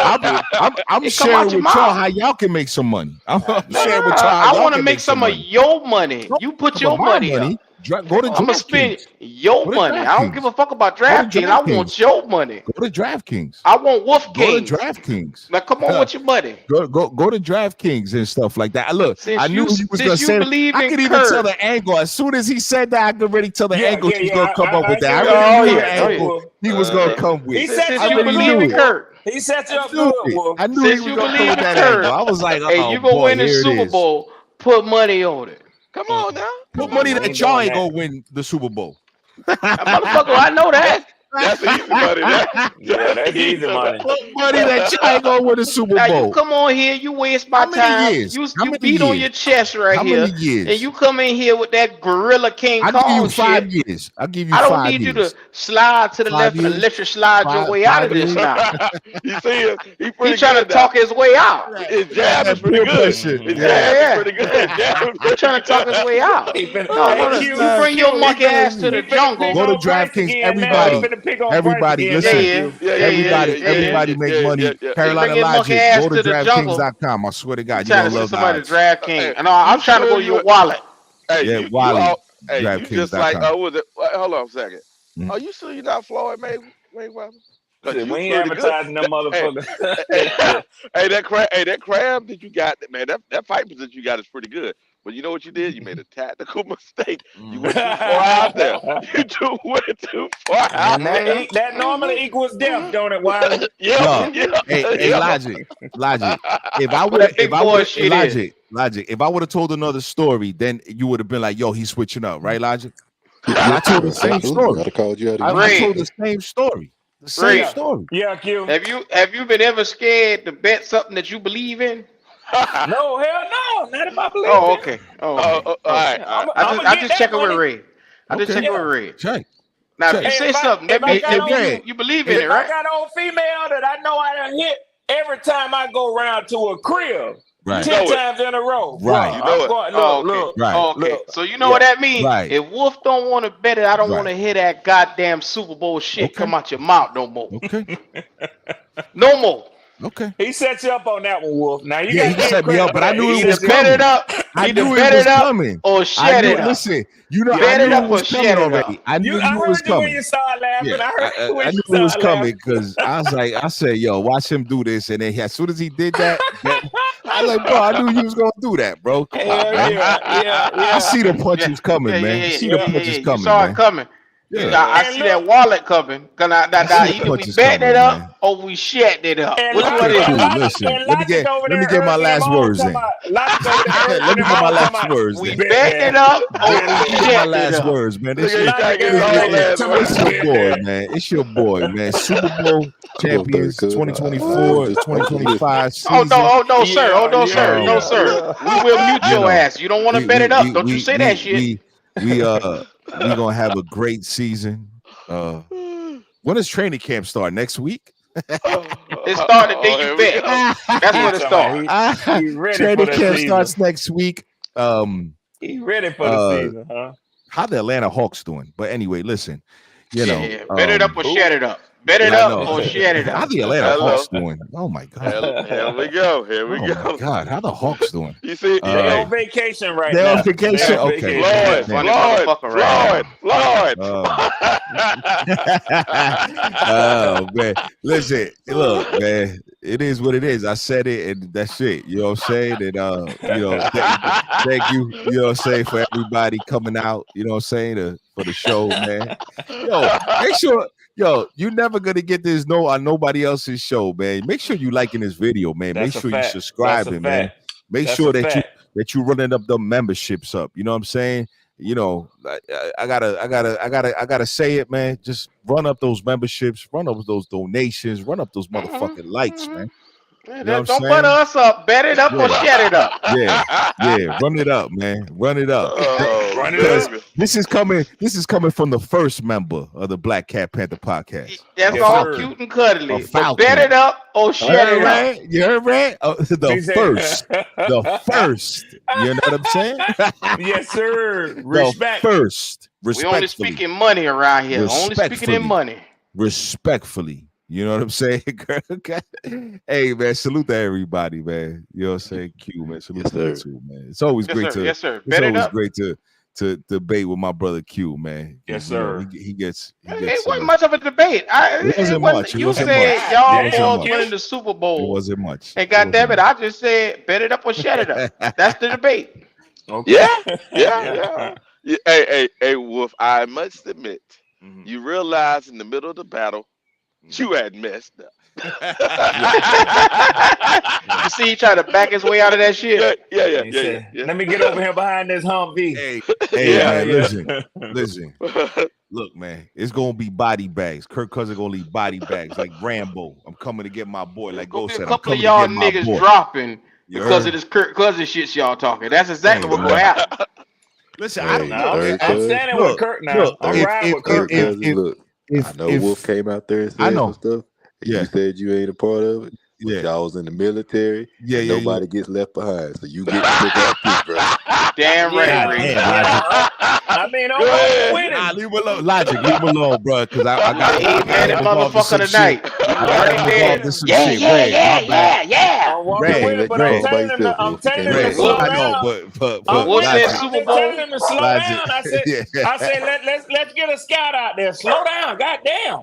I'm sharing with y'all how y'all can make some money. I'm sharing with y'all. I want to make some of your money. You put your money up. Go to I'm gonna spend your money. I don't give a fuck about DraftKings. I want your money. Go to DraftKings. I want Wolf Kings. Go to DraftKings. Now come on with your money. Go to DraftKings and stuff like that. Look, I knew he was gonna say. I could even tell the angle. As soon as he said that, I could already tell the angle he was gonna come up with that. I already knew the angle he was gonna come with. He said you believe in Kirk. He set you up good. I knew he was gonna come with that angle. I was like, hey, you gonna win the Super Bowl? Put money on it. Come on now. Put money that y'all ain't gonna win the Super Bowl. Motherfucker, I know that. That's easy money. Yeah, that's easy money. What money that y'all ain't gonna win a Super Now you Bowl? come on here, you waste my How many time. years? You How many beat on years? your chest right How here, many years? and you come in here with that Gorilla King I'll give you Kong 5 shit. years. I'll give you I don't 5 need you years. to slide to the 5 left and years? let you slide your way out of this 5 years? now. You see him? He pretty He's trying to good talk his way out. His jab is That pretty peer good. pressure. His Yeah. jab Yeah. is pretty good. His jab is He's trying to talk his way out. He finna, No, hey, no, Q, you bring your Q, monkey ass to the he finna jungle. pick Go to on Bryce DraftKings, again now. everybody. He finna pick on Everybody, Bryce listen. again. Yeah, Everybody make money. Carolina Bring your monkey Logic. ass Go to to the jungle. DraftKings.com. I swear to You God, you're trying to gonna send love the somebody to odds. DraftKings. No, I'm trying to go to your wallet. Hey, Yeah, you Wally. all, hey, you just like DraftKings.com. was it? Hold on a second. Mhm. Are you sure you're not Floyd Mayweather? Because Shit, you we ain't pretty good. advertising them motherfuckers. Hey, that crab that you got, man, that fight position you got is pretty good. But you know what you did? You made a tactical mistake. You went too far out there. You went too far out And there. that normally equals death, don't it, Wiley? Yeah. Hey, Logic. If I What would that have, big if I boy would, shit is. Logic. If I would have told another story, then you would have been like, "Yo, he's switching up," right, Logic? I told the same story. I'd have called you out I again. told the same story. The same Ray. story. Yeah, Q. Have you been ever scared to bet something that you believe in? No, hell no. Not if I believe Oh, it. okay. Oh, All okay. right. I just checking with Ray. I just Okay. checking with Ray. Check. Now, Check. if you Hey, say if I- something, if that I means got you believe in it, If right? I got an old female that I know I done hit every time I go around to a crib, Right. 10 times in a row. Right. You know it. Going, Oh, look, okay. look. Right. Oh, okay. Look. So you know what that means? Right. If Wolf don't want to bet it, I don't Right. want to hear that goddamn Super Bowl shit Okay. come out your mouth no more. Okay. No more. Okay. He set you up on that one, Wolf. Now you Yeah, got he set me up, but I knew it was Either bet it coming. up, I either knew bet it was it up coming. or I shut knew. it up. Listen, you know, Bet I it knew up it or was coming shut it already. up. I knew I it was heard you when coming. you started laughing. Yeah, I heard you when I you knew it was started coming laughing. because I said, yo, watch him do this, and then as soon as he did that, I was like, bro, I knew you was gonna do that, bro. Come on, Hell man. yeah. I see the punches coming, man. See the punches You coming, saw man. it coming. Yeah. I And see look- that wallet coming. Cause I see the either we punches betting it coming, up man. or we shutting it up. And Which Okay, one is cool. it? Listen, and let me Logic over get there my urging last them on, words talking in. about- Logic over there urging Let me them get my on, last talking about, words We then. betting it up or we Let me get my shutting it last up. words, man. This Look at is you trying to get his Logic whole over there ass talking right. it's your boy, man. It's your boy, man. Super Bowl champions, 2024, 2025 season. Oh no, sir. Oh no, sir. yeah, No, sir. We will mute You your know, ass. You don't want to bet it up. Don't you say that shit. we gonna have a great season. When does training camp start? Next week? It started the day here you we bet. go. That's what it started. He ready Training for the camp season. starts next week. He ready for the season, huh? How the Atlanta Hawks doing? But anyway, listen, you know, Yeah. Bet it up or shut it up. Bet it I up know. or shut it How up. the Atlanta Hello. Hawks doing? Oh my god! Here we go. Here we Oh go. my god! How the Hawks doing? You see, All They right. on vacation right They now. on vacation? They on Okay. vacation. Floyd, Funny Floyd, motherfucker right Floyd. Oh man, listen, look, man, it is what it is. I said it, and that's it. You know what I'm saying? And you know, thank you. You know what I'm saying, for everybody coming out. You know what I'm saying, for the show, man. Yo, make sure. Yo, you're never gonna get this on nobody else's show, man. Make sure you liking this video, man. That's Make a sure you fact. subscribing, That's a man. fact. Make That's sure a that fact. you running up the memberships up. You know what I'm saying? You know, I gotta say it, man. Just run up those memberships, run up those donations, run up those motherfucking likes, man. You know what I'm Don't saying? butter us up. Bet it up or shut it up. Yeah, run it up, man. Run it up. Run it Because up. this is coming from the first member of the Black Cat Panther podcast. That's Yes, all sir. cute and cuddly. A But Falcon. bet it up or shut it up. Right? You heard right? The He said- first. The first. You know what I'm saying? Yes, sir. The Respect. first. We only Respectfully. speaking money around here. Only speaking Respectfully. in money. Respectfully. You know what I'm saying? Hey, man, salute to everybody, man. You know what I'm saying? Q, man. Salute to you too, man. It's always Yes, great sir. to Yes, sir. it's Bet it always up. great to debate with my brother Q, man. Yes, You know, sir. he gets It wasn't much of a debate. It wasn't much. It You wasn't said much. y'all It wasn't boys much. winning the Super It Bowl. wasn't much. And goddamn it, I just said bet it up or shut it up. That's the debate. Okay. Yeah. Hey, Wolf, I must admit, Mhm. you realize in the middle of the battle, you had messed up. You see, he tried to back his way out of that shit. Yeah. Let me get over here behind this Humvee. Hey, man, listen. Look, man, it's gonna be body bags. Kirk Cousins gonna leave body bags like Rambo. I'm coming to get my boy. Like Go said, a couple of y'all niggas dropping because of this Kirk Cousins shit y'all talking. That's exactly what's gonna happen. Listen, Hey, I'm standing with Kirk now. I'm riding with Kirk. I know Wolf came out there and said some stuff. You said you ain't a part of it. Y'all was in the military. Nobody gets left behind. So you get to pick up too, bro. Damn right. I mean, I'm winning. Nah, leave him alone. Logic, leave him alone, bro. Because I got that motherfucker tonight. Yeah. I'm walking with it, but I'm telling him to slow down. I'm telling him to slow down. I said, let's get a scout out there. Slow down, goddamn.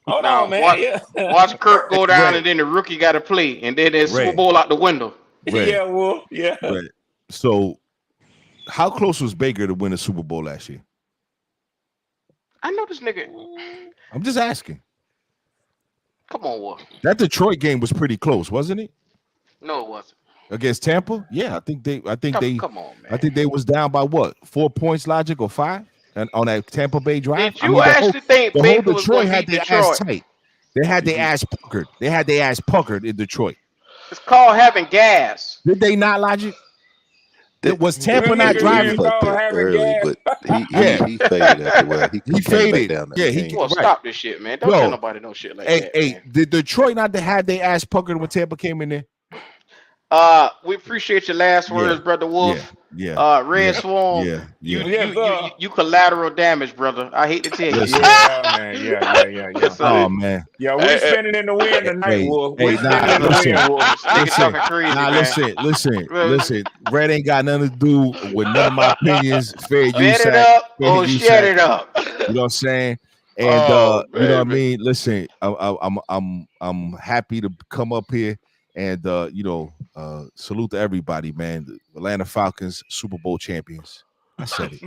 Hold on, man. Watch Kirk go down, and then the rookie got to play, and then there's Super Bowl out the window. Yeah, Wolf. Yeah. So, how close was Baker to win the Super Bowl last year? I know this nigga. I'm just asking. Come on, Wolf. That Detroit game was pretty close, wasn't it? No, it wasn't. Against Tampa? Yeah, I think they. Come on, man. I think they was down by what? 4 points, Logic, or 5? And on that Tampa Bay drive, did you actually think the Baker whole was Detroit gonna had beat their Detroit? ass tight? They had their ass puckered. They had their ass puckered in Detroit. It's called having gas. Did they not, Logic? Was Tampa not driving early? But he faded after well. He faded down. He gonna stop this shit, man. Don't tell nobody no shit like that. Hey, did Detroit not have their ass puckered when Tampa came in there? We appreciate your last words, Brother Wolf. Red Swarm. You collateral damage, brother. I hate to tell you. Yeah. Oh man. Yeah, we're spinning in the wind tonight, Wolf. We're spinning in the wind, Wolf. Listen. Red ain't got nothing to do with none of my opinions. Fair use. Shut it up or shut it up. You know what I'm saying? And you know what I mean. Listen, I'm happy to come up here. And salute to everybody, man. The Atlanta Falcons, Super Bowl champions. I said it.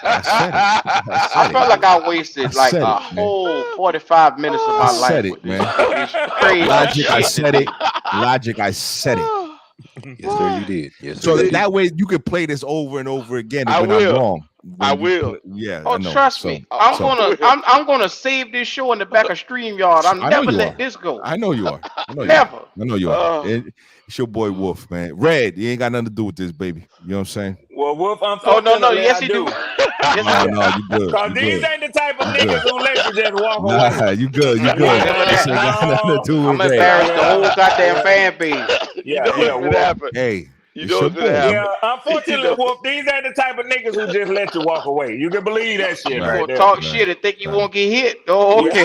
I felt like I wasted a whole 45 minutes of my life. I said it, man. Logic, I said it. Yes, sir, you did. Yes, so that way you can play this over and over again when I'm wrong. I will. Oh, trust me. I'm gonna save this show in the back of StreamYard. I'm never let this go. I know you are. Never. I know you are. It's your boy Wolf, man. Red, you ain't got nothing to do with this, baby. You know what I'm saying? Well, Wolf, I'm no. Yes, he do. No, you good. Because these ain't the type of niggas who let you just walk away. Nah, you good. This ain't got nothing to do with I'm embarrassed the whole goddamn fan base. Hey. You know what's gonna happen. Yeah, unfortunately, Wolf, these ain't the type of niggas who just let you walk away. You can believe that shit right there. Talk shit and think you won't get hit. Oh, okay.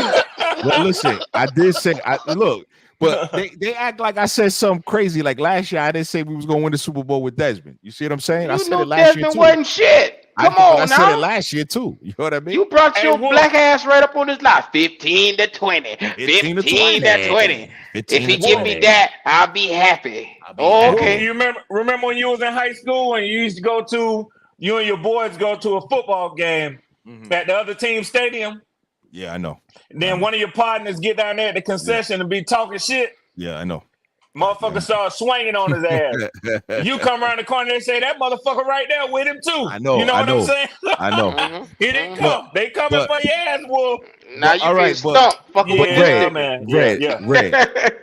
Well, listen, I did say, look, but they act like I said something crazy. Like last year, I didn't say we was going to win the Super Bowl with Desmond. You see what I'm saying? I said it last year, too. Desmond wasn't shit. Come on, I said it last year, too. You know what I mean? You brought your black ass right up on this line. 15 to 20. 15 to 20. If he give me that, I'll be happy. Okay. You remember when you was in high school and you used to go to, you and your boys go to a football game at the other team stadium? Yeah, I know. And then one of your partners get down there at the concession and be talking shit. Yeah, I know. Motherfucker start swinging on his ass. You come around the corner, they say that motherfucker right there with him too. I know. You know what I'm saying? I know. He didn't come. They coming for your ass, Wolf. Now you get stumped. Fucking with Red, man. Red.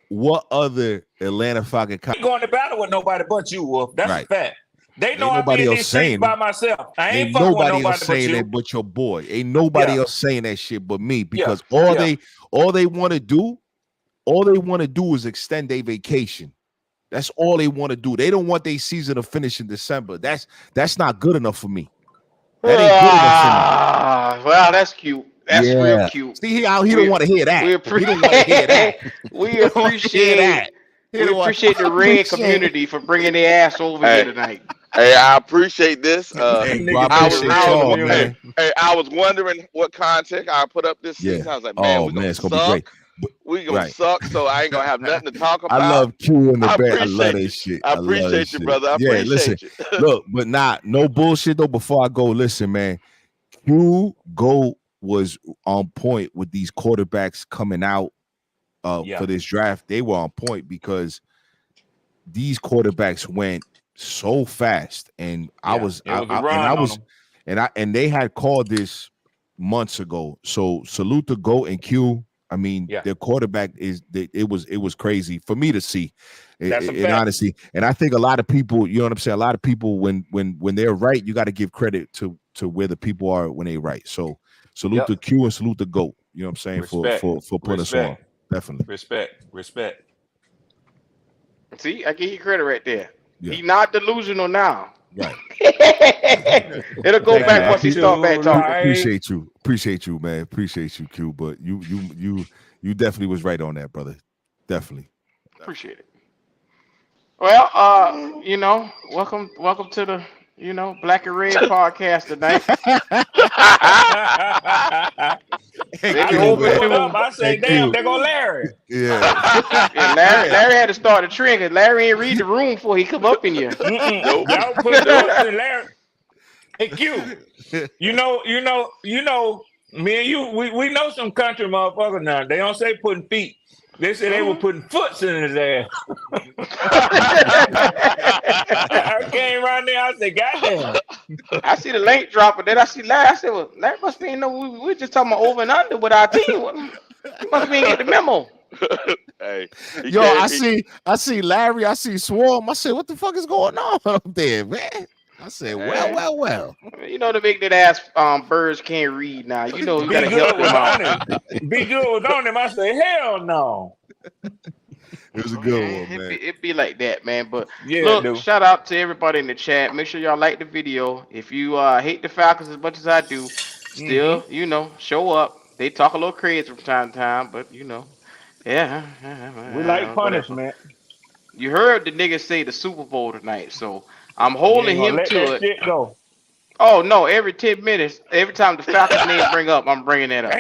What other Atlanta Falcons? I ain't going to battle with nobody but you, Wolf. That's a fact. They know ain't I be in these streets by myself. I ain't fucking with nobody else saying but you. that but your boy. Ain't nobody else saying that shit but me. Because all they want to do is extend their vacation. That's all they want to do. They don't want their season to finish in December. That's not good enough for me. That ain't good enough for me. Well, that's cute. That's real cute. See, he don't want to hear that. We appreciate that. We appreciate the Red community for bringing their ass over here tonight. Hey, I appreciate this. I was wondering what content I put up this season. I was like, man, it's gonna be great. We gonna suck, so I ain't gonna have nothing to talk about. I love Q in the back. I love that shit. I appreciate you, brother. I appreciate you. Look, but no bullshit though. Before I go, listen, man. Q was on point with these quarterbacks coming out for this draft, they were on point because these quarterbacks went so fast, and and they had called this months ago. So salute to Go and Q. I mean, their quarterback it was crazy for me to see. And honestly, and I think a lot of people, you know what I'm saying? A lot of people when they're right, you got to give credit to where the people are when they're right. So salute to Q and salute to Go. You know what I'm saying? For putting us on. Definitely. Respect. See, I give you credit right there. Yeah. He's not delusional now. Right. It'll go back once he start back talking. Appreciate you, man. Appreciate you, Q. But you definitely was right on that, brother. Definitely. Appreciate it. Well, welcome to the Black and Red podcast tonight. I say, damn, there go Larry. Yeah. Larry had to start the trend because Larry ain't read the room before he come up in here. Y'all put in Larry. Hey, Q. You know, me and you, we know some country motherfuckers now. They don't say putting feet. They said they were putting foots in his ass. I came right there. I said, goddamn. I see the link dropping. Then I see Larry. I said, well, Larry must be, we're just talking about over and under with our team. He must be get the memo. Hey, I see Larry. I see Swarm. I said, what the fuck is going on up there, man? I said, well. To make that ass birds can't read now. You gotta help them out. Be good with on them. I say, hell no. It was a good one, man. It'd be like that, man. But look, shout out to everybody in the chat. Make sure y'all like the video. If you hate the Falcons as much as I do, still, show up. They talk a little crazy from time to time, but we like punishment. You heard the niggas say the Super Bowl tonight, so I'm holding him to it. Shit go. Oh no! Every 10 minutes, every time the Falcons name bring up, I'm bringing that up.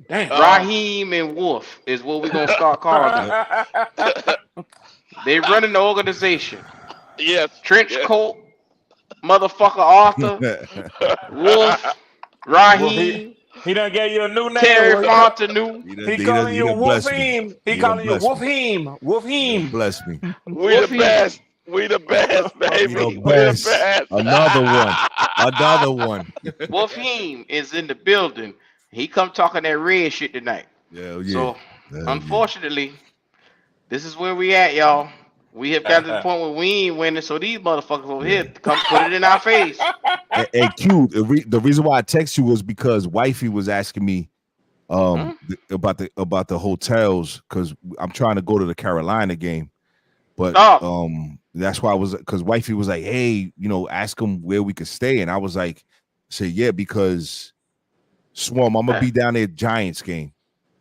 Damn. Raheem and Wolf is what we're gonna start calling them. They running the organization. Yes. Trench coat, motherfucker Arthur, Wolf, Raheem. He done gave you a new name. Terry Fontenot. He calling you Wolfheem. He calling you Wolfheem. Wolfheem. Bless me. We the best. We the best, baby. We the best. Another one. Wolfheem is in the building. He come talking that red shit tonight. Yeah. So, unfortunately, this is where we at, y'all. We have got to the point where we ain't winning, so these motherfuckers over here come put it in our face. And Q, the reason why I text you was because wifey was asking me about the hotels because I'm trying to go to the Carolina game. But that's why because wifey was like, hey, ask them where we could stay. And I was like, because Swarm, I'm gonna be down there Giants game.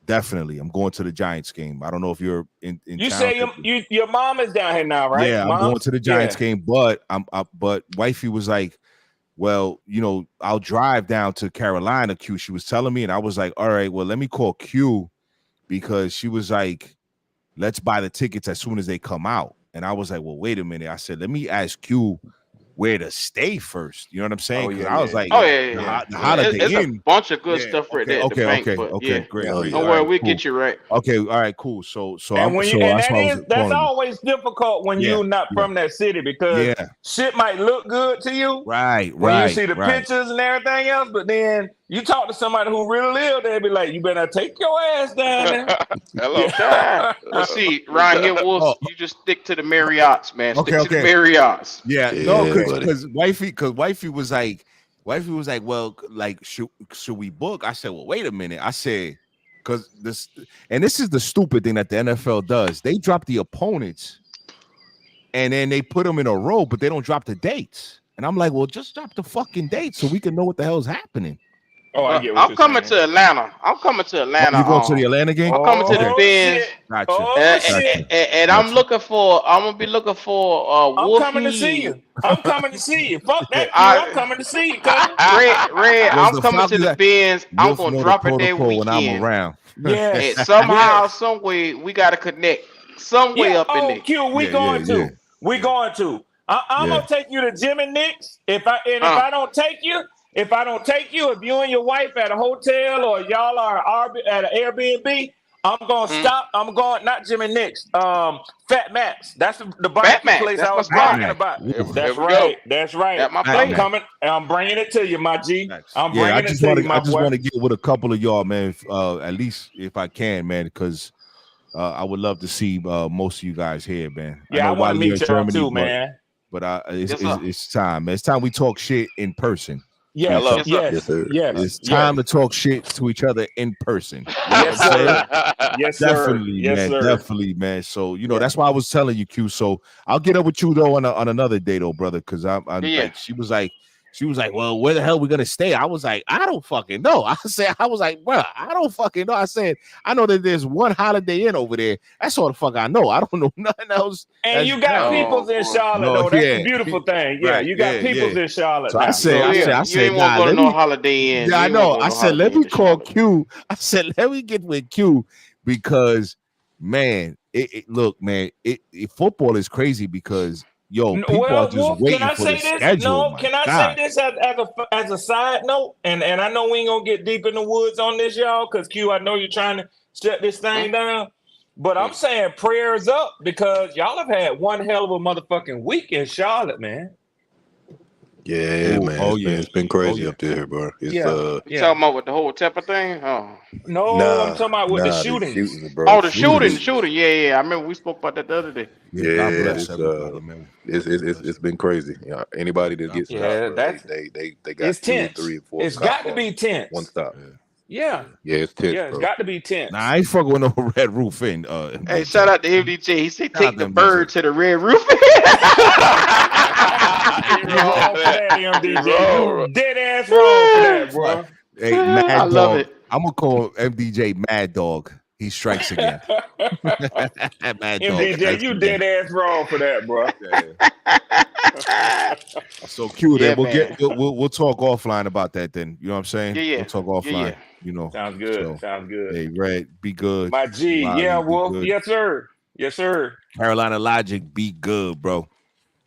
Definitely. I'm going to the Giants game. I don't know if you're in you town. Say your mom is down here now, right? Yeah, Mom? I'm going to the Giants game, but but wifey was like, well, I'll drive down to Carolina, Q. She was telling me, and I was like, all right, well, let me call Q because she was like, let's buy the tickets as soon as they come out. And I was like, well, wait a minute. I said, let me ask Q where to stay first. You know what I'm saying? I was like, the Holiday Inn. There's a bunch of good stuff right there. Okay, great. Don't worry, we'll get you right. Okay, all right, cool. So that's always difficult when you're not from that city because shit might look good to you. Right. When you see the pictures and everything else, but then you talk to somebody who really live there, be like, you better take your ass down there. Hello. Let's see, Ryan here, Wolf. You just stick to the Marriotts, man. Stick to the Marriotts. Yeah, no, because wifey was like, well, like, should we book? I said, well, wait a minute. I said, because this is the stupid thing that the NFL does. They drop the opponents, and then they put them in a row, but they don't drop the dates. And I'm like, well, just drop the fucking dates so we can know what the hell's happening. Oh, I get what I'm coming to Atlanta. You going to the Atlanta game? I'm coming to the Benz. Gotcha. And I'm gonna be looking for I'm coming to see you. Fuck that. I'm coming to see you. Red, I'm coming to the Benz. I'm gonna drop it there weekend. When I'm around. Yeah. And somehow, some way, we gotta connect. Some way up in there. Q, we going to. I'm gonna take you to Jim and Nick's. If I don't take you, if you and your wife at a hotel or y'all are at an Airbnb, I'm gonna stop. I'm going not Jimmy Nix. Fat Max. That's the barbecue place I was bragging about. That's right. That's right. At my I'm place. coming. I'm bringing it to you, my G. I'm Yeah, bringing it to you, my I just boy. want to get with a couple of y'all, man. At least if I can, man, because I would love to see most of you guys here, man. Yeah, I want to meet y'all too, man. But it's time, man. It's time we talk shit in person. Yes, yes, yes. It's time to talk shit to each other in person. Yes, sir. Yes, sir. Definitely, yes, man. Sir. Definitely, man. So that's why I was telling you, Q. So I'll get up with you though on another day, though, brother. Because like, she was like, well, where the hell we gonna stay? I was like, I don't fucking know. I was like, bro, I don't fucking know. I said, I know that there's one Holiday Inn over there. That's all the fuck I know. I don't know nothing else. And you got peoples in Charlotte, though. That's the beautiful thing. Yeah, you got peoples in Charlotte. So now. I said, you ain't want to go to no Holiday Inn. Yeah, I know. I said, let me call Q. I said, let me get with Q because, man, look, man, football is crazy because. Yo, people are just waiting for the schedule. No, can I say this as a side note? And I know we ain't gonna get deep in the woods on this, y'all, because Q, I know you're trying to shut this thing down. But I'm saying prayers up because y'all have had one hell of a motherfucking week in Charlotte, man. Yeah, man. It's been crazy up there, bro. It's, you talking about with the whole Tepper thing? Oh. No, I'm talking about with the shootings. Bro. Oh, the shooting. Yeah. I remember we spoke about that the other day. Yeah, it's been crazy. You know, anybody that gets shot, they got it's 2, tense. 3, and 4. It's got to be tense. One stop. Yeah, it's tense. Yeah, it's got to be tense. Nah, I ain't fucking with no Red Roof Inn. Hey, shout out to MDJ. He said take the bird to the Red Roof Inn. Wrong for that, MDJ. Dead ass wrong for that, bro. Hey, Mad I love it. I'm gonna call MDJ Mad Dog. He strikes again. Mad MDJ, you dead ass wrong for that, bro. So Q, then we'll talk offline about that. Then you know what I'm saying? Yeah. We'll talk offline. Yeah. You know. Sounds good. Sounds good. Hey, Red, be good. My G, Wolf. Yes, sir. Yes, sir. Carolina Logic, be good, bro.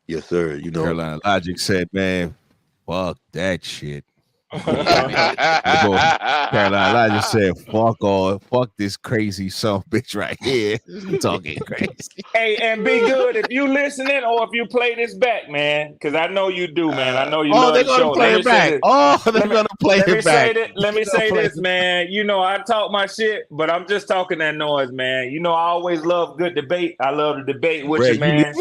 Yes, sir. You know, Carolina Logic said, man, fuck that shit. Carolina Logic said, fuck this crazy son bitch right here. Talking crazy. Hey, and be good if you listening or if you play this back, man, because I know you do, man. I know you love the show. Play it back. They're gonna play it back. Let me say this, man. You know, I talk my shit, but I'm just talking that noise, man. You know, I always love good debate. I love to debate with you, man.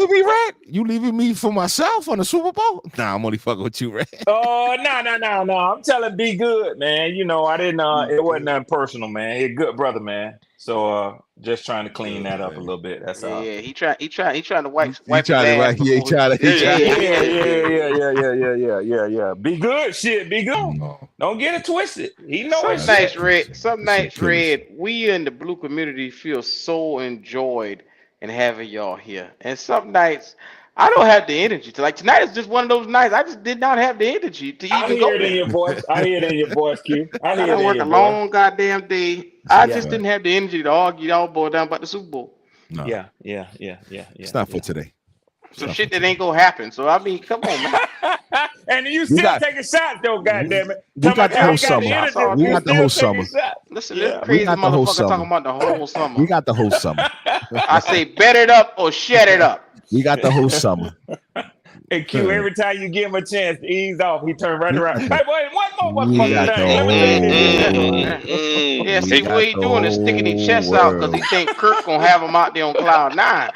You leaving me for myself on the Super Bowl? Nah, I'm only fucking with you, Red. Oh, no. I'm telling be good, man. You know, I didn't it wasn't nothing personal, man. He's a good brother, man. So just trying to clean that up a little bit. That's all. Yeah, he trying to wipe He trying Yeah. Be good, shit. Be good. No. Don't get it twisted. He knows Some nights, Red, we in the blue community feel so enjoyed in having y'all here. And some nights I don't have the energy to tonight is just one of those nights. I just did not have the energy to even go there. I hear it in your voice. I hear it in your voice, Q. I hear it in worked your a long goddamn day. I just didn't have the energy to argue y'all boy down about the Super Bowl. No. Yeah. It's not for today. Some shit that ain't gonna happen. So I mean, come on, man. And you still taking shots though, goddamn it. We got the whole summer. We got the whole summer. Listen, this crazy motherfucker talking about the whole summer. We got the whole summer. I say bet it up or shut it up. We got the whole summer. Hey, Q, every time you give him a chance to ease off, he turn right around. Hey, wait, one more Yeah, see what he doing is sticking his chest out because he think Kirk gonna have him out there on cloud 9.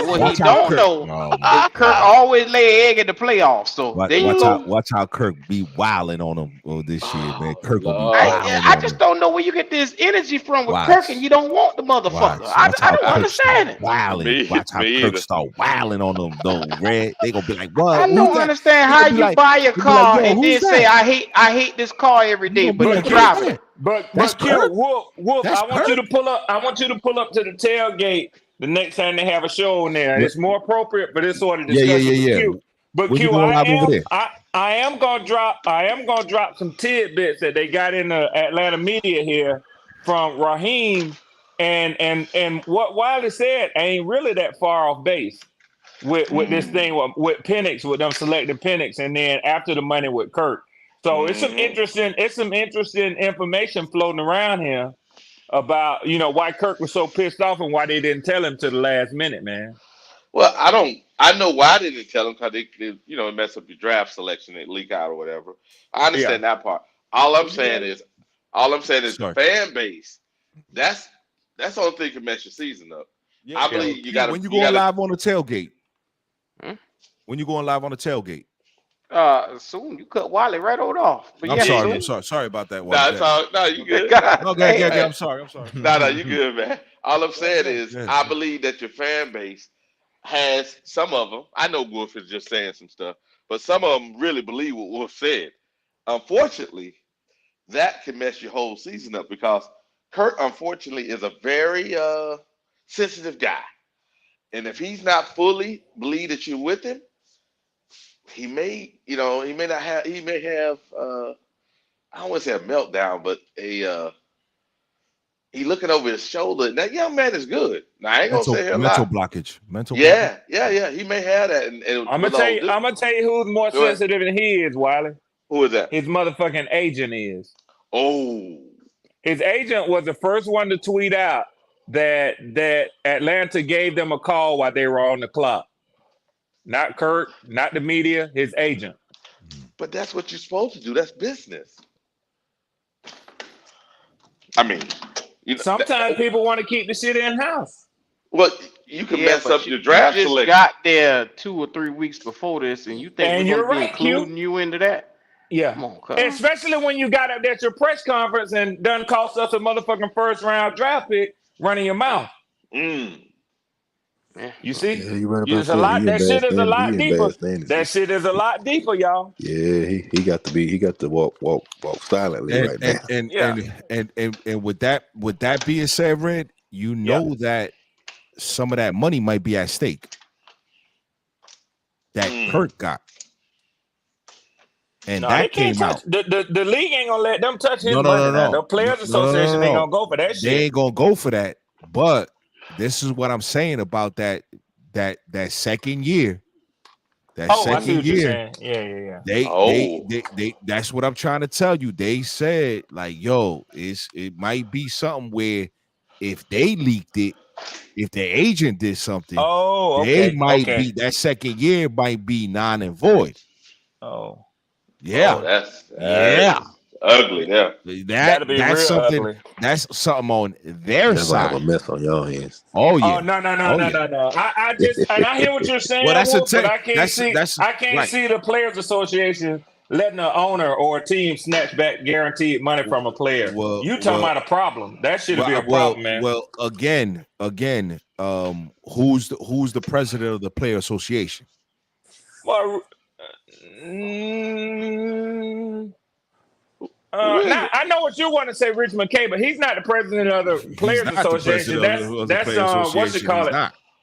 What he don't know is Kirk always lay egg in the playoffs. So there you go. Watch how Kirk be wilding on him this year, man. Kirk will be wilding. I just don't know where you get this energy from with Kirk, and you don't want the motherfucker. I don't understand it. Watch how Kirk start wilding on them though, Red. They gonna be like, what? I don't understand how you buy a car and then say I hate this car every day, but you drive it. But Q, Wolf, I want you to pull up. I want you to pull up to the tailgate the next time they have a show in there. It's more appropriate for this sort of discussion. Yeah. But Q, I am gonna drop some tidbits that they got in the Atlanta media here from Raheem, and what Wiley said ain't really that far off base. With this thing with Penix, with them selecting Penix, and then after the money with Kirk. So it's some interesting information floating around here about why Kirk was so pissed off and why they didn't tell him to the last minute, man. Well, I know why they didn't tell him because they mess up your draft selection and leak out or whatever. I understand that part. All I'm saying is the fan base. That's the only thing that can mess your season up. Yeah, I believe you got to. When you going live on the tailgate? When you going live on the tailgate? Soon you cut Wiley right off. But I'm sorry about that. No, you good. Okay, I'm sorry. No, you good, man. All I'm saying is I believe that your fan base has some of them. I know Wolf is just saying some stuff, but some of them really believe what Wolf said. Unfortunately, that can mess your whole season up because Kirk, unfortunately, is a very sensitive guy. And if he's not fully believe that you're with him, he may have I don't want to say a meltdown, but he looking over his shoulder. And that young man is good. Now I ain't gonna say a mental lot. blockage. Yeah. He may have that. And I'm gonna tell you who's more sensitive than he is, Wiley. Who is that? His motherfucking agent is. Oh. His agent was the first one to tweet out that Atlanta gave them a call while they were on the clock. Not Kirk, not the media, his agent. But that's what you're supposed to do. That's business. I mean, sometimes people want to keep the shit in house. Well, you can mess up your draft selection. You just got there 2 or 3 weeks before this, and you think we're going to be including you into that? Yeah. Come on, especially when you got up there at your press conference and done cost us a motherfucking first round draft pick running your mouth. You see? Yeah, you right about that. That shit is a lot deeper. That shit is a lot deeper, y'all. Yeah, he got to walk silently right now. And with that being said, Red, that some of that money might be at stake that Kirk got. And that came out. The league ain't gonna let them touch his money. No. The Players Association ain't gonna go for that shit. They ain't gonna go for that. But this is what I'm saying about that second year. I see what you're saying. Yeah. They that's what I'm trying to tell you. They said, like, yo, it might be something where if they leaked it, if the agent did something, they might be that second year might be non and void. Oh. Yeah. That's ugly. Yeah. That's something ugly. That's something on their side. Have a mess on your hands. Oh yeah. Oh no. I just and I hear what you're saying. Well, but I can't see the Players Association letting an owner or a team snatch back guaranteed money from a player. You talking about a problem? That should be a problem, man. Well, again, who's the president of the Player Association? Well. I know what you want to say, Rich McKay, but he's not the president of the Players Association. That's what's it called?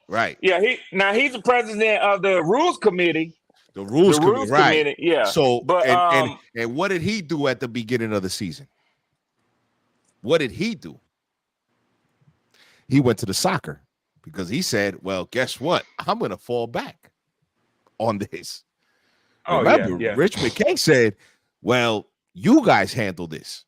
Right. Yeah, he's the president of the Rules Committee. The rules committee, right? Yeah. So, but and what did he do at the beginning of the season? What did he do? He went to the soccer because he said, "Well, guess what? I'm going to fall back on this." Remember, Rich McKay said, "Well, you guys handle this."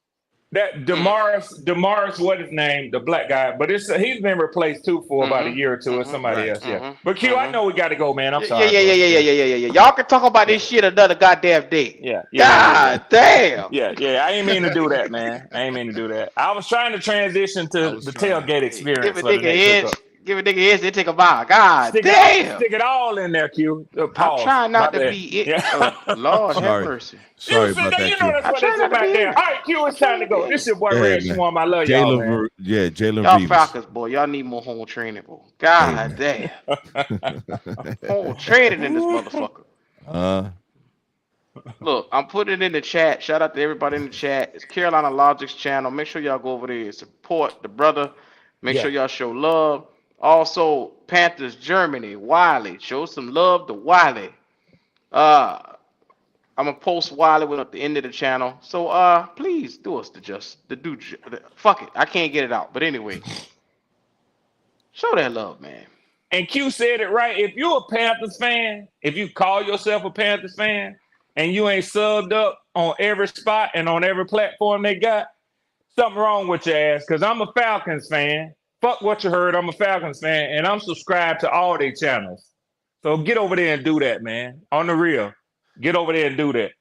That Demaris, what his name, the black guy, but he's been replaced too for about a year or two with somebody else. Yeah, but Q, I know we got to go, man. I'm sorry. Yeah. Y'all can talk about this shit another goddamn day. Yeah. God damn. Yeah. I ain't mean to do that, man. I was trying to transition to the tailgate experience. Give a nigga his, they take a bow. God damn. Stick it all in there, Q. I'm trying not to be it. Lord have mercy. Sorry about that, Q. That's what it's about there. All right, Q, it's time to go. This is your boy, Red Swarm. I love y'all, man. Jalen y'all Reeves. Falcons, boy. Y'all need more home training, boy. God damn. Home training in this motherfucker. Look, I'm putting it in the chat. Shout out to everybody in the chat. It's Carolina Logic's channel. Make sure y'all go over there and support the brother. Make sure y'all show love. Also, Panthers Germany, Wiley. Show some love to Wiley. I'm gonna post Wiley at the end of the channel. So please do us fuck it. I can't get it out. But anyway. Show that love, man. And Q said it right. If you're a Panthers fan, if you call yourself a Panthers fan, and you ain't subbed up on every spot and on every platform they got, something wrong with your ass because I'm a Falcons fan. Fuck what you heard. I'm a Falcons fan, and I'm subscribed to all their channels. So get over there and do that, man. On the real. Get over there and do that.